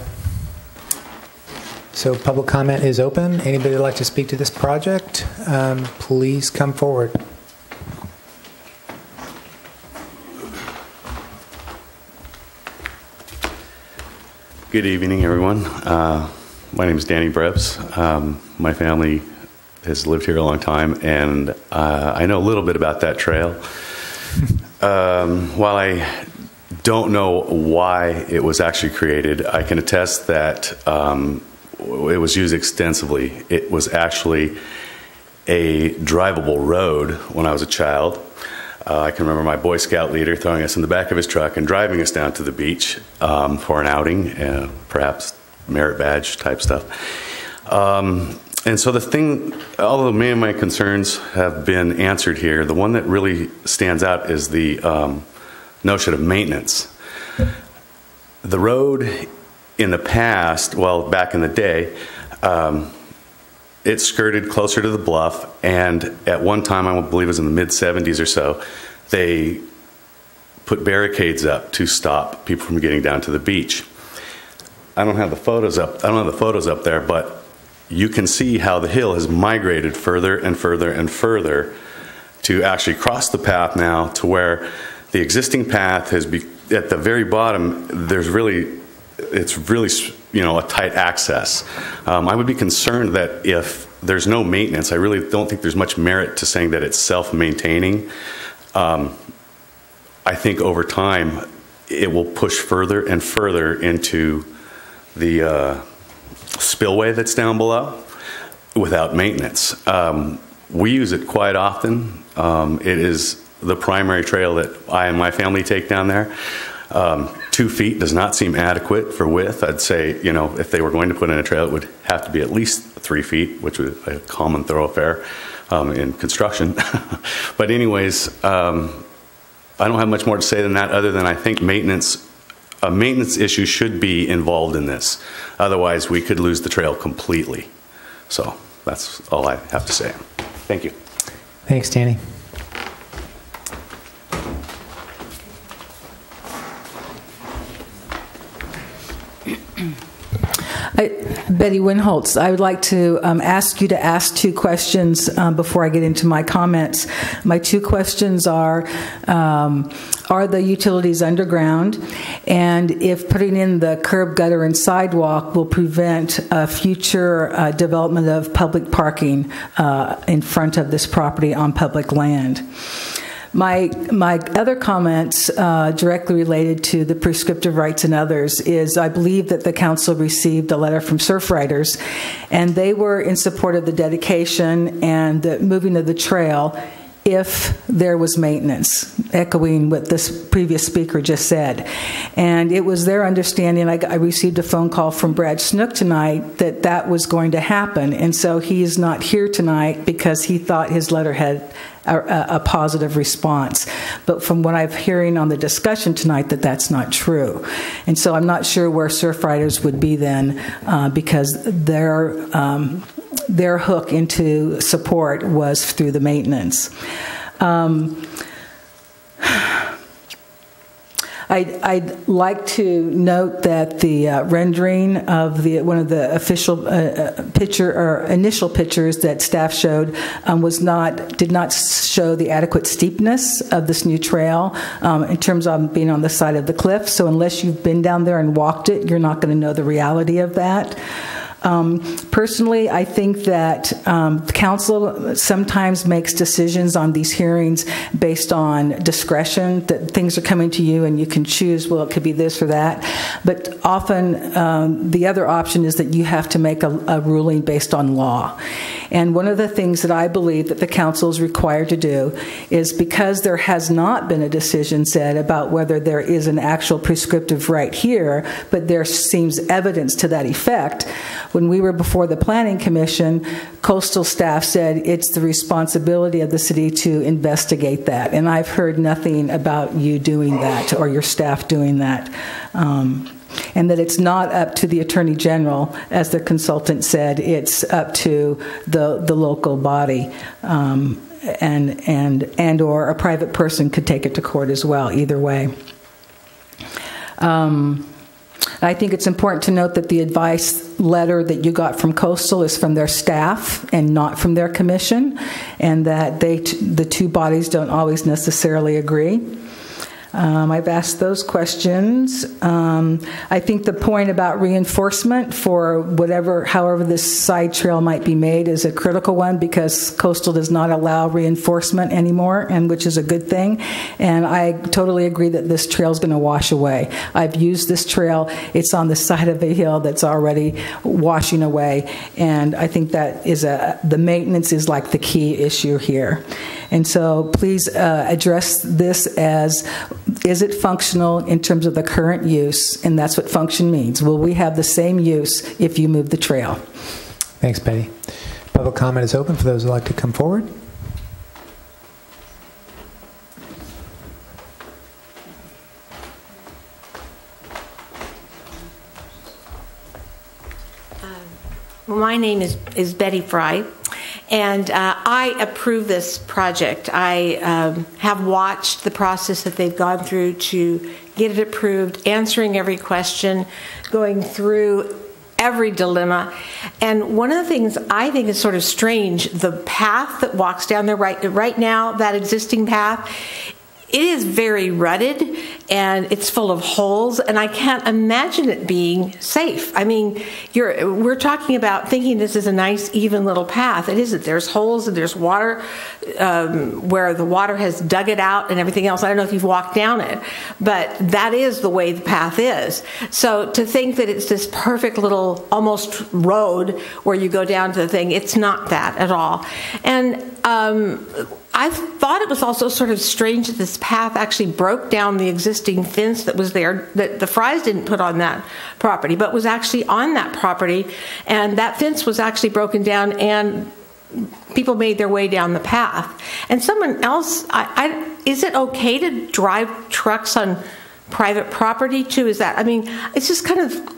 So public comment is open. Anybody would like to speak to this project, please come forward. Good evening, everyone. My name is Danny Brebs. My family has lived here a long time, and I know a little bit about that trail. While I don't know why it was actually created, I can attest that it was used extensively. It was actually a drivable road when I was a child. I can remember my Boy Scout leader throwing us in the back of his truck and driving us down to the beach for an outing, perhaps merit badge type stuff. And so the thing, although many of my concerns have been answered here, the one that really stands out is the notion of maintenance. The road in the past, well, back in the day, it skirted closer to the bluff, and at one time, I believe it was in the mid-'70s or so, they put barricades up to stop people from getting down to the beach. I don't have the photos up there, but you can see how the hill has migrated further and further and further to actually cross the path now to where the existing path has at the very bottom, it's really a tight access. I would be concerned that if there's no maintenance, I really don't think there's much merit to saying that it's self-maintaining. I think over time, it will push further and further into the spillway that's down below without maintenance. We use it quite often. It is the primary trail that I and my family take down there. 2 feet does not seem adequate for width. I'd say, you know, if they were going to put in a trail, it would have to be at least 3 feet, which was a common thoroughfare in construction. But anyways, I don't have much more to say than that, other than I think a maintenance issue should be involved in this. Otherwise, we could lose the trail completely. So that's all I have to say. Thank you. Thanks, Danny. Betty Winholtz, I would like to ask you to ask 2 questions before I get into my comments. My 2 questions are the utilities underground? And if putting in the curb, gutter, and sidewalk will prevent future development of public parking in front of this property on public land? My other comments directly related to the prescriptive rights and others is I believe that the council received a letter from surf riders, and they were in support of the dedication and the moving of the trail if there was maintenance, echoing what this previous speaker just said. And it was their understanding, I received a phone call from Brad Snook tonight that that was going to happen, and so he is not here tonight because he thought his letter had a positive response. But from what I'm hearing on the discussion tonight, that's not true. And so I'm not sure where surf riders would be then because their hook into support was through the maintenance. I'd like to note that the rendering of one of the official initial pictures that staff showed did not show the adequate steepness of this new trail in terms of being on the side of the cliff. So unless you've been down there and walked it, you're not going to know the reality of that. Personally, I think that council sometimes makes decisions on these hearings based on discretion, that things are coming to you and you can choose, well, it could be this or that. But often the other option is that you have to make a ruling based on law. And one of the things that I believe that the council is required to do is, because there has not been a decision said about whether there is an actual prescriptive right here, but there seems evidence to that effect. When we were before the Planning Commission, coastal staff said it's the responsibility of the city to investigate that. And I've heard nothing about you doing that or your staff doing that. And that it's not up to the Attorney General, as the consultant said, it's up to the local body. And or a private person could take it to court as well, either way. I think it's important to note that the advice letter that you got from Coastal is from their staff and not from their commission, and that the two bodies don't always necessarily agree. I've asked those questions. I think the point about reinforcement for however this side trail might be made is a critical one, because Coastal does not allow reinforcement anymore, and which is a good thing. And I totally agree that this trail is going to wash away. I've used this trail. It's on the side of a hill that's already washing away, and I think that is the maintenance is like the key issue here. And so please address this as, is it functional in terms of the current use? And that's what function means. Will we have the same use if you move the trail? Thanks, Betty. Public comment is open for those who would like to come forward. My name is Betty Fry, and I approve this project. I have watched the process that they've gone through to get it approved, answering every question, going through every dilemma. And one of the things I think is sort of strange, the path that walks down there right now, that existing path, it is very rutted, and it's full of holes, and I can't imagine it being safe. I mean, we're talking about thinking this is a nice, even little path. It isn't. There's holes and there's water where the water has dug it out and everything else. I don't know if you've walked down it, but that is the way the path is. So to think that it's this perfect little almost road where you go down to the thing, it's not that at all. And I thought it was also sort of strange that this path actually broke down the existing fence that was there, that the Frys didn't put on that property, but was actually on that property. And that fence was actually broken down, and people made their way down the path. And someone else, is it okay to drive trucks on private property too? Is that, I mean, it's just kind of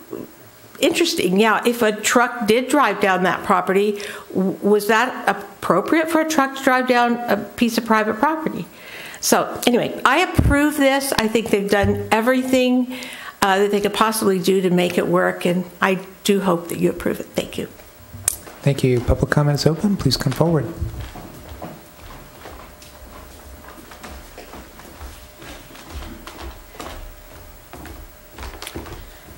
interesting. Yeah, if a truck did drive down that property, was that appropriate for a truck to drive down a piece of private property? So anyway, I approve this. I think they've done everything that they could possibly do to make it work, and I do hope that you approve it. Thank you. Thank you. Public comment is open. Please come forward.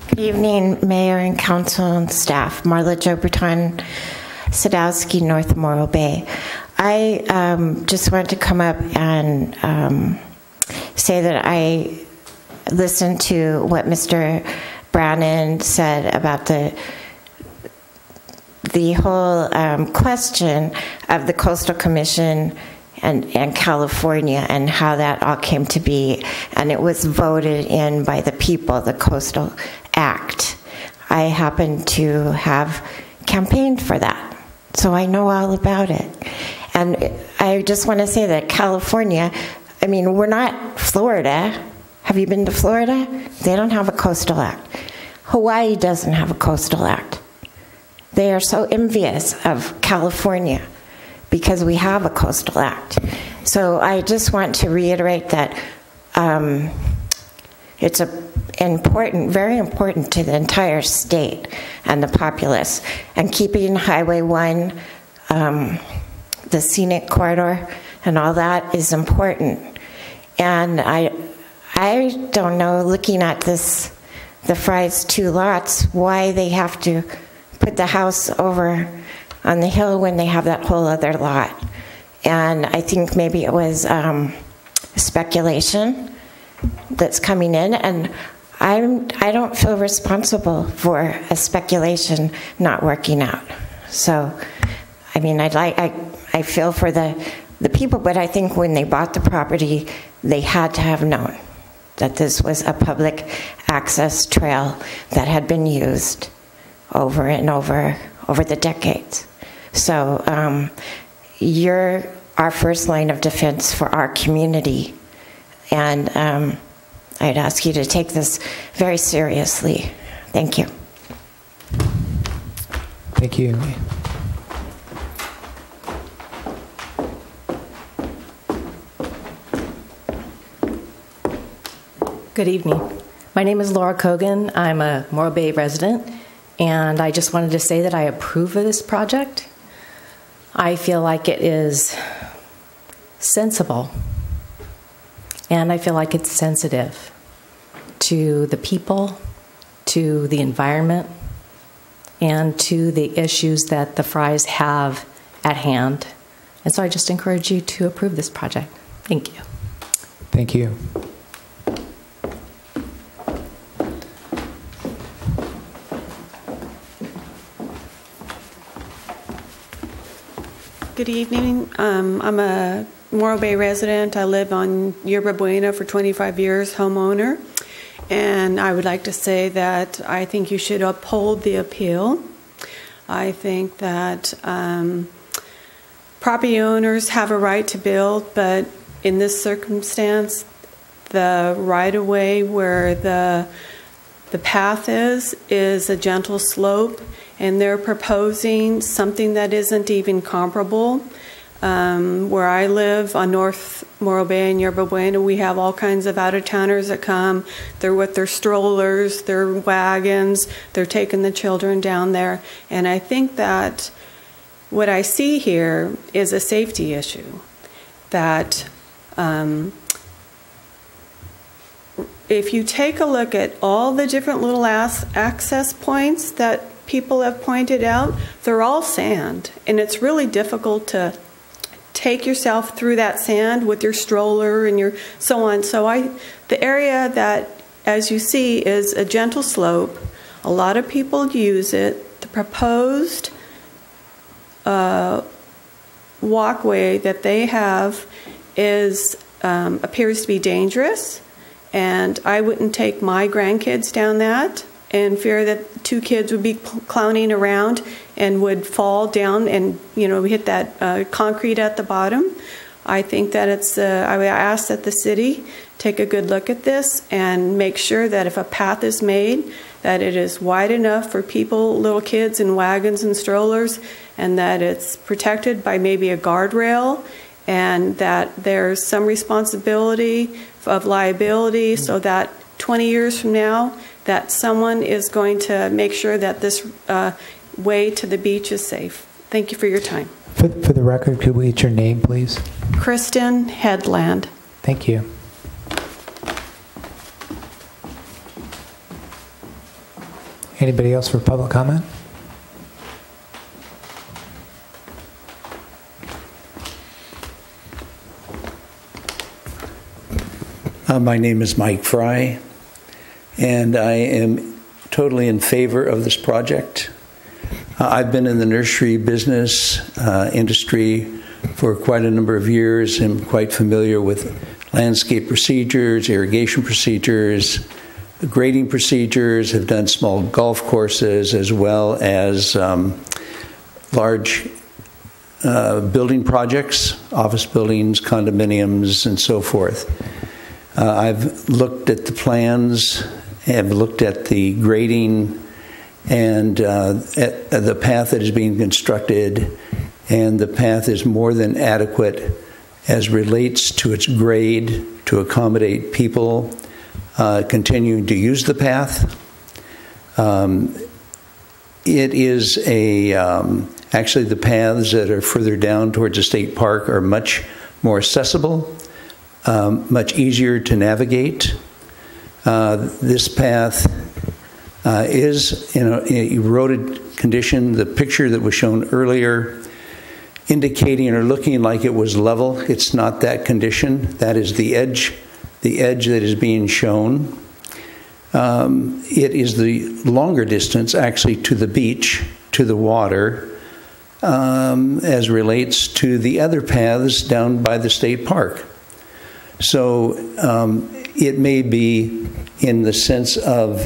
Good evening, Mayor and Council and staff. Marla Jo Breton, Sadowski, North Morro Bay. I just wanted to come up and say that I listened to what Mr. Brannon said about the whole question of the Coastal Commission and California and how that all came to be. And it was voted in by the people, the Coastal Act. I happen to have campaigned for that, so I know all about it. And I just want to say that California, I mean, we're not Florida. Have you been to Florida? They don't have a Coastal Act. Hawaii doesn't have a Coastal Act. They are so envious of California because we have a Coastal Act. So I just want to reiterate that it's important, very important to the entire state and the populace. And keeping Highway 1, the scenic corridor, and all that is important. And I don't know, looking at this, the Frys' 2 lots, why they have to put the house over on the hill when they have that whole other lot. And I think maybe it was speculation that's coming in, and I don't feel responsible for a speculation not working out. So, I mean, I feel for the people, but I think when they bought the property, they had to have known that this was a public access trail that had been used over and over the decades. So you're our first line of defense for our community, and I'd ask you to take this very seriously. Thank you. Thank you. Good evening. My name is Laura Kogan. I'm a Morro Bay resident, and I just wanted to say that I approve of this project. I feel like it is sensible, and I feel like it's sensitive to the people, to the environment, and to the issues that the Frys have at hand. And so I just encourage you to approve this project. Thank you. Thank you. Good evening. I'm a Morro Bay resident. I live on Yerba Buena for 25 years, homeowner. And I would like to say that I think you should uphold the appeal. I think that property owners have a right to build, but in this circumstance, the right-of-way where the path is a gentle slope, and they're proposing something that isn't even comparable. Where I live on North Morro Bay and Yerba Buena, we have all kinds of out-of-towners that come. They're with their strollers, their wagons, they're taking the children down there. And I think that what I see here is a safety issue, that if you take a look at all the different little access points that people have pointed out, they're all sand, and it's really difficult to take yourself through that sand with your stroller and your so on. So the area that, as you see, is a gentle slope. A lot of people use it. The proposed walkway that they have appears to be dangerous, and I wouldn't take my grandkids down that and fear that two kids would be clowning around and would fall down and hit that concrete at the bottom. I think that I would ask that the city take a good look at this and make sure that if a path is made, that it is wide enough for people, little kids in wagons and strollers, and that it's protected by maybe a guardrail, and that there's some responsibility of liability so that 20 years from now that someone is going to make sure that this way to the beach is safe. Thank you for your time. For the record, could we get your name, please? Kristen Headland. Thank you. Anybody else for public comment? My name is Mike Fry, and I am totally in favor of this project. I've been in the nursery business industry for quite a number of years. I'm quite familiar with landscape procedures, irrigation procedures, grading procedures, have done small golf courses as well as large building projects, office buildings, condominiums, and so forth. I've looked at the plans, have looked at the grading and at the path that is being constructed, and the path is more than adequate as relates to its grade to accommodate people continuing to use the path. It is actually the paths that are further down towards the state park are much more accessible, much easier to navigate. This path is in an eroded condition. The picture that was shown earlier indicating or looking like it was level, it's not that condition. That is the edge that is being shown. It is the longer distance actually to the beach, to the water, as relates to the other paths down by the state park. So it may be in the sense of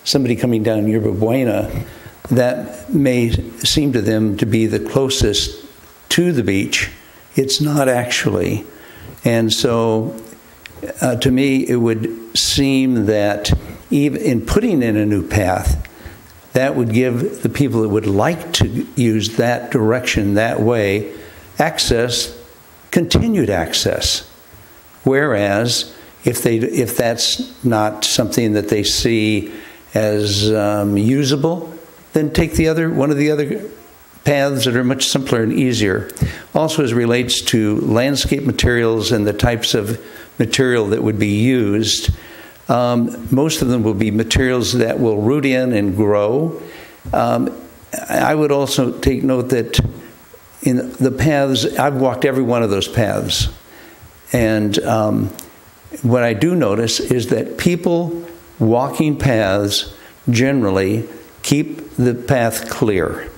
somebody coming down Yerba Buena, that may seem to them to be the closest to the beach. It's not actually. And so to me, it would seem that even in putting in a new path, that would give the people that would like to use that direction that way access, continued access. Whereas if that's not something that they see as usable, then take one of the other paths that are much simpler and easier. Also, as relates to landscape materials and the types of material that would be used, most of them will be materials that will root in and grow. I would also take note that in the paths, I've walked every one of those paths. And what I do notice is that people walking paths generally keep the path clear.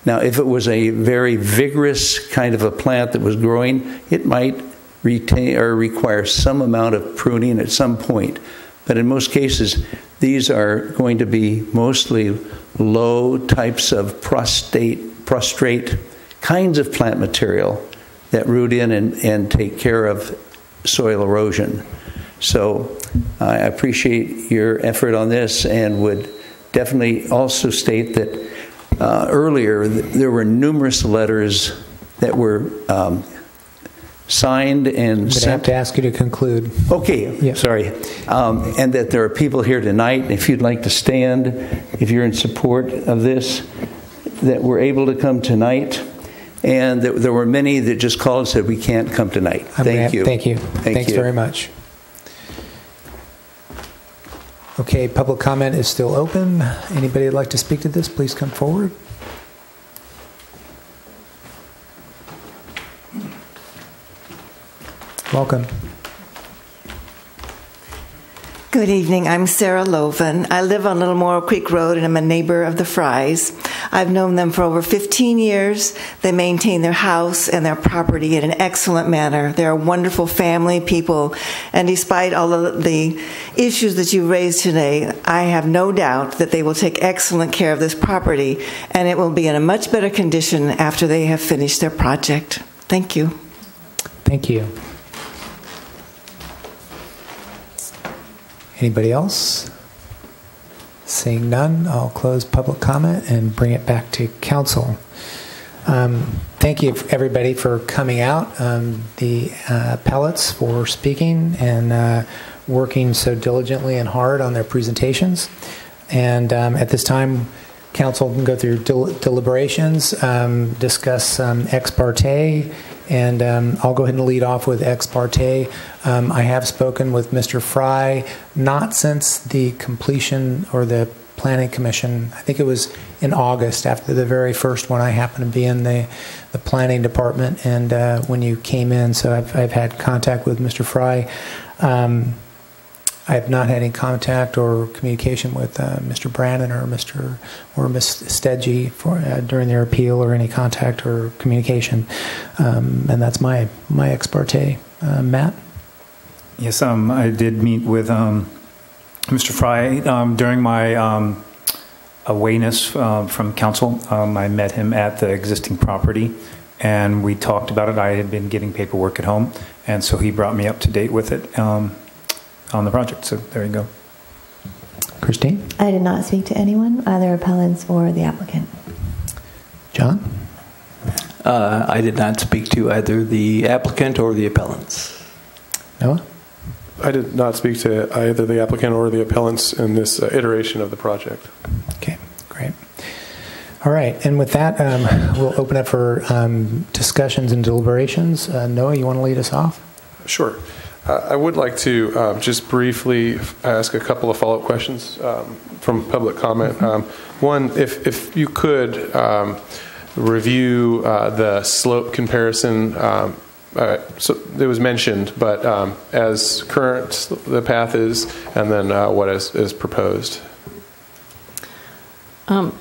Now, if it was a very vigorous kind of a plant that was growing, it might retain or require some amount of pruning at some point. But in most cases, these are going to be mostly low types of prostrate kinds of plant material that root in and take care of soil erosion. So I appreciate your effort on this and would definitely also state that earlier there were numerous letters that were signed and sent. I have to ask you to conclude. Okay, yeah. Sorry. And that there are people here tonight, if you'd like to stand, if you're in support of this, that were able to come tonight. And there were many that just called and said, we can't come tonight. Thank you. Thank you. Thanks very much. Okay, public comment is still open. Anybody would like to speak to this, please come forward. Welcome. Good evening. I'm Sarah Loven. I live on Little Morrow Creek Road, and I'm a neighbor of the Frys. I've known them for over 15 years. They maintain their house and their property in an excellent manner. They're a wonderful family, people, and despite all of the issues that you raised today, I have no doubt that they will take excellent care of this property, and it will be in a much better condition after they have finished their project. Thank you. Thank you. Anybody else? Seeing none, I'll close public comment and bring it back to council. Thank you, everybody, for coming out, the appellates for speaking and working so diligently and hard on their presentations. And at this time, council can go through deliberations, discuss ex parte, and I'll go ahead and lead off with ex parte. I have spoken with Mr. Fry, not since the completion or the Planning Commission. I think it was in August after the very first one. I happened to be in the planning department, and when you came in, so I've had contact with Mr. Fry. I have not had any contact or communication with Mr. Brannon or Ms. Stedgy during their appeal, or any contact or communication, and that's my ex parte. Matt? Yes, I did meet with Mr. Fry during my awayness from council. I met him at the existing property, and we talked about it. I had been getting paperwork at home, and so he brought me up to date with it on the project. So there you go. Christine? I did not speak to anyone, either appellants or the applicant. John? I did not speak to either the applicant or the appellants. Noah? I did not speak to either the applicant or the appellants in this iteration of the project. Okay, great. All right, and with that, we'll open up for discussions and deliberations. Noah, you want to lead us off? Sure. I would like to just briefly ask a couple of follow-up questions from public comment. One, if you could review the slope comparison. So it was mentioned, but as current the path is, and then what is proposed.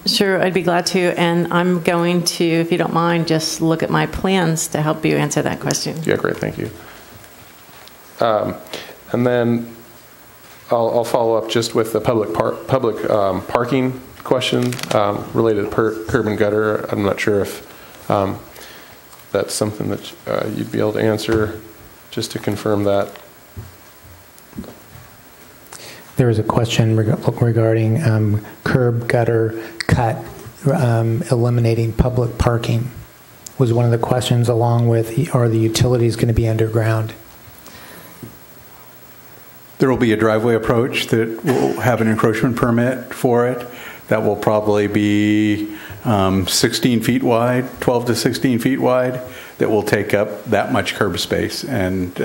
Sure, I'd be glad to, and I'm going to, if you don't mind, just look at my plans to help you answer that question. Yeah, great, thank you. And then I'll follow up just with the public parking question related to curb and gutter. I'm not sure if that's something that you'd be able to answer, just to confirm that. There was a question regarding curb, gutter, cut, eliminating public parking was one of the questions, along with, are the utilities going to be underground? There will be a driveway approach that will have an encroachment permit for it. That will probably be 16 feet wide, 12 to 16 feet wide, that will take up that much curb space and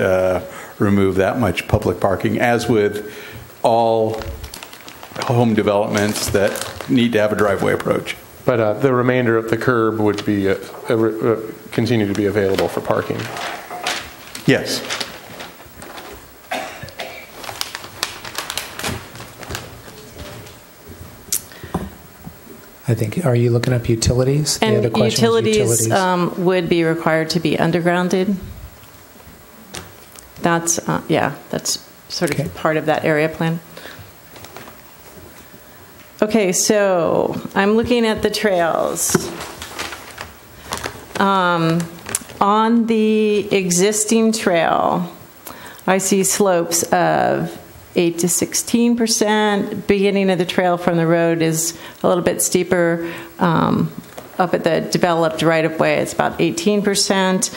remove that much public parking, as with all home developments that need to have a driveway approach. But the remainder of the curb would be continue to be available for parking? Yes. I think, are you looking up utilities? And utilities would be required to be undergrounded. That's, yeah, that's sort of part of that area plan. Okay, so I'm looking at the trails. On the existing trail, I see slopes of 8 to 16%. Beginning of the trail from the road is a little bit steeper. Up at the developed right-of-way, it's about 18%.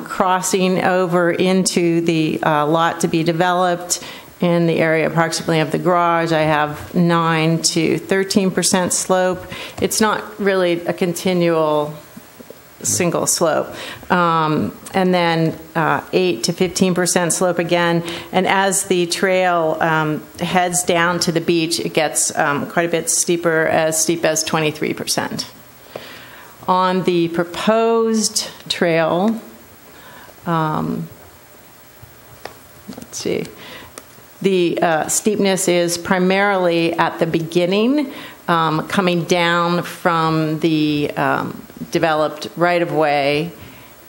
Crossing over into the lot to be developed in the area approximately of the garage, I have 9 to 13% slope. It's not really a continual single slope. And then 8 to 15% slope again. And as the trail heads down to the beach, it gets quite a bit steeper, as steep as 23%. On the proposed trail, let's see, the steepness is primarily at the beginning, coming down from the developed right-of-way,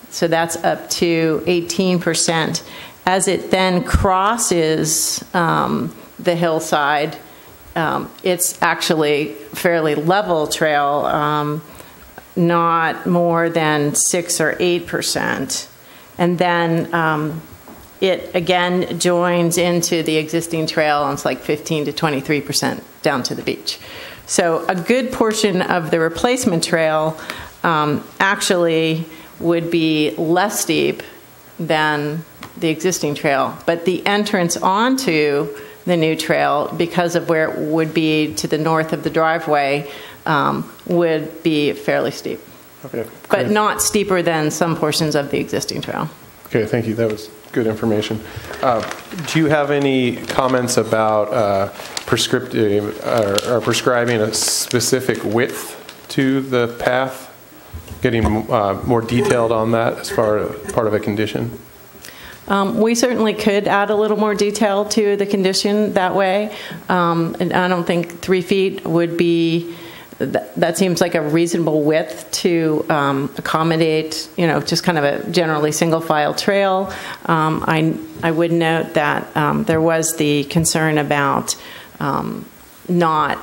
so that's up to 18%. As it then crosses the hillside, it's actually fairly level trail, not more than 6 or 8%. And then it again joins into the existing trail, and it's like 15 to 23% down to the beach. So a good portion of the replacement trail actually would be less steep than the existing trail. But the entrance onto the new trail, because of where it would be to the north of the driveway, would be fairly steep. Okay, but not steeper than some portions of the existing trail. Okay, thank you. That was good information. Do you have any comments about prescriptive or prescribing a specific width to the path? Getting more detailed on that as part of a condition? We certainly could add a little more detail to the condition that way. And I don't think 3 feet would be, that seems like a reasonable width to accommodate, just kind of a generally single file trail. I would note that there was the concern about not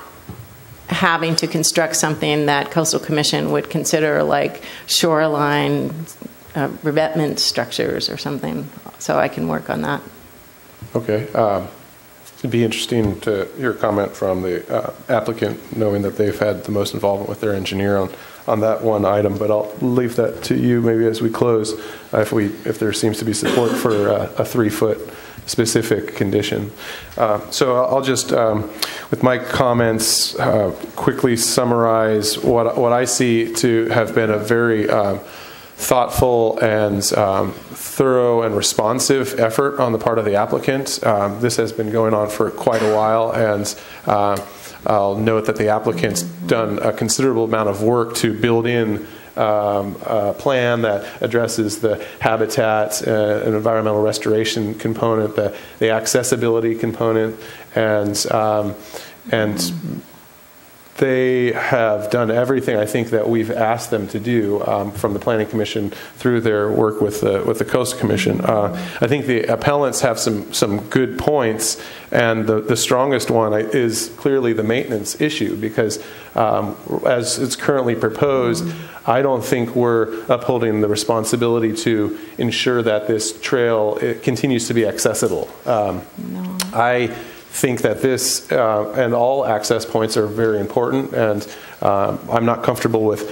having to construct something that Coastal Commission would consider like shoreline revetment structures or something. So I can work on that. Okay. It'd be interesting to hear a comment from the applicant, knowing that they've had the most involvement with their engineer on that one item. But I'll leave that to you maybe as we close, if there seems to be support for a 3-foot specific condition. So I'll just, with my comments, quickly summarize what I see to have been a very thoughtful and thorough and responsive effort on the part of the applicant. This has been going on for quite a while, and I'll note that the applicant's done a considerable amount of work to build in a plan that addresses the habitat and environmental restoration component, the accessibility component, and they have done everything I think that we've asked them to do from the Planning Commission through their work with the Coastal Commission. I think the appellants have some good points, and the strongest one is clearly the maintenance issue, because as it's currently proposed, I don't think we're upholding the responsibility to ensure that this trail continues to be accessible. I think that this and all access points are very important, and I'm not comfortable with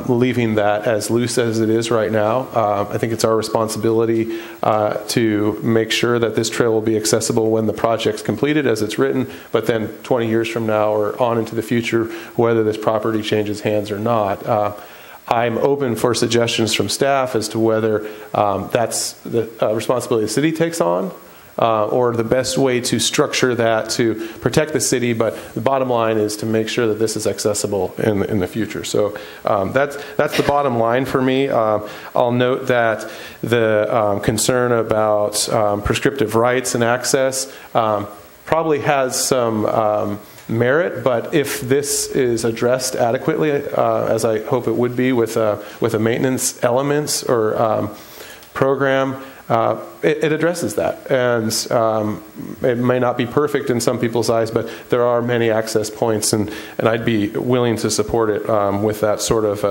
leaving that as loose as it is right now. I think it's our responsibility to make sure that this trail will be accessible when the project's completed as it's written, but then 20 years from now or on into the future, whether this property changes hands or not. I'm open for suggestions from staff as to whether that's the responsibility the city takes on, or the best way to structure that to protect the city, but the bottom line is to make sure that this is accessible in the future. So that's the bottom line for me. I'll note that the concern about prescriptive rights and access probably has some merit, but if this is addressed adequately, as I hope it would be with a maintenance elements or program, it addresses that, and it may not be perfect in some people's eyes, but there are many access points, and I'd be willing to support it with that sort of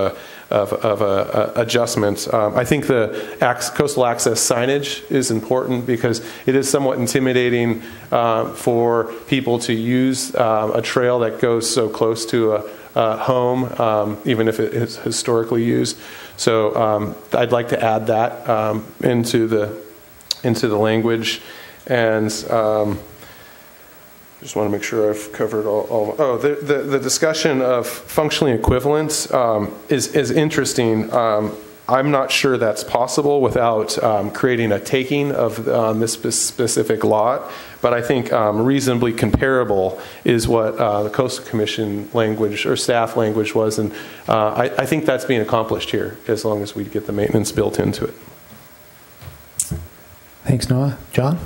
adjustment. I think the coastal access signage is important because it is somewhat intimidating for people to use a trail that goes so close to a home, even if it is historically used. So I'd like to add that into the language, and Just want to make sure I've covered all. Oh, the discussion of functionally equivalence is interesting. I'm not sure that's possible without creating a taking of this specific lot, but I think reasonably comparable is what the Coastal Commission language or staff language was, and I think that's being accomplished here as long as we get the maintenance built into it. Thanks, Noah. John?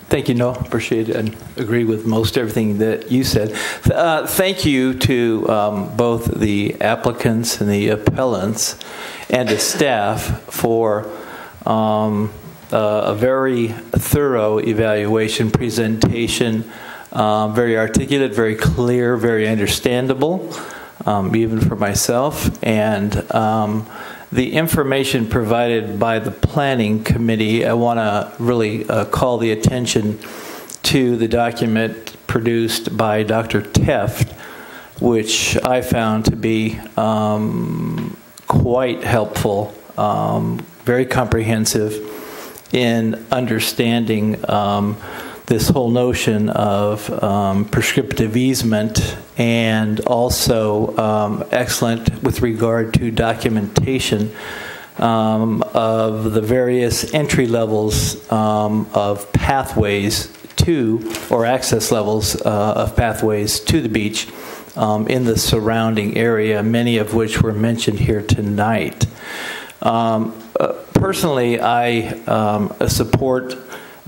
Thank you, Noah. Appreciate it and agree with most everything that you said. Thank you to both the applicants and the appellants and the staff for a very thorough evaluation presentation, very articulate, very clear, very understandable, even for myself. And the information provided by the Planning Committee, I want to really call the attention to the document produced by Dr. Teft, which I found to be quite helpful, very comprehensive in understanding this whole notion of prescriptive easement, and also excellent with regard to documentation of the various entry levels of pathways to, or access levels of pathways to the beach in the surrounding area, many of which were mentioned here tonight. Personally, I support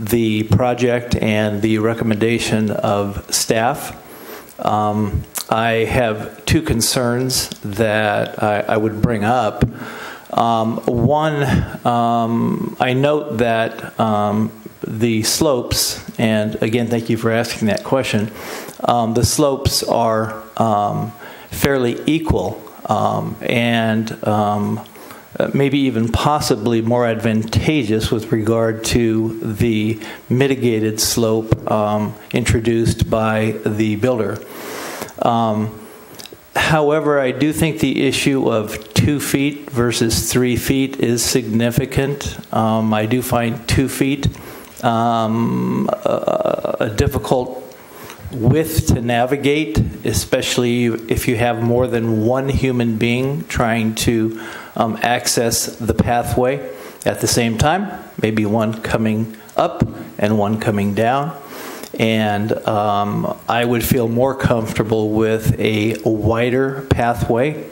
the project and the recommendation of staff. I have two concerns that I would bring up. One, I note that the slopes, and again, thank you for asking that question, the slopes are fairly equal and maybe even possibly more advantageous with regard to the mitigated slope introduced by the builder. However, I do think the issue of 2 feet versus 3 feet is significant. I do find 2 feet a difficult width to navigate, especially if you have more than one human being trying to access the pathway at the same time, maybe one coming up and one coming down. And I would feel more comfortable with a wider pathway.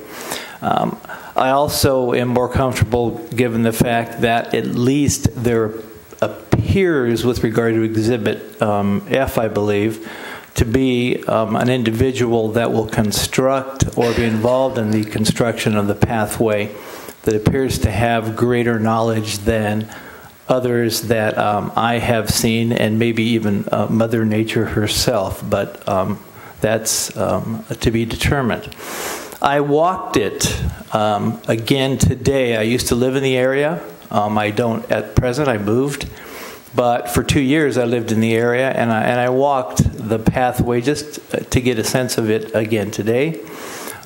I also am more comfortable given the fact that at least there appears, with regard to Exhibit F, I believe, to be an individual that will construct or be involved in the construction of the pathway that appears to have greater knowledge than others that I have seen, and maybe even Mother Nature herself, but that's to be determined. I walked it again today. I used to live in the area. I don't at present, I moved. But for 2 years I lived in the area, and I walked the pathway just to get a sense of it again today.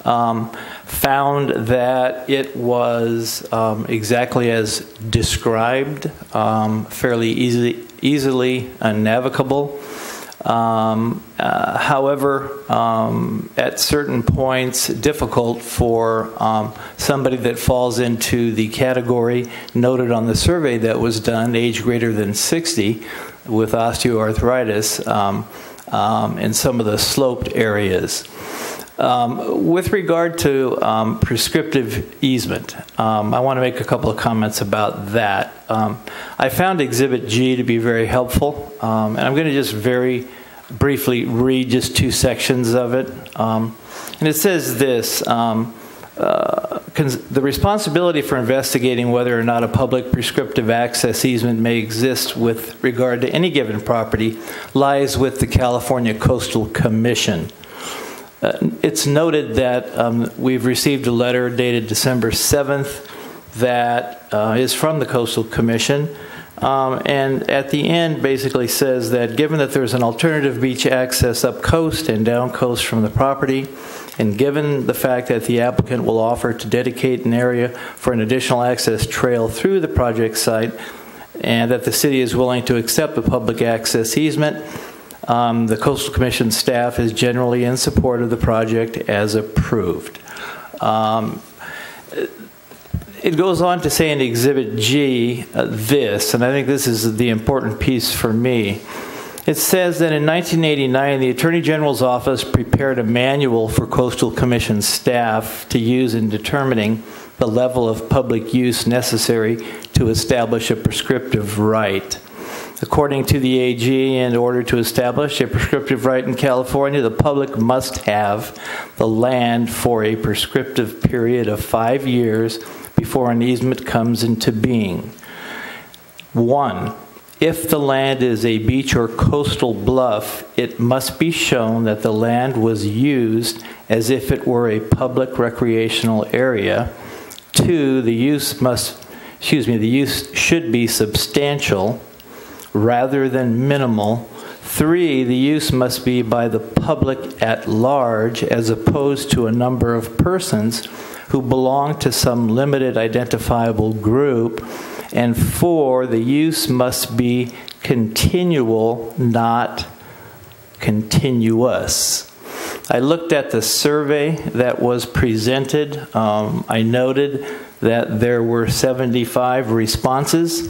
Found that it was exactly as described, fairly easily navigable. However, at certain points, difficult for somebody that falls into the category noted on the survey that was done, age greater than 60, with osteoarthritis in some of the sloped areas. With regard to prescriptive easement, I want to make a couple of comments about that. I found Exhibit G to be very helpful, and I'm going to just very briefly read just 2 sections of it. And it says this, the responsibility for investigating whether or not a public prescriptive access easement may exist with regard to any given property lies with the California Coastal Commission. It's noted that we've received a letter dated December 7th that is from the Coastal Commission, and at the end basically says that given that there's an alternative beach access up coast and down coast from the property, and given the fact that the applicant will offer to dedicate an area for an additional access trail through the project site, and that the city is willing to accept the public access easement. The Coastal Commission staff is generally in support of the project as approved. It goes on to say in Exhibit G this, and I think this is the important piece for me. It says that in 1989, the Attorney General's office prepared a manual for Coastal Commission staff to use in determining the level of public use necessary to establish a prescriptive right. According to the AG, in order to establish a prescriptive right in California, the public must have the land for a prescriptive period of 5 years before an easement comes into being. 1. If the land is a beach or coastal bluff, it must be shown that the land was used as if it were a public recreational area. 2. The use should be substantial rather than minimal. 3. The use must be by the public at large as opposed to a number of persons who belong to some limited identifiable group. And 4, the use must be continual, not continuous. I looked at the survey that was presented. I noted that there were 75 responses.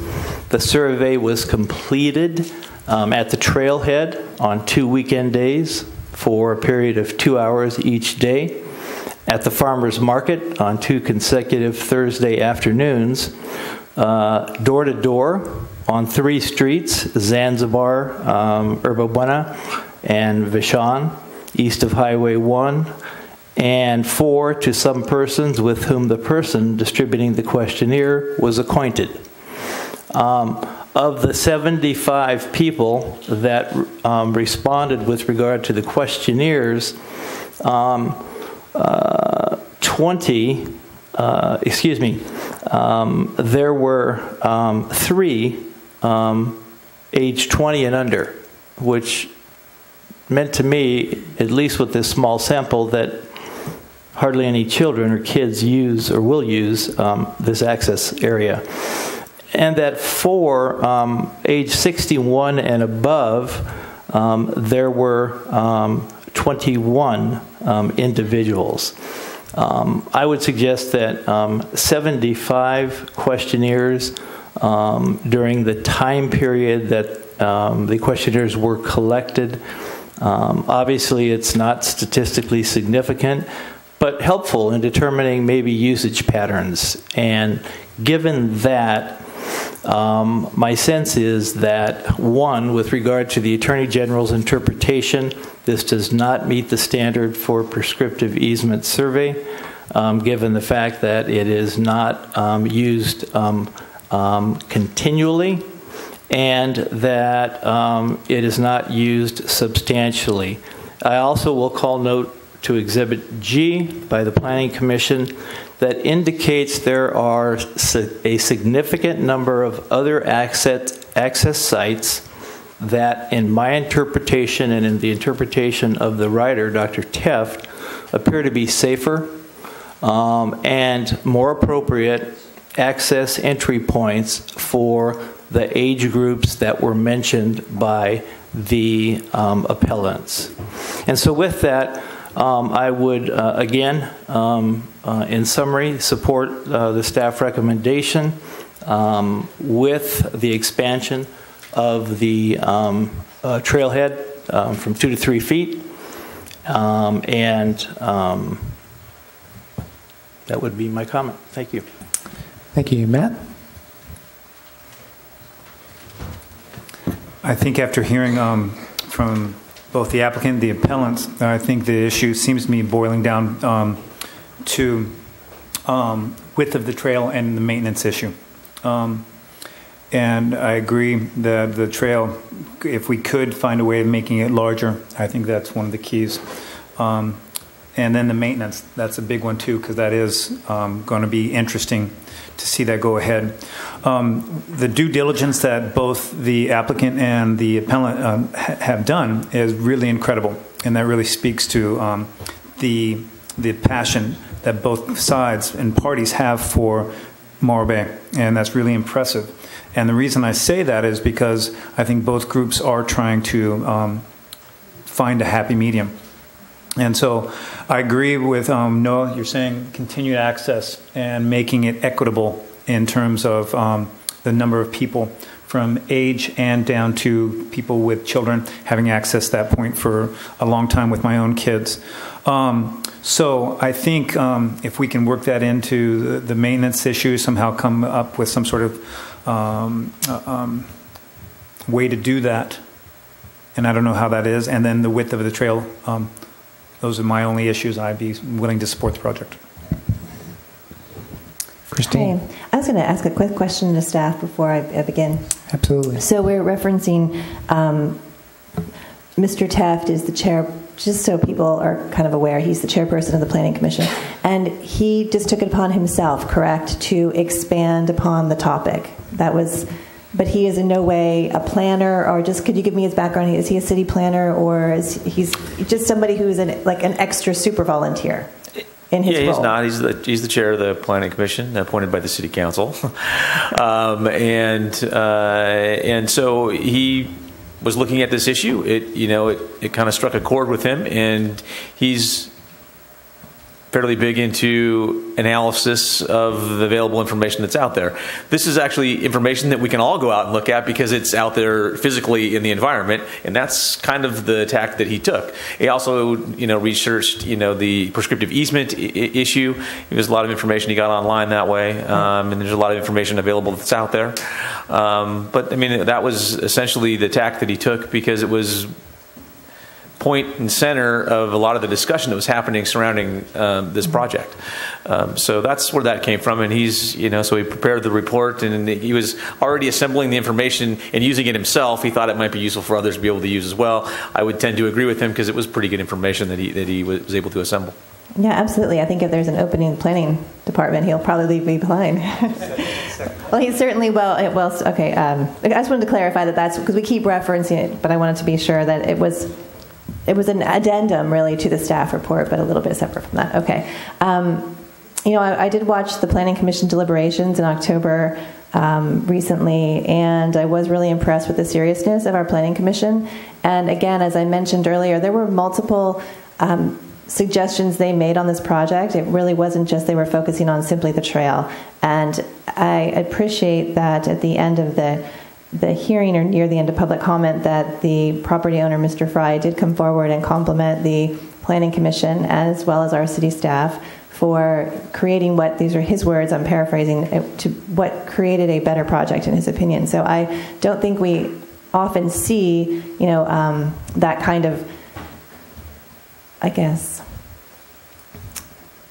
The survey was completed at the trailhead on 2 weekend days for a period of 2 hours each day, at the farmers market on 2 consecutive Thursday afternoons, door to door on 3 streets, Zanzibar, Yerba Buena, and Vishon, east of Highway 1, and 4 to some persons with whom the person distributing the questionnaire was acquainted. Of the 75 people that responded with regard to the questionnaires, there were 3 age 20 and under, which meant to me, at least with this small sample, that hardly any children or kids use or will use this access area. And that for age 61 and above, there were 21 individuals. I would suggest that 75 questionnaires during the time period that the questionnaires were collected. Obviously, it's not statistically significant, but helpful in determining maybe usage patterns. And given that, my sense is that, 1, with regard to the Attorney General's interpretation, this does not meet the standard for prescriptive easement survey, given the fact that it is not used continually, and that it is not used substantially. I also will call note to Exhibit G by the Planning Commission that indicates there are a significant number of other access sites that, in my interpretation and in the interpretation of the writer, Dr. Teft, appear to be safer and more appropriate access entry points for the age groups that were mentioned by the appellants. And so with that, I would, again, in summary, support the staff recommendation with the expansion of the trailhead from 2 to 3 feet. That would be my comment. Thank you. Thank you. Matt? I think after hearing from both the applicant and the appellants, I think the issue seems to me boiling down to width of the trail and the maintenance issue. And I agree that the trail, if we could find a way of making it larger, I think that's one of the keys. And then the maintenance, that's a big one too, because that is going to be interesting to see that go ahead. The due diligence that both the applicant and the appellant have done is really incredible, and that really speaks to the passion that both sides and parties have for Morro Bay, and that's really impressive. And the reason I say that is because I think both groups are trying to find a happy medium. And so I agree with Noah, you're saying continued access and making it equitable in terms of the number of people from age and down to people with children having access to that point for a long time with my own kids. So I think if we can work that into the maintenance issue, somehow come up with some sort of way to do that, and I don't know how that is, and then the width of the trail, those are my only issues. I'd be willing to support the project. Christine. Hey, I was going to ask a quick question to staff before I begin. Absolutely. So we're referencing Mr. Taft is the chair, just so people are kind of aware, he's the chairperson of the Planning Commission. And he just took it upon himself, correct, to expand upon the topic. But he is in no way a planner, or just, could you give me his background? Is he a city planner, or is he's just somebody who is like an extra super volunteer? In his role. He's not. He's the chair of the Planning Commission, appointed by the City Council, and so he was looking at this issue. It kind of struck a chord with him, and he's fairly big into analysis of the available information that's out there. This is actually information that we can all go out and look at because it's out there physically in the environment, and that's kind of the tack that he took. He also, researched, the prescriptive easement issue. There's a lot of information he got online that way, and there's a lot of information available that's out there. But I mean, that was essentially the tack that he took because it was point and center of a lot of the discussion that was happening surrounding this project. So that's where that came from. And he's, so he prepared the report, and he was already assembling the information and using it himself. He thought it might be useful for others to be able to use as well. I would tend to agree with him because it was pretty good information that he was able to assemble. Yeah, absolutely. I think if there's an opening in the planning department, he'll probably leave me behind. Well, he's certainly okay. I just wanted to clarify that's because we keep referencing it, but I wanted to be sure that it was an addendum, really, to the staff report, but a little bit separate from that. Okay. I did watch the Planning Commission deliberations in October recently, and I was really impressed with the seriousness of our Planning Commission. And again, as I mentioned earlier, there were multiple suggestions they made on this project. It really wasn't just they were focusing on simply the trail. And I appreciate that at the end of the hearing, or near the end of public comment, that the property owner, Mr. Fry, did come forward and compliment the Planning Commission as well as our city staff for creating what, these are his words, I'm paraphrasing, to what created a better project in his opinion. So I don't think we often see, that kind of, I guess,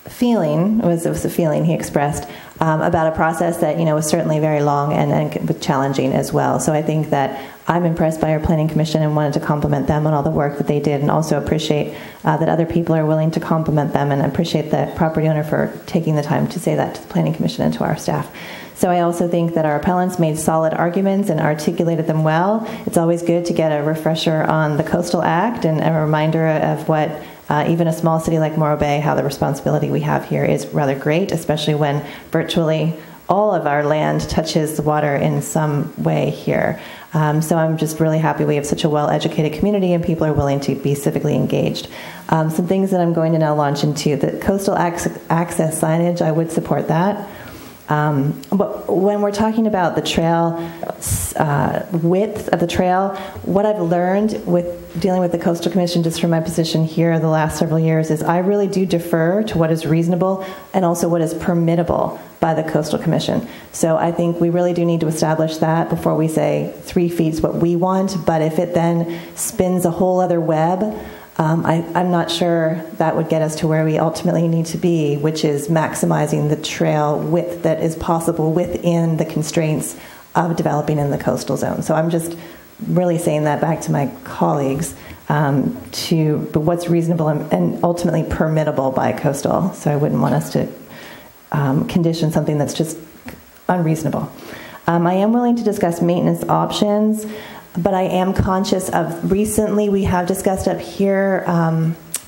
feeling, it was a feeling he expressed about a process that was certainly very long and challenging as well. So I think that I'm impressed by our Planning Commission and wanted to compliment them on all the work that they did, and also appreciate that other people are willing to compliment them, and appreciate the property owner for taking the time to say that to the Planning Commission and to our staff. So I also think that our appellants made solid arguments and articulated them well. It's always good to get a refresher on the Coastal Act and a reminder of what even a small city like Morro Bay, how the responsibility we have here is rather great, especially when virtually all of our land touches the water in some way here. So I'm just really happy we have such a well-educated community and people are willing to be civically engaged. Some things that I'm going to now launch into, the coastal access signage, I would support that. But when we're talking about the trail, width of the trail, what I've learned with dealing with the Coastal Commission, just from my position here the last several years, is I really do defer to what is reasonable and also what is permittable by the Coastal Commission. So I think we really do need to establish that before we say 3 feet is what we want. But if it then spins a whole other web, I'm not sure that would get us to where we ultimately need to be, which is maximizing the trail width that is possible within the constraints of developing in the coastal zone. So I'm just really saying that back to my colleagues, but what's reasonable and ultimately permittable by coastal. So I wouldn't want us to condition something that's just unreasonable. I am willing to discuss maintenance options, but I am conscious of, recently we have discussed up here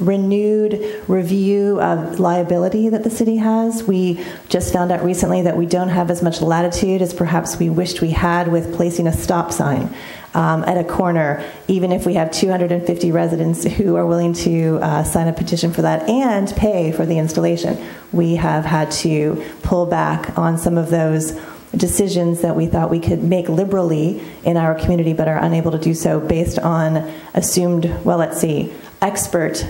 renewed review of liability that the city has. We just found out recently that we don't have as much latitude as perhaps we wished we had with placing a stop sign at a corner, even if we have 250 residents who are willing to sign a petition for that and pay for the installation. We have had to pull back on some of those decisions that we thought we could make liberally in our community, but are unable to do so based on assumed, expert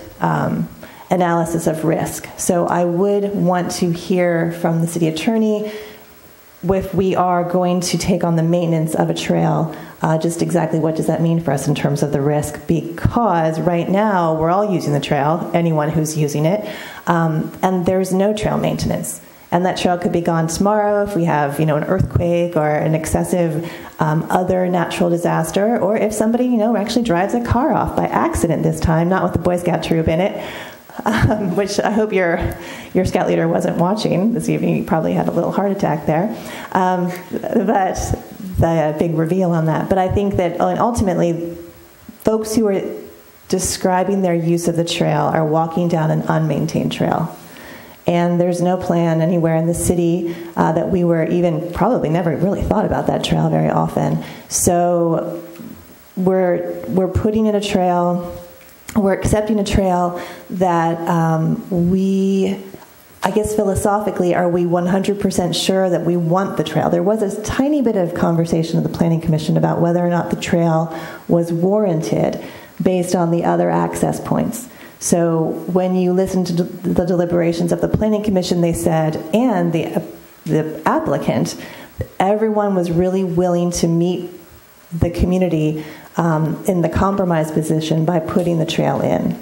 analysis of risk. So I would want to hear from the city attorney if we are going to take on the maintenance of a trail, just exactly what does that mean for us in terms of the risk? Because right now we're all using the trail, anyone who's using it, and there's no trail maintenance. And that trail could be gone tomorrow if we have, an earthquake or an excessive other natural disaster, or if somebody, actually drives a car off by accident this time, not with the Boy Scout troop in it, which I hope your Scout leader wasn't watching this evening. He probably had a little heart attack there. But the big reveal on that. But I think that ultimately, folks who are describing their use of the trail are walking down an unmaintained trail. And there's no plan anywhere in the city that we were even probably never really thought about that trail very often. So we're putting in a trail, we're accepting a trail that I guess philosophically, are we 100% sure that we want the trail? There was a tiny bit of conversation at the Planning Commission about whether or not the trail was warranted based on the other access points. So when you listen to the deliberations of the Planning Commission, they said, and the applicant, everyone was really willing to meet the community in the compromise position by putting the trail in.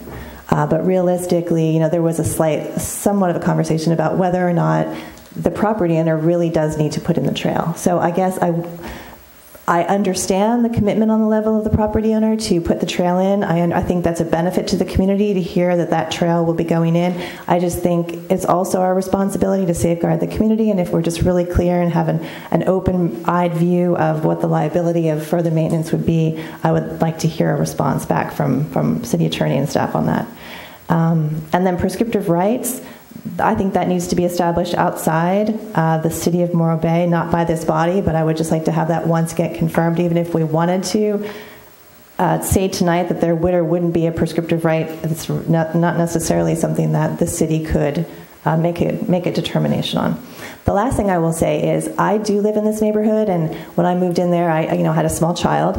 But realistically, there was somewhat of a conversation about whether or not the property owner really does need to put in the trail. So I guess I understand the commitment on the level of the property owner to put the trail in. I think that's a benefit to the community to hear that trail will be going in. I just think it's also our responsibility to safeguard the community, and if we're just really clear and have an open-eyed view of what the liability of further maintenance would be, I would like to hear a response back from city attorney and staff on that. And then prescriptive rights, I think that needs to be established outside the city of Morro Bay, not by this body, but I would just like to have that once get confirmed, even if we wanted to say tonight that there would or wouldn't be a prescriptive right. It's not necessarily something that the city could make a determination on. The last thing I will say is I do live in this neighborhood, and when I moved in there, I had a small child.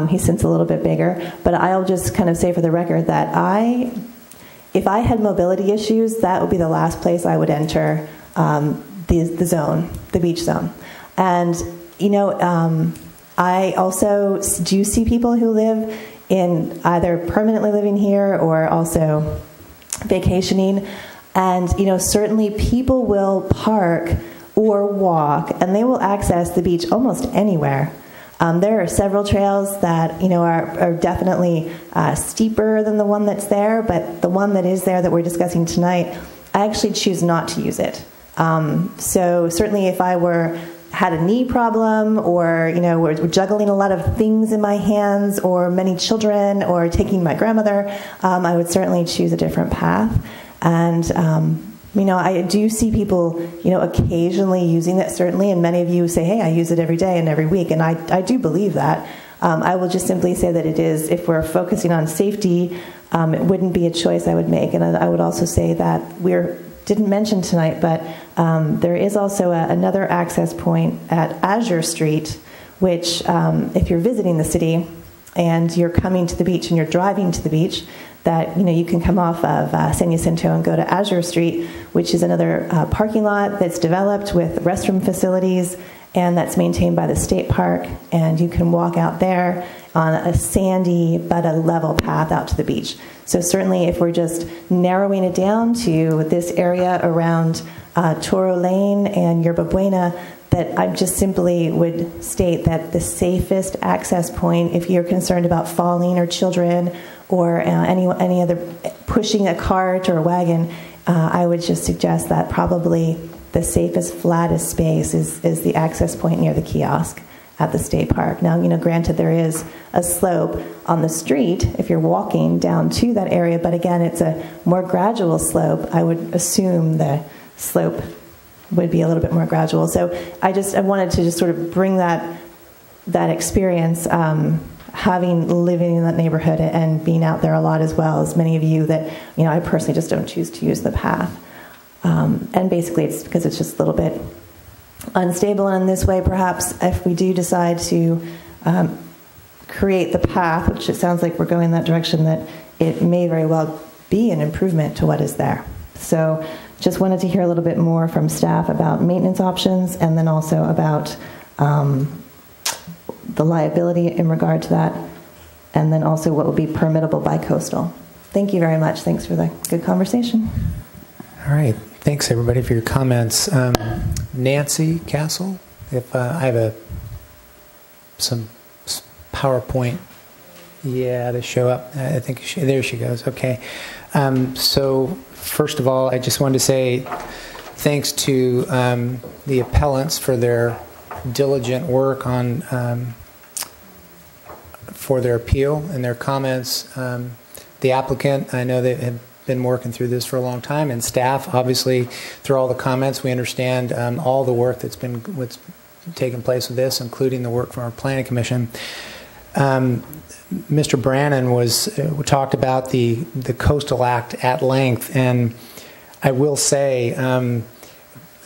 He's since a little bit bigger, but I'll just kind of say for the record that if I had mobility issues, that would be the last place I would enter the zone, the beach zone. And, I also do see people who live in either permanently living here or also vacationing. And, certainly people will park or walk, and they will access the beach almost anywhere. There are several trails that are definitely steeper than the one that's there, but the one that is there that we're discussing tonight, I actually choose not to use it. So certainly if I had a knee problem, or we're juggling a lot of things in my hands, or many children, or taking my grandmother, I would certainly choose a different path. And I do see people, occasionally using it, certainly, and many of you say, hey, I use it every day and every week, and I do believe that. I will just simply say that it is, if we're focusing on safety, it wouldn't be a choice I would make. And I would also say that didn't mention tonight, but there is also another access point at Azure Street, which if you're visiting the city and you're coming to the beach and you're driving to the beach, that you can come off of San Jacinto and go to Azure Street, which is another parking lot that's developed with restroom facilities, and that's maintained by the state park, and you can walk out there on a sandy but a level path out to the beach. So certainly if we're just narrowing it down to this area around Toro Lane and Yerba Buena, that I just simply would state that the safest access point, if you're concerned about falling or children or any other pushing a cart or a wagon, I would just suggest that probably the safest, flattest space is the access point near the kiosk. at the state park. Now, granted, there is a slope on the street if you're walking down to that area, but again, it's a more gradual slope. I would assume the slope would be a little bit more gradual. So I wanted to just sort of bring that experience, living in that neighborhood and being out there a lot, as well as many of you that, I personally just don't choose to use the path. And basically it's because it's just a little bit unstable, and in this way, perhaps if we do decide to create the path, which it sounds like we're going in that direction, that it may very well be an improvement to what is there. So just wanted to hear a little bit more from staff about maintenance options, and then also about the liability in regard to that, and then also what would be permittable by coastal. Thank you very much. Thanks for the good conversation. All right. Thanks, everybody, for your comments. Nancy Castle, if I have some PowerPoint, to show up. I think there she goes. Okay. So first of all, I just wanted to say thanks to the appellants for their diligent work on for their appeal and their comments. The applicant, I know they have been working through this for a long time, and staff, obviously, through all the comments, we understand all the work that's taken place with this, including the work from our planning commission. Mr. Brannon talked about the Coastal Act at length, and I will say,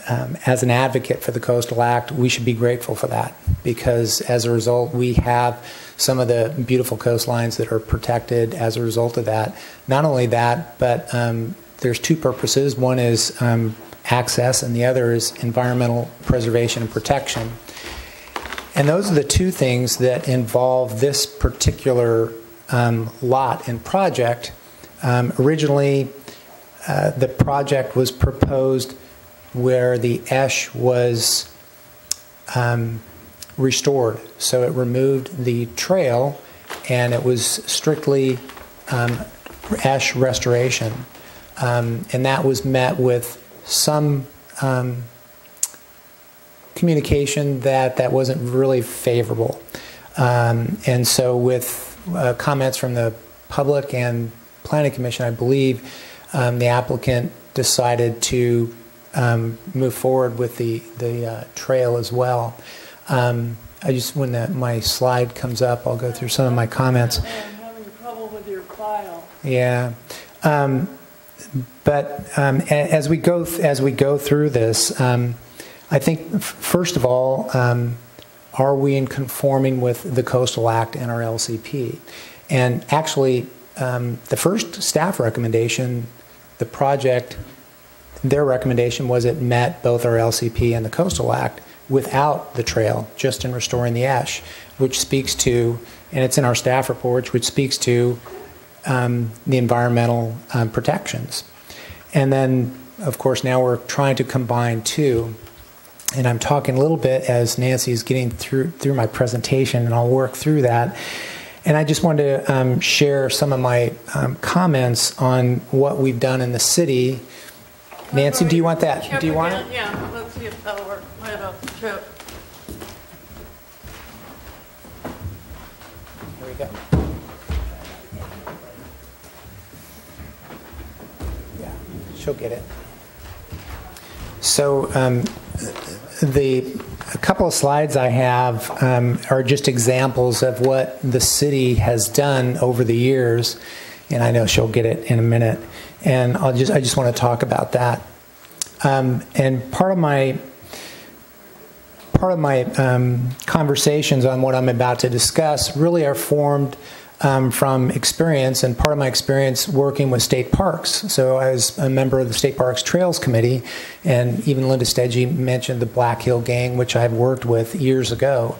as an advocate for the Coastal Act, we should be grateful for that, because as a result, we have some of the beautiful coastlines that are protected as a result of that. Not only that, but there's two purposes. One is access, and the other is environmental preservation and protection. And those are the two things that involve this particular lot and project. Originally, the project was proposed where the esh was restored. So it removed the trail, and it was strictly esh restoration. And that was met with some communication that wasn't really favorable. And so with comments from the public and planning commission, I believe the applicant decided to move forward with the trail as well. When my slide comes up, I'll go through some of my comments. I'm having trouble with your file. Yeah. But as we go through this, I think first of all, are we in conforming with the Coastal Act and our LCP? And actually, the first staff recommendation, the project, their recommendation was it met both our LCP and the Coastal Act without the trail, just in restoring the esh, which speaks to, and it's in our staff report, which speaks to the environmental protections. And then, of course, now we're trying to combine two. And I'm talking a little bit as Nancy is getting through my presentation, and I'll work through that. And I just wanted to share some of my comments on what we've done in the city. Nancy, do you want that? Do you want it? Yeah, let's see if that'll work. What about the trip? There we go. Yeah, she'll get it. So a couple of slides I have are just examples of what the city has done over the years, and I know she'll get it in a minute. And I just want to talk about that. And part of my conversations on what I'm about to discuss really are formed from experience, and part of my experience working with state parks. So I was a member of the State Parks Trails Committee, and even Linda Stedgy mentioned the Black Hill Gang, which I've worked with years ago.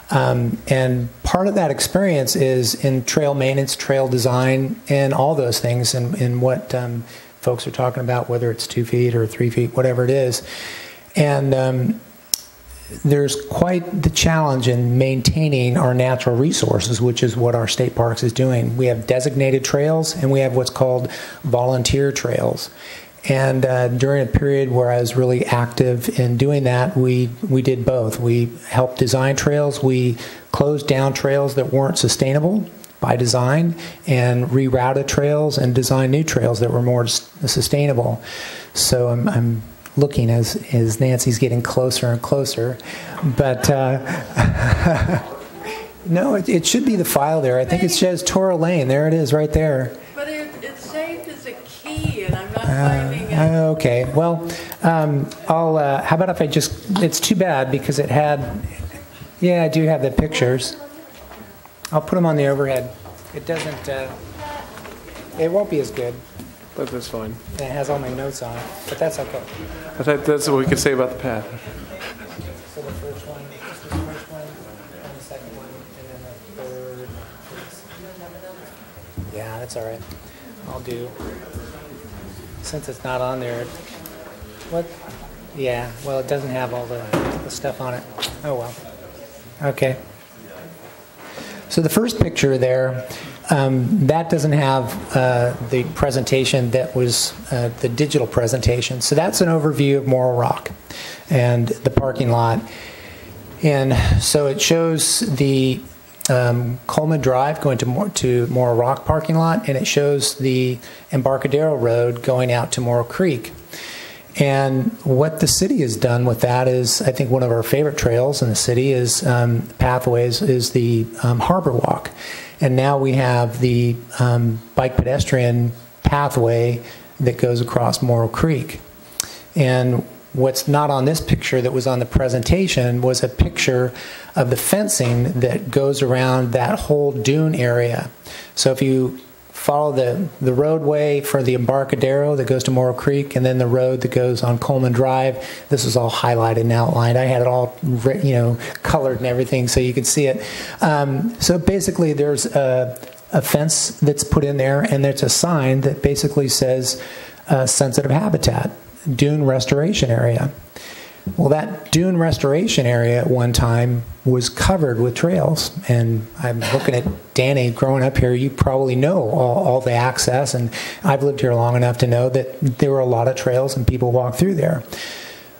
And part of that experience is in trail maintenance, trail design, and all those things, and what folks are talking about, whether it's 2 feet or 3 feet, whatever it is. And there's quite the challenge in maintaining our natural resources, which is what our state parks is doing. We have designated trails, and we have what's called volunteer trails. And during a period where I was really active in doing that, we did both. We helped design trails. We closed down trails that weren't sustainable by design and rerouted trails and designed new trails that were more sustainable. So I'm looking as Nancy's getting closer and closer. But no, it should be the file there. I think it says Toro Lane. There it is right there. But it's saved as a key, and I'm not finding it. Okay. Well, how about if I just... It's too bad because it had... Yeah, I do have the pictures. I'll put them on the overhead. It doesn't... it won't be as good. But that's fine. And it has all my notes on it, but that's okay. I thought that's what we could say about the path. So the first one, this is the first one, and the second one, and then the third. Yeah, that's all right. I'll do. Since it's not on there, what? Yeah, well, it doesn't have all the stuff on it. Oh, well. Okay. So the first picture there, that doesn't have the presentation that was the digital presentation. So that's an overview of Morro Rock and the parking lot. And so it shows the Coleman Drive going to Morro Rock parking lot, and it shows the Embarcadero Road going out to Morro Creek. And what the city has done with that is, I think one of our favorite trails in the city is pathways is the Harbor Walk. And now we have the bike pedestrian pathway that goes across Morro Creek. And what's not on this picture that was on the presentation was a picture of the fencing that goes around that whole dune area. So if you follow the roadway for the Embarcadero that goes to Morro Creek, and then the road that goes on Coleman Drive. This is all highlighted and outlined. I had it all, colored and everything, so you can see it. So basically, there's a fence that's put in there, and there's a sign that basically says sensitive habitat, dune restoration area. Well, that dune restoration area at one time was covered with trails. And I'm looking at Danny, growing up here, you probably know all the access. And I've lived here long enough to know that there were a lot of trails and people walked through there.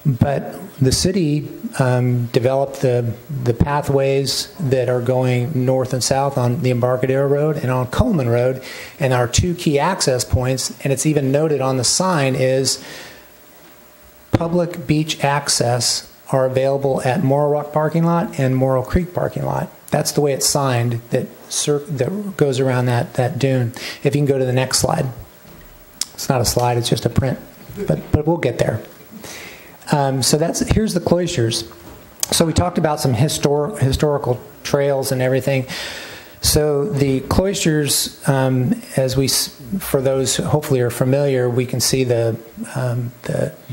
But the city developed the pathways that are going north and south on the Embarcadero Road and on Coleman Road. And our two key access points, and it's even noted on the sign, is public beach access are available at Morro Rock parking lot and Morro Creek parking lot. That's the way it's signed that goes around that dune. If you can go to the next slide. It's not a slide, it's just a print, but we'll get there. So here's the cloisters. So we talked about some historical trails and everything. So the cloisters, for those who hopefully are familiar, we can see the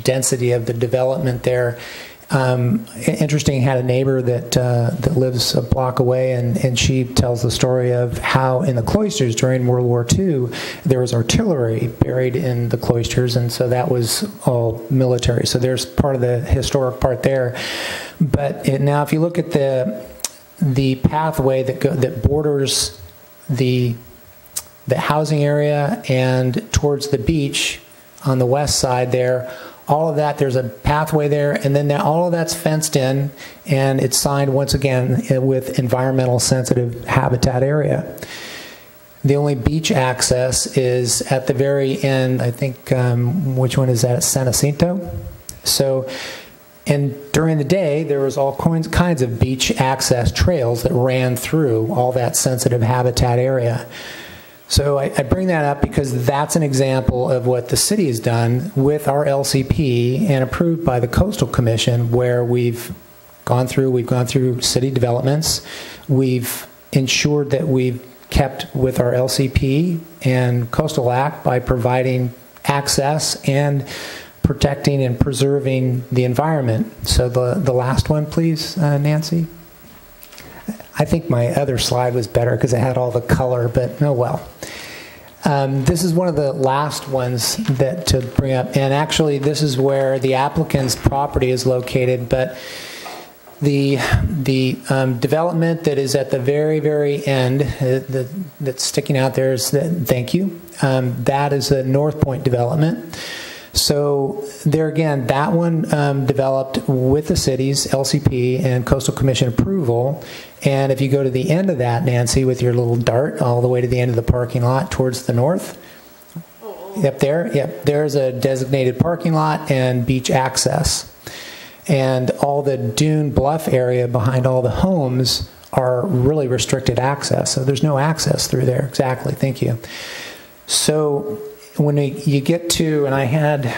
density of the development there. Interesting, had a neighbor that lives a block away, and she tells the story of how in the cloisters during World War II there was artillery buried in the cloisters, and so that was all military. So there's part of the historic part there. But now, if you look at the pathway that borders the housing area and towards the beach on the west side there, all of that, there's a pathway there, and then all of that's fenced in, and it's signed once again with environmental sensitive habitat area. The only beach access is at the very end, I think, which one is that? San Jacinto? So, and during the day, there was all kinds of beach access trails that ran through all that sensitive habitat area. So I bring that up because that's an example of what the city has done with our LCP and approved by the Coastal Commission, where we've gone through city developments. We've ensured that we've kept with our LCP and Coastal Act by providing access and protecting and preserving the environment. So the last one, please, Nancy. I think my other slide was better because it had all the color, but oh well. This is one of the last ones to bring up, and actually this is where the applicant's property is located, but the development that is at the very, very end that's sticking out there is thank you. That is a North Point development. So there again, that one developed with the city's LCP and Coastal Commission approval. And if you go to the end of that, Nancy, with your little dart all the way to the end of the parking lot towards the north, yep, there's a designated parking lot and beach access. And all the Dune Bluff area behind all the homes are really restricted access. So there's no access through there. Exactly. Thank you. So when you get to, and I had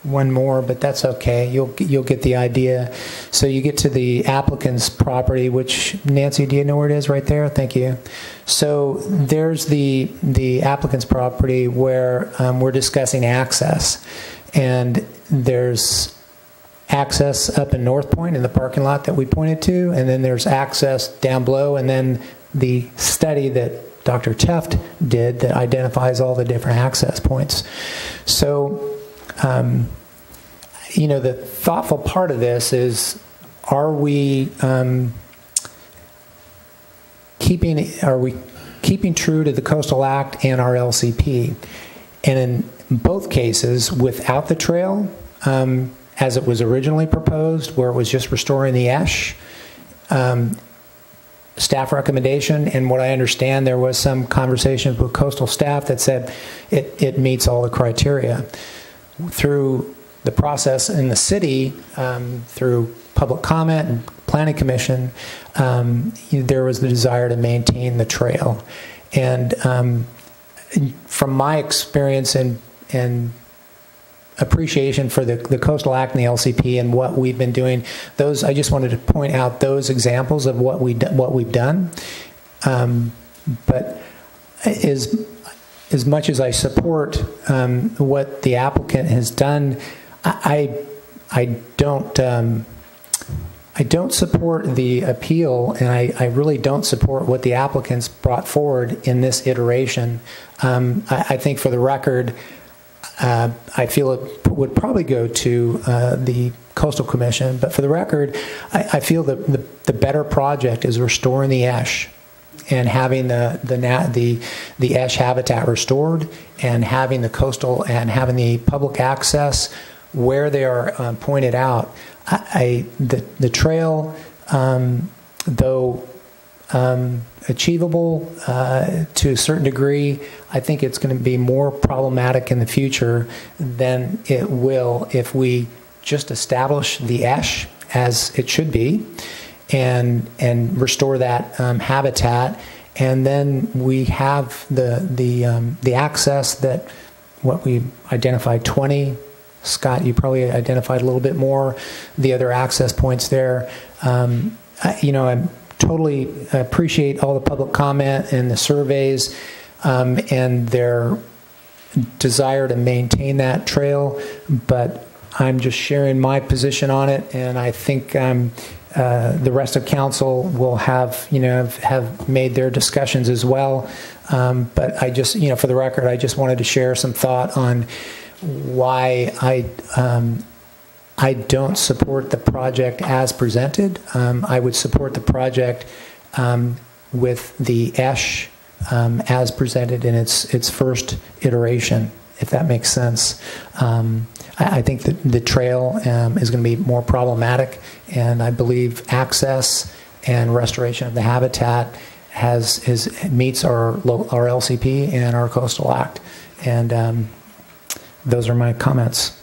one more, but that's okay. You'll get the idea. So you get to the applicant's property, which, Nancy, do you know where it is right there? Thank you. So there's the applicant's property where we're discussing access. And there's access up in North Point in the parking lot that we pointed to, and then there's access down below, and then the study that Dr. Teft did that identifies all the different access points. So, the thoughtful part of this are we keeping true to the Coastal Act and our LCP? And in both cases, without the trail, as it was originally proposed, where it was just restoring the esh, staff recommendation, and what I understand, there was some conversation with coastal staff that said it meets all the criteria. Through the process in the city, through public comment and planning commission, there was the desire to maintain the trail. And from my experience and appreciation for the Coastal Act and the LCP and what we've been doing, I just wanted to point out those examples of what we've done. But as much as I support what the applicant has done, I don't support the appeal, and I really don't support what the applicants brought forward in this iteration. I think, for the record, I feel it would probably go to the Coastal Commission, but for the record, I feel that the better project is restoring the esh and having the esh habitat restored, and having the coastal and having the public access where they are pointed out. The trail, though achievable to a certain degree, I think it's going to be more problematic in the future than it will if we just establish the esh as it should be and restore that habitat, and then we have the access that what we identified 20. Scott, you probably identified a little bit more the other access points there. I totally appreciate all the public comment and the surveys and their desire to maintain that trail, but I'm just sharing my position on it, and I think the rest of council will have made their discussions as well. But I just, for the record, I just wanted to share some thought on why I don't support the project as presented. I would support the project with the esh as presented in its first iteration, if that makes sense. I think that the trail is going to be more problematic, and I believe access and restoration of the habitat meets our LCP and our Coastal Act, and those are my comments.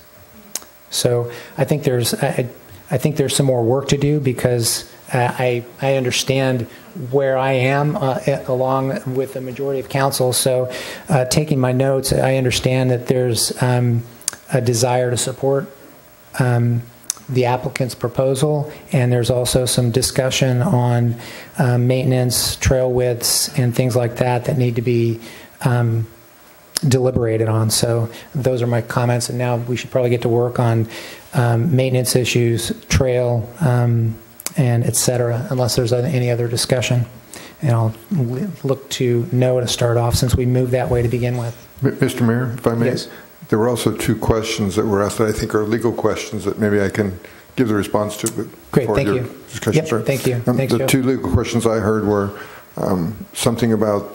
So I think there's some more work to do, because I understand where I am along with the majority of council. So taking my notes, I understand that there's a desire to support the applicant's proposal, and there's also some discussion on maintenance, trail widths, and things like that need to be deliberated on. So those are my comments, and now we should probably get to work on maintenance issues, trail, and et cetera, unless there's any other discussion. And I'll look to Noah to start off, since we moved that way to begin with. Mr. Mayor, if I may, yes. There were also two questions that were asked that I think are legal questions that maybe I can give the response to. Great, thank you. Discussion. Yep, thank you. Thanks, the Joe. two legal questions I heard were something about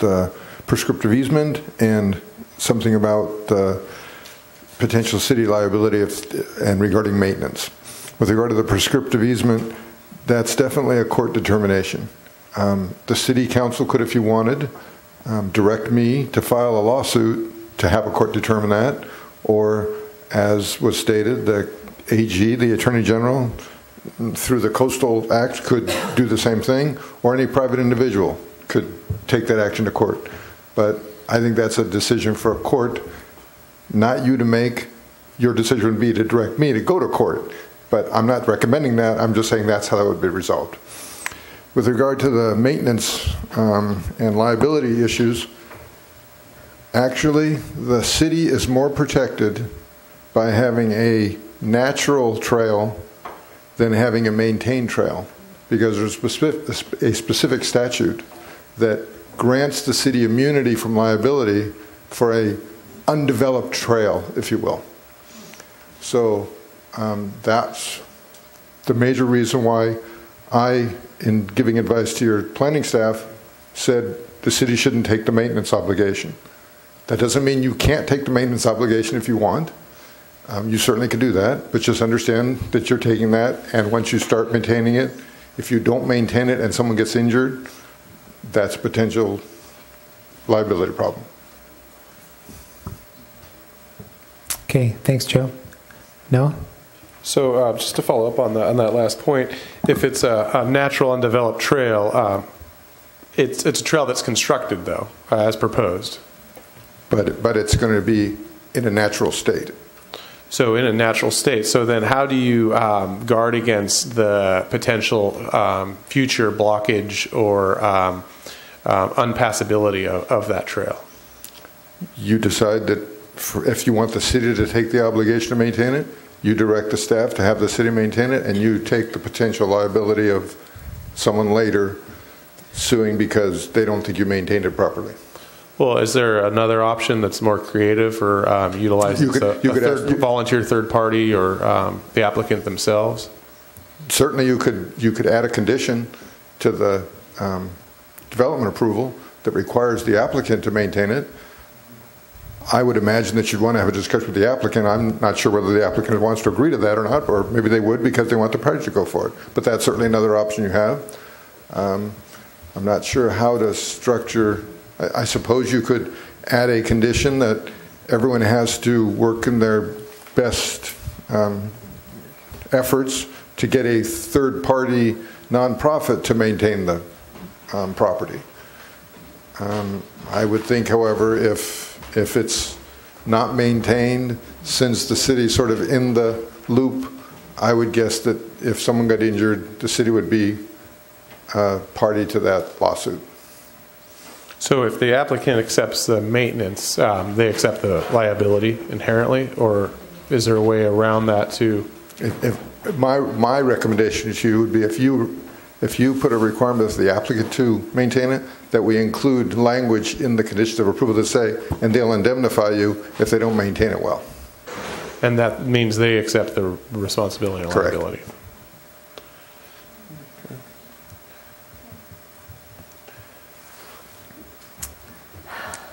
prescriptive easement and something about potential city liability and regarding maintenance. With regard to the prescriptive easement, that's definitely a court determination. The city council could, if you wanted, direct me to file a lawsuit to have a court determine that, or as was stated, the AG, the Attorney General, through the Coastal Act could do the same thing, or any private individual could take that action to court. But I think that's a decision for a court, not you to make. Your decision would be to direct me to go to court. But I'm not recommending that. I'm just saying that's how that would be resolved. With regard to the maintenance and liability issues, actually, the city is more protected by having a natural trail than having a maintained trail, because there's a specific statute that grants the city immunity from liability for a undeveloped trail, if you will. So that's the major reason why I, in giving advice to your planning staff, said the city shouldn't take the maintenance obligation. That doesn't mean you can't take the maintenance obligation if you want. You certainly can do that, but just understand that you're taking that, and once you start maintaining it, if you don't maintain it and someone gets injured, that's a potential liability problem. Okay, thanks, Joe. Noah? So just to follow up on that last point, if it's a natural undeveloped trail, it's a trail that's constructed, though, as proposed. But it's going to be in a natural state. So in a natural state. So then how do you guard against the potential future blockage or unpassability of that trail? You decide that if you want the city to take the obligation to maintain it, you direct the staff to have the city maintain it, and you take the potential liability of someone later suing because they don't think you maintained it properly. Well, is there another option that's more creative for utilizing a volunteer third party or the applicant themselves? Certainly you could add a condition to the development approval that requires the applicant to maintain it. I would imagine that you'd want to have a discussion with the applicant. I'm not sure whether the applicant wants to agree to that or not, or maybe they would because they want the project to go for it. But that's certainly another option you have. I'm not sure how to structure. I suppose you could add a condition that everyone has to work in their best efforts to get a third-party nonprofit to maintain the property. I would think, however, if it's not maintained, since the city's sort of in the loop, I would guess that if someone got injured, the city would be party to that lawsuit. So if the applicant accepts the maintenance, they accept the liability inherently, or is there a way around that too? My recommendation to you would be if you put a requirement of the applicant to maintain it, that we include language in the conditions of approval that say, and they'll indemnify you if they don't maintain it well. And that means they accept the responsibility and liability. Correct.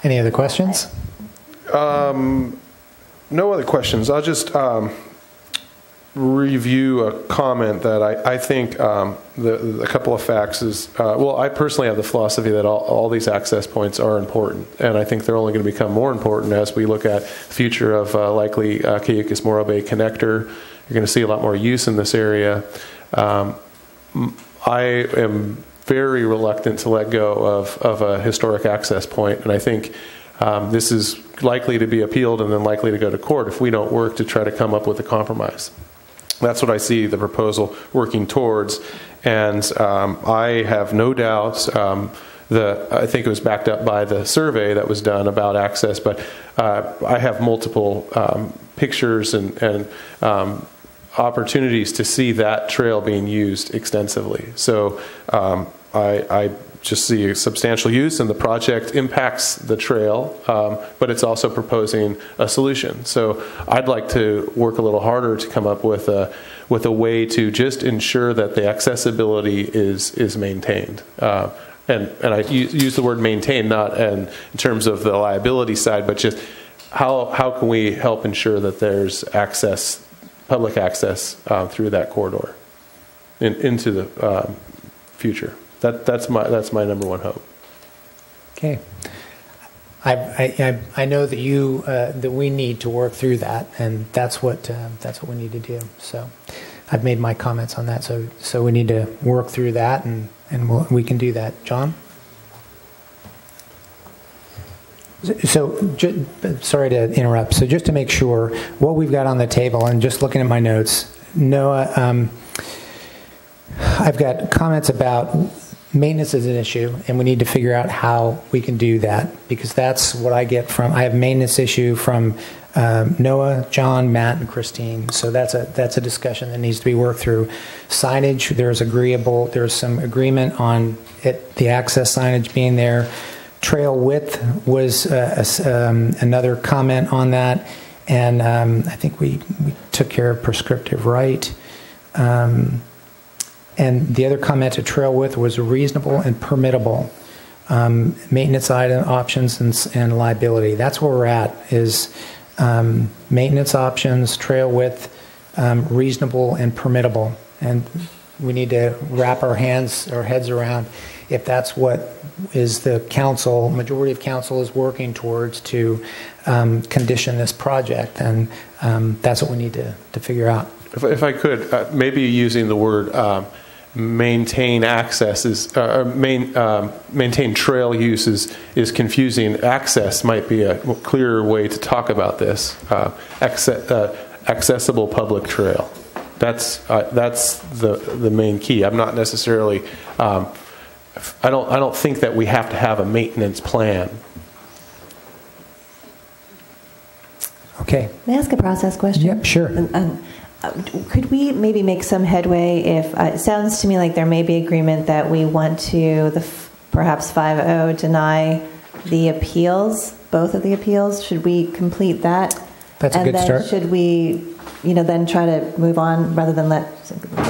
Any other questions? No other questions. I'll just review a comment that I think a couple of facts is, well, I personally have the philosophy that all these access points are important, and I think they're only going to become more important as we look at the future of likely Cayucos-Morro Bay connector. You're going to see a lot more use in this area. I am very reluctant to let go of a historic access point, and I think this is likely to be appealed and then likely to go to court if we don't work to try to come up with a compromise. That's what I see the proposal working towards, and I have no doubts. I think it was backed up by the survey that was done about access, but I have multiple pictures and opportunities to see that trail being used extensively. So I just see a substantial use, and the project impacts the trail, but it's also proposing a solution. So I'd like to work a little harder to come up with a way to just ensure that the accessibility is maintained. And I use the word maintain not in terms of the liability side, but just how can we help ensure that there's access, public access through that corridor into the future? That's my number one hope. Okay. I know that that we need to work through that, and that's what we need to do. So I've made my comments on that. So we need to work through that, and we can do that. John? So sorry to interrupt. So just to make sure, what we've got on the table, and just looking at my notes, Noah, I've got comments about maintenance is an issue, and we need to figure out how we can do that, because that's what I get from. I have maintenance issue from Noah, John, Matt, and Christine. So that's a discussion that needs to be worked through. Signage, there's some agreement on it, the access signage being there. Trail width was another comment on that, and I think we took care of prescriptive right. And the other comment to trail width was reasonable and permittable. Maintenance item options and liability. That's where we're at, is maintenance options, trail width, reasonable and permittable. And we need to wrap our heads around if that's what is the majority of council is working towards to condition this project. And that's what we need to figure out. If I could, maybe using the word maintain access maintain trail use is confusing. Access might be a clearer way to talk about this. Accessible public trail. That's the main key. I'm not necessarily. I don't think that we have to have a maintenance plan. Okay. May I ask a process question? Yep, sure. Could we maybe make some headway if it sounds to me like there may be agreement that we want to perhaps 5-0 deny the appeals, both of the appeals? Should we complete that? That's a good start. And then should we, then try to move on rather than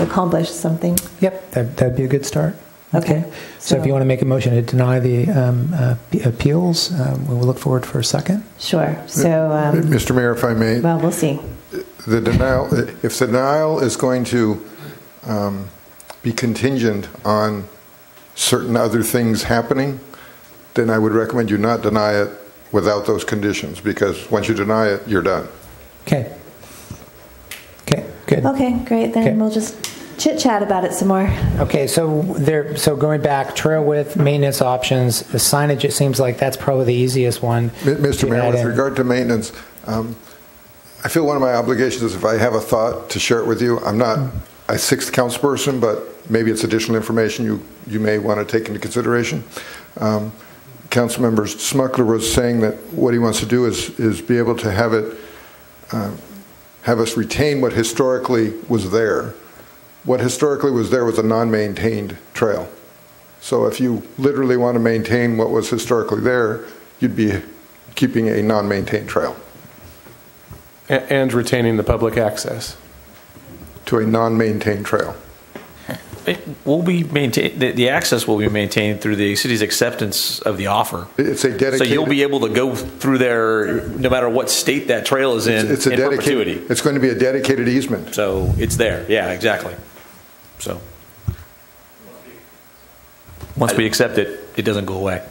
accomplish something? Yep, that'd be a good start. Okay. So if you want to make a motion to deny the appeals, we will look forward for a second. Sure. So, Mr. Mayor, if I may. Well, we'll see. If the denial is going to be contingent on certain other things happening, then I would recommend you not deny it without those conditions, because once you deny it, you're done. Okay. Okay, good. Okay, great. Then we'll just chit-chat about it some more. Okay, so going back, trail width, maintenance options, the signage, it seems like that's probably the easiest one. Mr. Mayor, with regard to maintenance, I feel one of my obligations is if I have a thought to share it with you. I'm not a sixth councilperson, but maybe it's additional information you may want to take into consideration. Councilmember Smuckler was saying that what he wants to do is be able to have us retain what historically was there. What historically was there was a non-maintained trail. So if you literally want to maintain what was historically there, you'd be keeping a non-maintained trail. And retaining the public access to a non-maintained trail. It will be maintained. The access will be maintained through the city's acceptance of the offer. It's a dedicated. So you'll be able to go through there no matter what state that trail is in. It's a dedicated. Perpetuity. It's going to be a dedicated easement. So it's there. Yeah, exactly. So once we accept it, it doesn't go away.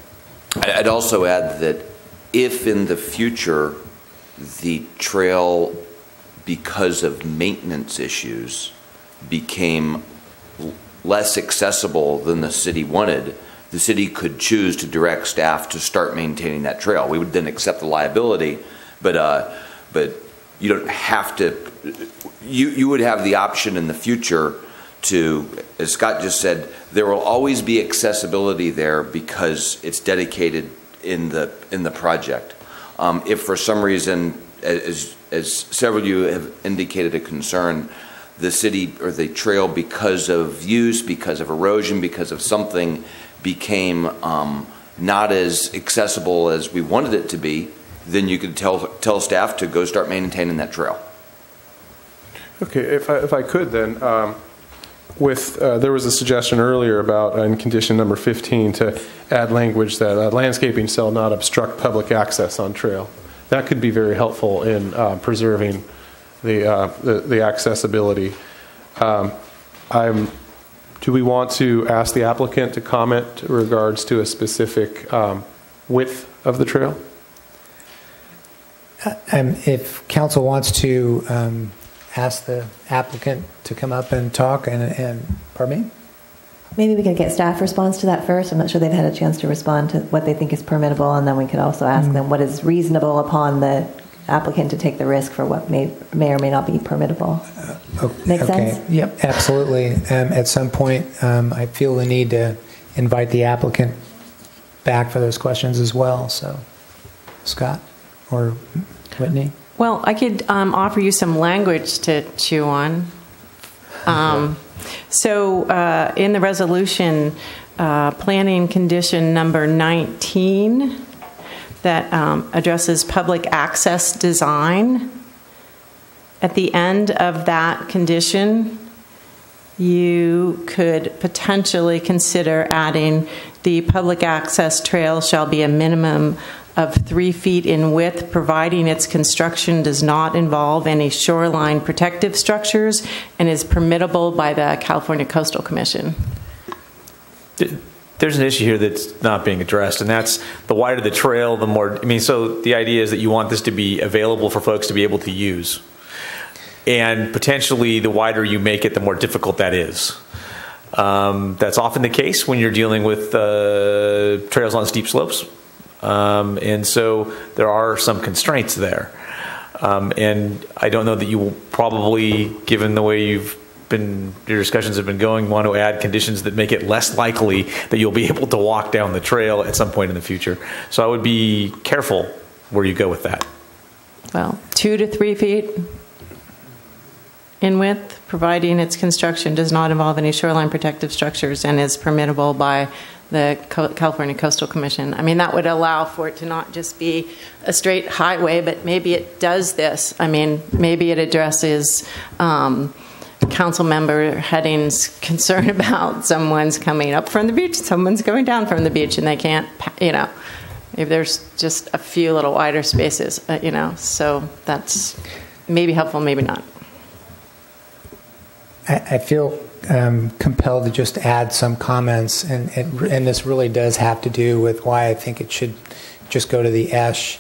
I'd also add that if in the future the trail, because of maintenance issues, became less accessible than the city wanted, the city could choose to direct staff to start maintaining that trail. We would then accept the liability, but you don't have to. You would have the option in the future to, as Scott just said, there will always be accessibility there because it's dedicated in the project. If for some reason, as several of you have indicated a concern, the city or the trail, because of use, because of erosion, because of something, became not as accessible as we wanted it to be, then you could tell staff to go start maintaining that trail. Okay, if I could then, there was a suggestion earlier about in condition number 15 to add language that landscaping shall not obstruct public access on trail. that could be very helpful in preserving the accessibility. Do we want to ask the applicant to comment in regards to a specific width of the trail? If council wants to ask the applicant to come up and talk, and pardon me? Maybe we could get staff response to that first. I'm not sure they've had a chance to respond to what they think is permittable, and then we could also ask them what is reasonable upon the applicant to take the risk for what may or may not be permittable. Make sense? Yep, absolutely. At some point, I feel the need to invite the applicant back for those questions as well. So, Scott or Whitney? Well, I could offer you some language to chew on. So in the resolution, planning condition number 19 that addresses public access design, at the end of that condition, you could potentially consider adding the public access trail shall be a minimum of 3 feet in width, providing its construction does not involve any shoreline protective structures and is permittable by the California Coastal Commission. There's an issue here that's not being addressed, and that's the wider the trail, the more, I mean, so the idea is that you want this to be available for folks to be able to use. And potentially the wider you make it, the more difficult that is. That's often the case when you're dealing with trails on steep slopes. And so there are some constraints there. And I don't know that you will probably, given the way your discussions have been going, want to add conditions that make it less likely that you'll be able to walk down the trail at some point in the future. So I would be careful where you go with that. Well, 2 to 3 feet in width, providing its construction does not involve any shoreline protective structures and is permittable by the California Coastal Commission. I mean, that would allow for it to not just be a straight highway, but maybe it does this. I mean, maybe it addresses council member Heading's concern about someone's coming up from the beach, someone's going down from the beach, and they can't, if there's just a few little wider spaces, so that's maybe helpful, maybe not. I feel compelled to just add some comments, and this really does have to do with why I think it should just go to the ESH.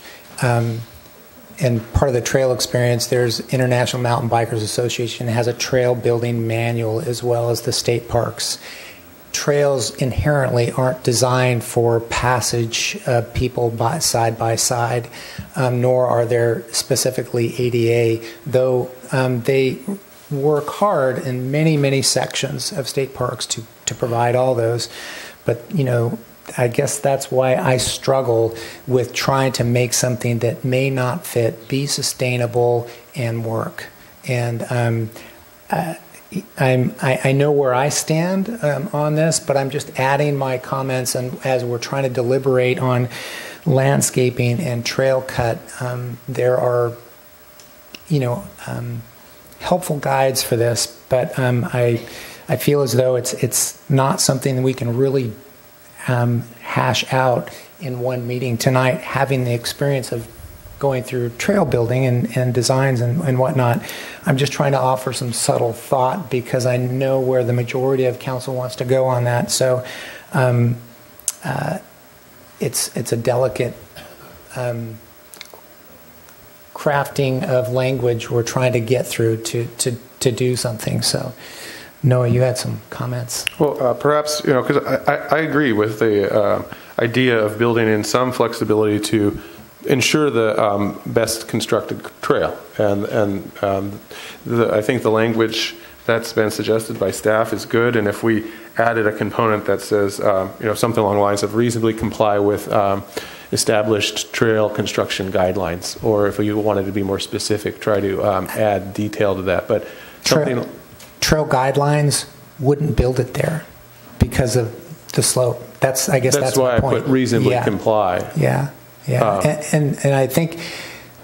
And part of the trail experience, there's International Mountain Bikers Association has a trail building manual as well as the state parks. Trails inherently aren't designed for passage of people side by side, nor are they specifically ADA, though they work hard in many, many sections of state parks to provide all those. But, I guess that's why I struggle with trying to make something that may not fit, be sustainable, and work. And I know where I stand on this, but I'm just adding my comments, and as we're trying to deliberate on landscaping and trail cut, there are, helpful guides for this, but I feel as though it's not something that we can really hash out in one meeting tonight. Having the experience of going through trail building and designs and whatnot, I'm just trying to offer some subtle thought because I know where the majority of council wants to go on that. So it's a delicate crafting of language we're trying to get through to do something. So, Noah, you had some comments. Well, perhaps, because I agree with the idea of building in some flexibility to ensure the best constructed trail. And I think the language that's been suggested by staff is good. And if we added a component that says, something along the lines of reasonably comply with established trail construction guidelines, or if you wanted to be more specific, try to add detail to that. But trail guidelines wouldn't build it there because of the slope. That's why I put reasonably comply. Yeah. And I think,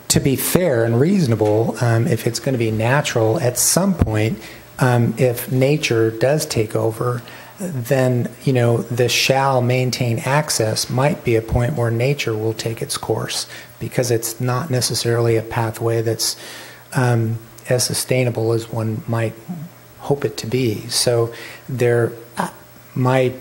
to be fair and reasonable, if it's going to be natural, at some point, if nature does take over, then, the shall maintain access might be a point where nature will take its course, because it's not necessarily a pathway that's as sustainable as one might hope it to be. So my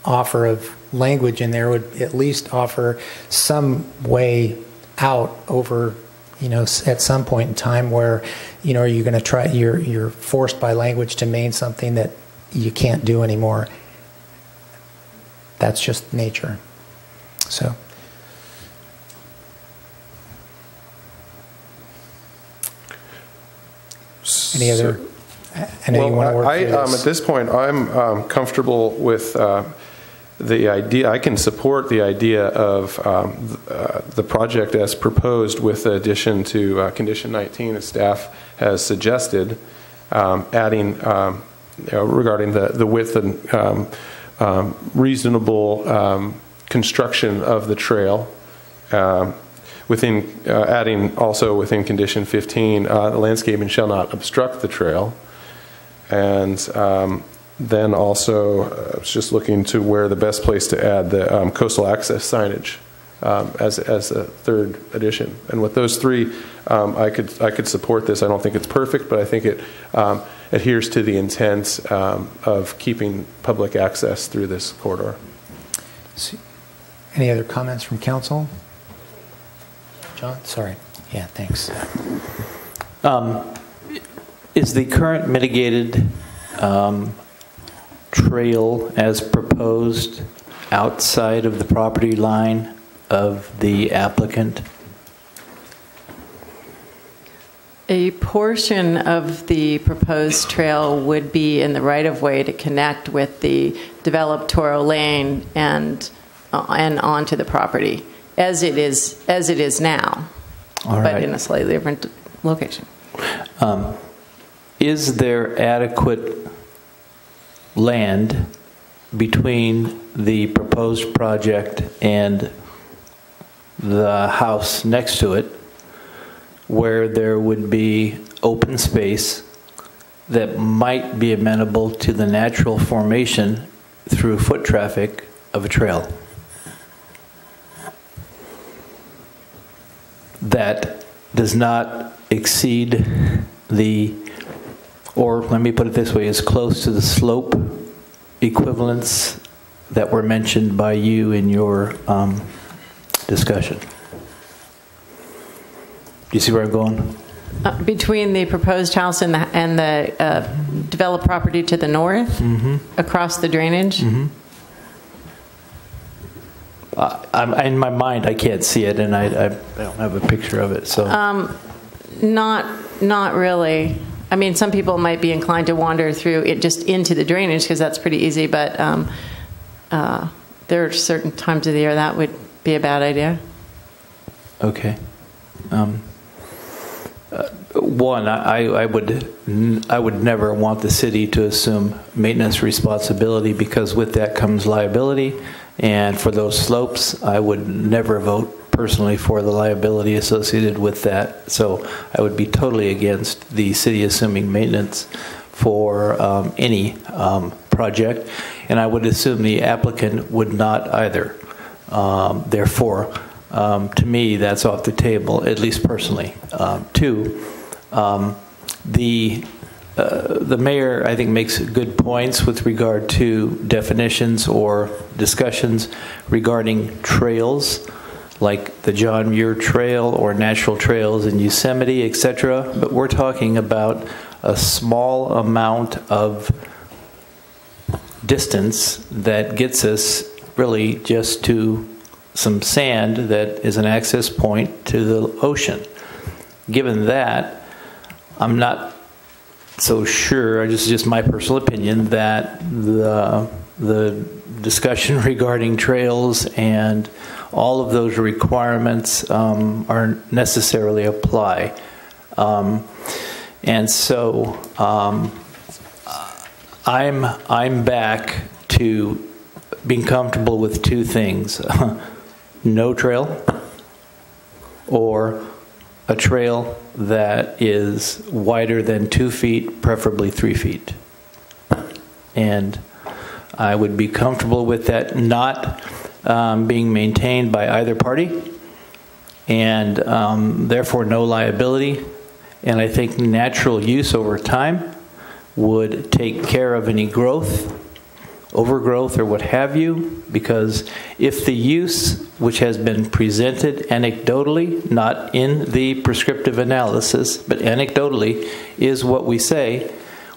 offer of language in there would at least offer some way out over, at some point in time where, are you going to try, you're forced by language to maintain something that you can't do anymore. That's just nature. So. Any other? I know you want to work through this. At this point, I'm comfortable with the idea. I can support the idea of the project as proposed, with the addition to condition 19 as staff has suggested, adding regarding the width and reasonable construction of the trail. Adding also within condition 15, the landscaping shall not obstruct the trail. And then also, I was just looking to where the best place to add the coastal access signage as a third addition. And with those three, I could support this. I don't think it's perfect, but I think it adheres to the intent of keeping public access through this corridor. Any other comments from council? John? Sorry. Yeah, thanks. Is the current mitigated trail as proposed outside of the property line of the applicant? A portion of the proposed trail would be in the right-of-way to connect with the developed Toro Lane and onto the property, as it is now, but in a slightly different location. Is there adequate land between the proposed project and the house next to it where there would be open space that might be amenable to the natural formation through foot traffic of a trail that does not exceed or let me put it this way, is close to the slope equivalents that were mentioned by you in your discussion? Do you see where I'm going? Between the proposed house and the developed property to the north, across the drainage? In my mind, I can't see it, and I don't have a picture of it. So, not really. I mean, some people might be inclined to wander through it just into the drainage because that's pretty easy. But there are certain times of the year that would be a bad idea. Okay. One, I would never want the city to assume maintenance responsibility, because with that comes liability. And for those slopes, I would never vote personally for the liability associated with that. So I would be totally against the city assuming maintenance for any project. And I would assume the applicant would not either. Therefore, to me, that's off the table, at least personally. Two, the mayor, I think, makes good points with regard to definitions or discussions regarding trails, like the John Muir Trail or natural trails in Yosemite, etc. But we're talking about a small amount of distance that gets us really just to some sand that is an access point to the ocean. Given that, I'm not so sure, this is just my personal opinion, that the discussion regarding trails and all of those requirements are necessarily apply. And so I'm back to being comfortable with two things: no trail, or a trail that is wider than 2 feet, preferably 3 feet. And I would be comfortable with that not being maintained by either party, and therefore no liability. And I think natural use over time would take care of any growth, overgrowth, or what have you, because if the use which has been presented anecdotally, not in the prescriptive analysis, but anecdotally, is what we say,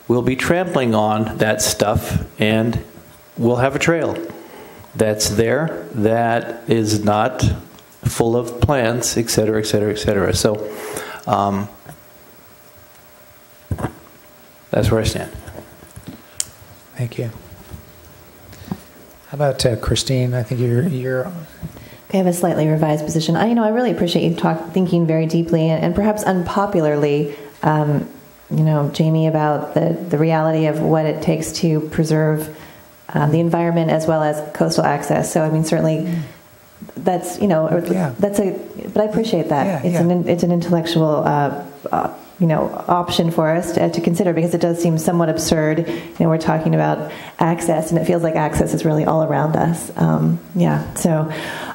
we'll be trampling on that stuff, and we'll have a trail that's there that is not full of plants, et cetera, et cetera, et cetera. So that's where I stand. Thank you. How about Christine? I think you're. I have a slightly revised position. I really appreciate you thinking very deeply and perhaps unpopularly, Jamie, about the reality of what it takes to preserve the environment as well as coastal access. So, certainly, that's but I appreciate that. It's an intellectual option for us to consider, because it does seem somewhat absurd. We're talking about access, and it feels like access is really all around us.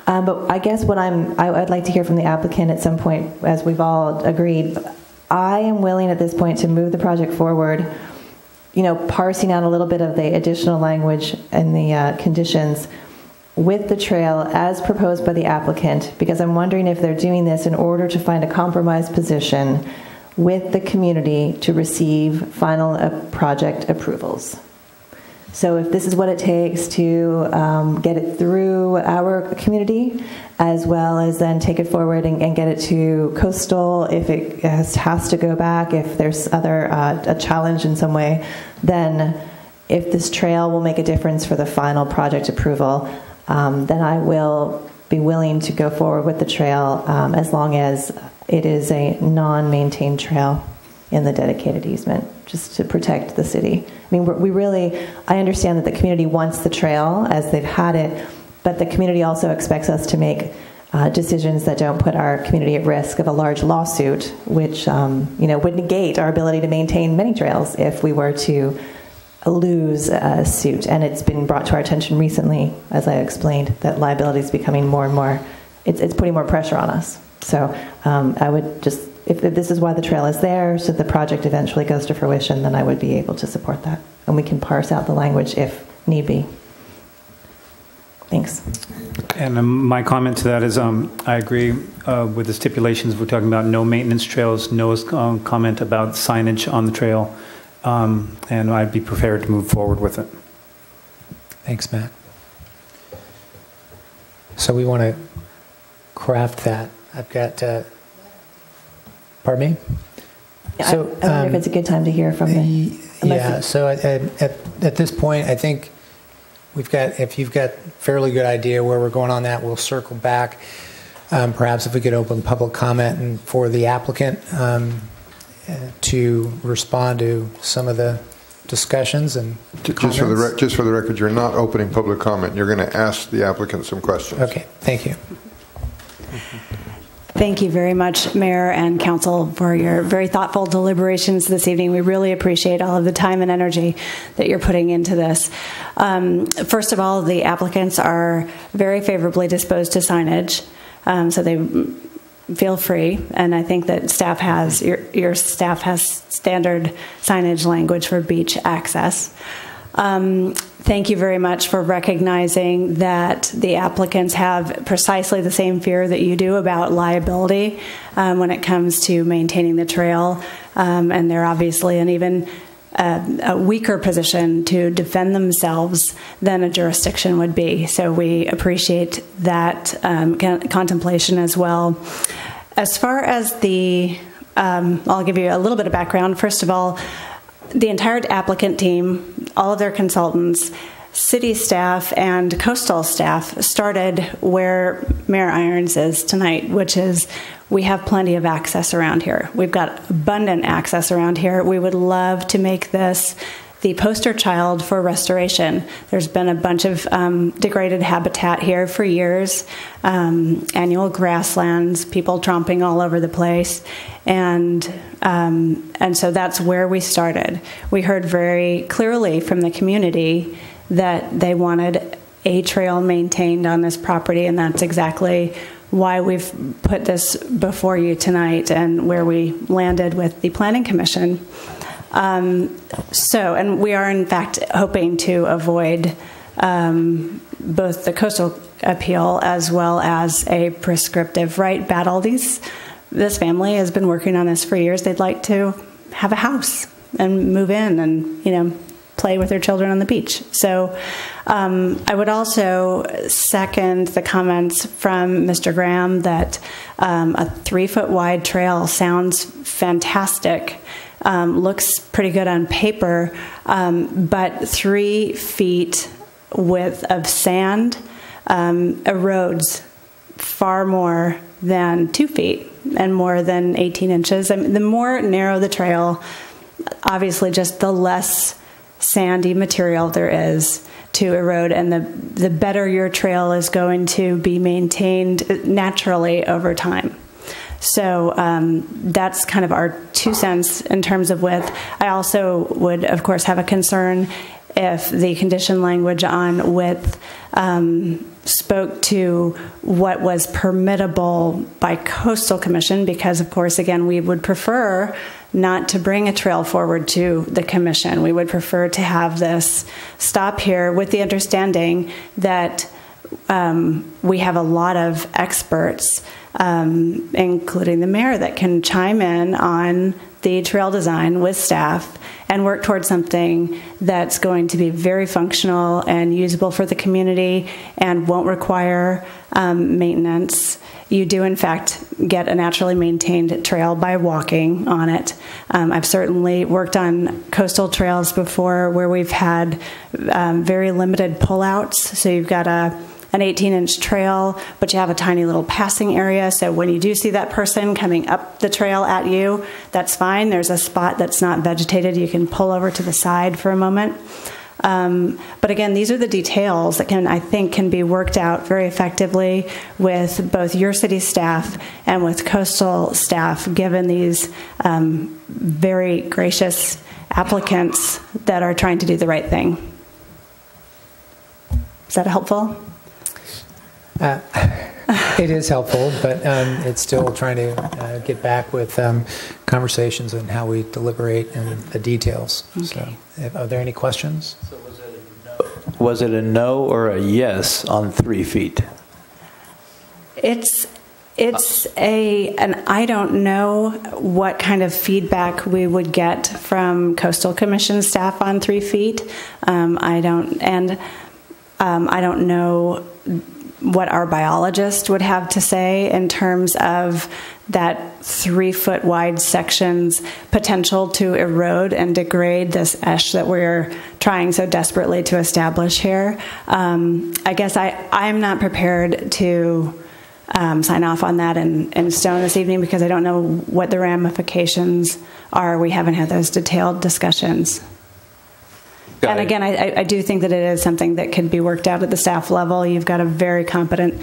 But I guess what I'd like to hear from the applicant at some point, as we've all agreed. I am willing at this point to move the project forward, parsing out a little bit of the additional language and the conditions with the trail as proposed by the applicant, because I'm wondering if they're doing this in order to find a compromise position with the community to receive final project approvals. So if this is what it takes to get it through our community, as well as then take it forward and get it to coastal, if it has to go back, if there's a challenge in some way, then if this trail will make a difference for the final project approval, then I will be willing to go forward with the trail as long as it is a non-maintained trail in the dedicated easement, just to protect the city. I understand that the community wants the trail as they've had it, but the community also expects us to make decisions that don't put our community at risk of a large lawsuit, which would negate our ability to maintain many trails if we were to lose a suit. And it's been brought to our attention recently, as I explained, that liability is becoming more and more, it's putting more pressure on us. So I would just, if this is why the trail is there, so the project eventually goes to fruition, then I would be able to support that. And we can parse out the language if need be. Thanks. And my comment to that is I agree with the stipulations. We're talking about no maintenance trails, no comment about signage on the trail, and I'd be prepared to move forward with it. Thanks, Matt. So we want to craft that. I've got, pardon me? Yeah, so, I wonder if it's a good time to hear from you. Yeah, so at this point, I think if you've got a fairly good idea where we're going on that, we'll circle back. Perhaps if we could open public comment and for the applicant to respond to some of the discussions and comments. Just for the record, you're not opening public comment. You're going to ask the applicant some questions. Okay, thank you. Thank you very much, Mayor and Council, for your very thoughtful deliberations this evening. We really appreciate all of the time and energy that you're putting into this. First of all, the applicants are very favorably disposed to signage, so they feel free. And I think that staff has, your staff has standard signage language for beach access. Thank you very much for recognizing that the applicants have precisely the same fear that you do about liability when it comes to maintaining the trail, and they're obviously in even a weaker position to defend themselves than a jurisdiction would be. So we appreciate that contemplation as well. As far as the, I'll give you a little bit of background. First of all, the entire applicant team, all of their consultants, city staff, and coastal staff started where Mayor Irons is tonight, which is we have plenty of access around here. We've got abundant access around here. We would love to make this the poster child for restoration. There's been a bunch of degraded habitat here for years, annual grasslands, people tromping all over the place, and so that's where we started. We heard very clearly from the community that they wanted a trail maintained on this property, and that's exactly why we've put this before you tonight and where we landed with the Planning Commission. And we are in fact hoping to avoid both the coastal appeal as well as a prescriptive right battle. This family has been working on this for years. They'd like to have a house and move in and, play with their children on the beach. So I would also second the comments from Mr. Graham that a 3-foot wide trail sounds fantastic. Looks pretty good on paper, but 3 feet width of sand erodes far more than 2 feet and more than 18 inches. I mean, the more narrow the trail, obviously just the less sandy material there is to erode, and the better your trail is going to be maintained naturally over time. So that's kind of our 2 cents in terms of width. I also would, of course, have a concern if the condition language on width spoke to what was permittable by Coastal Commission, because, of course, again, we would prefer not to bring a trail forward to the Commission. We would prefer to have this stop here with the understanding that we have a lot of experts, including the mayor, that can chime in on the trail design with staff and work towards something that's going to be very functional and usable for the community and won't require maintenance. You do, in fact, get a naturally maintained trail by walking on it. I've certainly worked on coastal trails before where we've had very limited pullouts. So you've got an 18-inch trail, but you have a tiny little passing area. So when you do see that person coming up the trail at you, that's fine. There's a spot that's not vegetated. You can pull over to the side for a moment. But again, these are the details that I think can be worked out very effectively with both your city staff and with coastal staff, given these very gracious applicants that are trying to do the right thing. Is that helpful? It is helpful, but it's still trying to get back with conversations and how we deliberate and the details. Okay. So, are there any questions? So was it a no or a yes on 3 feet? It's and I don't know what kind of feedback we would get from Coastal Commission staff on 3 feet. I don't know what our biologist would have to say in terms of that 3-foot wide section's potential to erode and degrade this esh that we're trying so desperately to establish here. I guess I'm not prepared to sign off on that in stone this evening because I don't know what the ramifications are. We haven't had those detailed discussions. And again, I do think that it is something that could be worked out at the staff level. You've got a very competent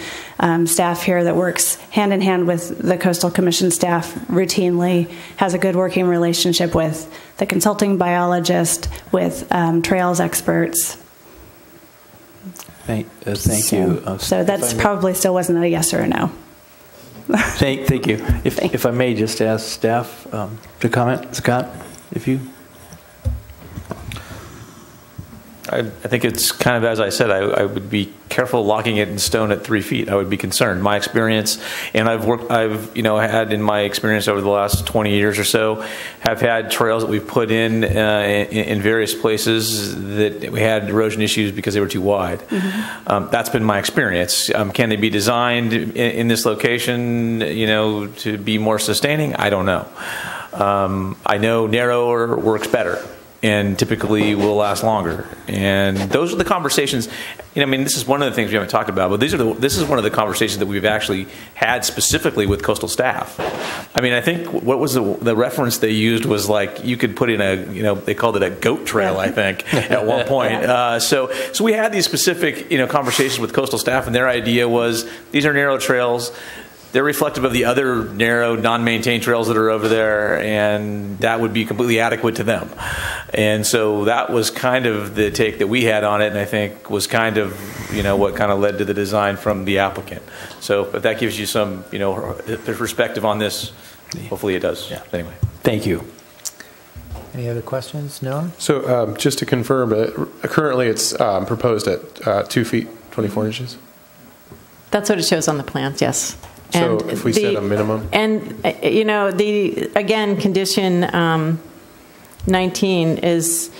staff here that works hand in hand with the Coastal Commission staff routinely, has a good working relationship with the consulting biologist, with trails experts. Thank you. So that's probably still wasn't a yes or a no. Thank you. If I may just ask staff to comment, Scott, if you... I think it's kind of, as I said, I would be careful locking it in stone at 3 feet. I would be concerned. My experience, and I've had in my experience over the last 20 years or so, have had trails that we've put in various places that we had erosion issues because they were too wide. Mm-hmm. That's been my experience. Can they be designed in this location, to be more sustaining? I don't know. I know narrower works better and typically will last longer. And those are the conversations. This is one of the things we haven't talked about, but this is one of the conversations that we've actually had specifically with coastal staff. I think what was the reference they used was like you could put in they called it a goat trail, I think, at one point. So we had these specific conversations with coastal staff, and their idea was these are narrow trails. they're reflective of the other narrow, non-maintained trails that are over there, and that would be completely adequate to them. And so that was kind of the take that we had on it, and I think was kind of, what kind of led to the design from the applicant. So if that gives you some, perspective on this, hopefully it does. Yeah. Anyway. Thank you. Any other questions? No? So just to confirm, currently it's proposed at 2 feet, 24 inches? That's what it shows on the plans, yes. So if we set a minimum? And, again, condition 19 is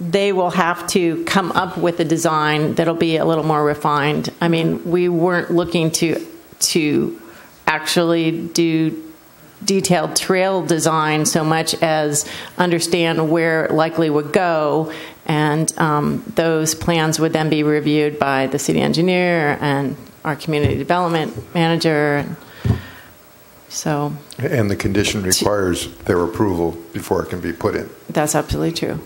they will have to come up with a design that'll be a little more refined. I mean, we weren't looking to actually do detailed trail design so much as understand where it likely would go, and those plans would then be reviewed by the city engineer and our community development manager. So, and the condition requires their approval before it can be put in. That's absolutely true.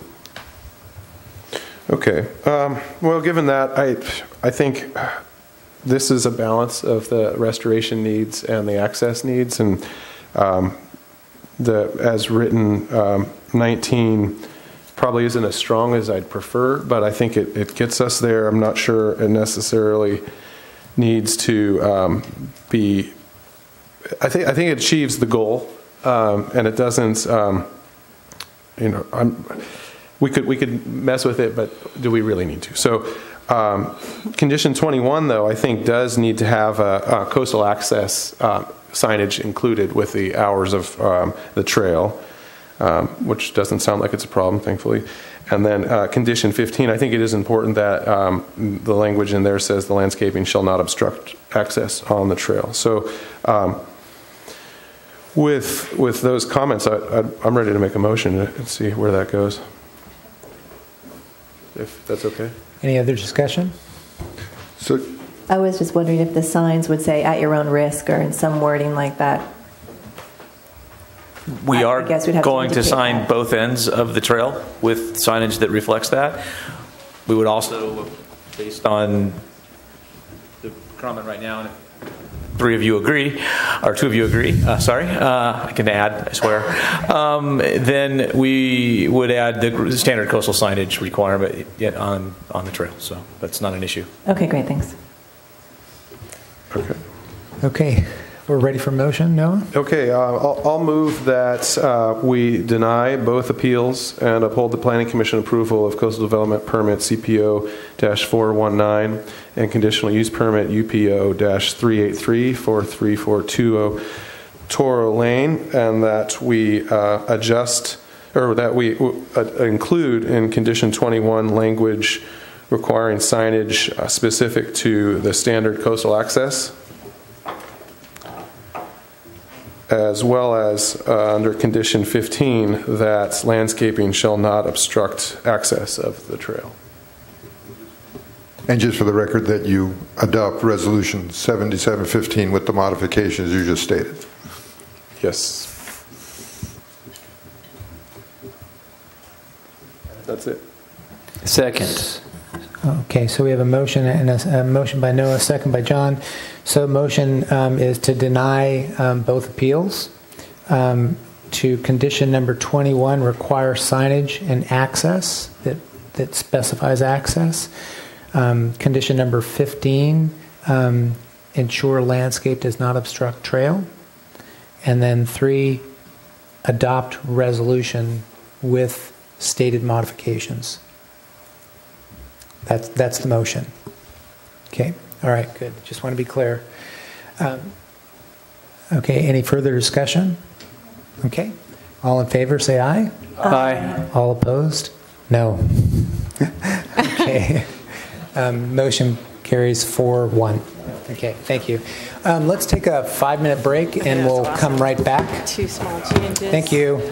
Okay. Well, given that, I think this is a balance of the restoration needs and the access needs, and as written, 19 probably isn't as strong as I'd prefer, but I think it gets us there. I'm not sure it necessarily needs to be. I think it achieves the goal, and it doesn't. We could mess with it, but do we really need to? So, condition 21, though, I think does need to have a coastal access signage included with the hours of the trail, which doesn't sound like it's a problem, thankfully. And then condition 15, I think it is important that the language in there says the landscaping shall not obstruct access on the trail. So with those comments, I'm ready to make a motion and see where that goes, if that's okay. Any other discussion? So I was just wondering if the signs would say "at your own risk" or in some wording like that. We are going to sign that. both ends of the trail with signage that reflects that. We would also, based on the comment right now, and if 3 of you agree, or 2 of you agree, I can add, I swear, then we would add the standard coastal signage requirement yet on the trail. So that's not an issue. Okay, great, thanks. Okay. We're ready for motion, Noah? Okay, I'll move that we deny both appeals and uphold the Planning Commission approval of Coastal Development Permit CPO-419 and Conditional Use Permit UPO-383 for 3420 Toro Lane, and that we include in Condition 21 language requiring signage specific to the standard coastal access, as well as under Condition 15 that landscaping shall not obstruct access of the trail. And just for the record, that you adopt Resolution 7715 with the modifications you just stated. Yes. That's it. Second. Okay, so we have a motion and a motion by Noah, second by John. So motion is to deny both appeals. To condition number 21, require signage and access that specifies access. Condition number 15, ensure landscape does not obstruct trail. And then 3, adopt resolution with stated modifications. That's the motion. Okay. All right. Good. Just want to be clear. Okay. Any further discussion? Okay. All in favor, say aye. Aye. All opposed? No. Okay. Motion carries 4-1. Okay. Thank you. Let's take a 5-minute break, and we'll come right back. 2 small changes. Thank you.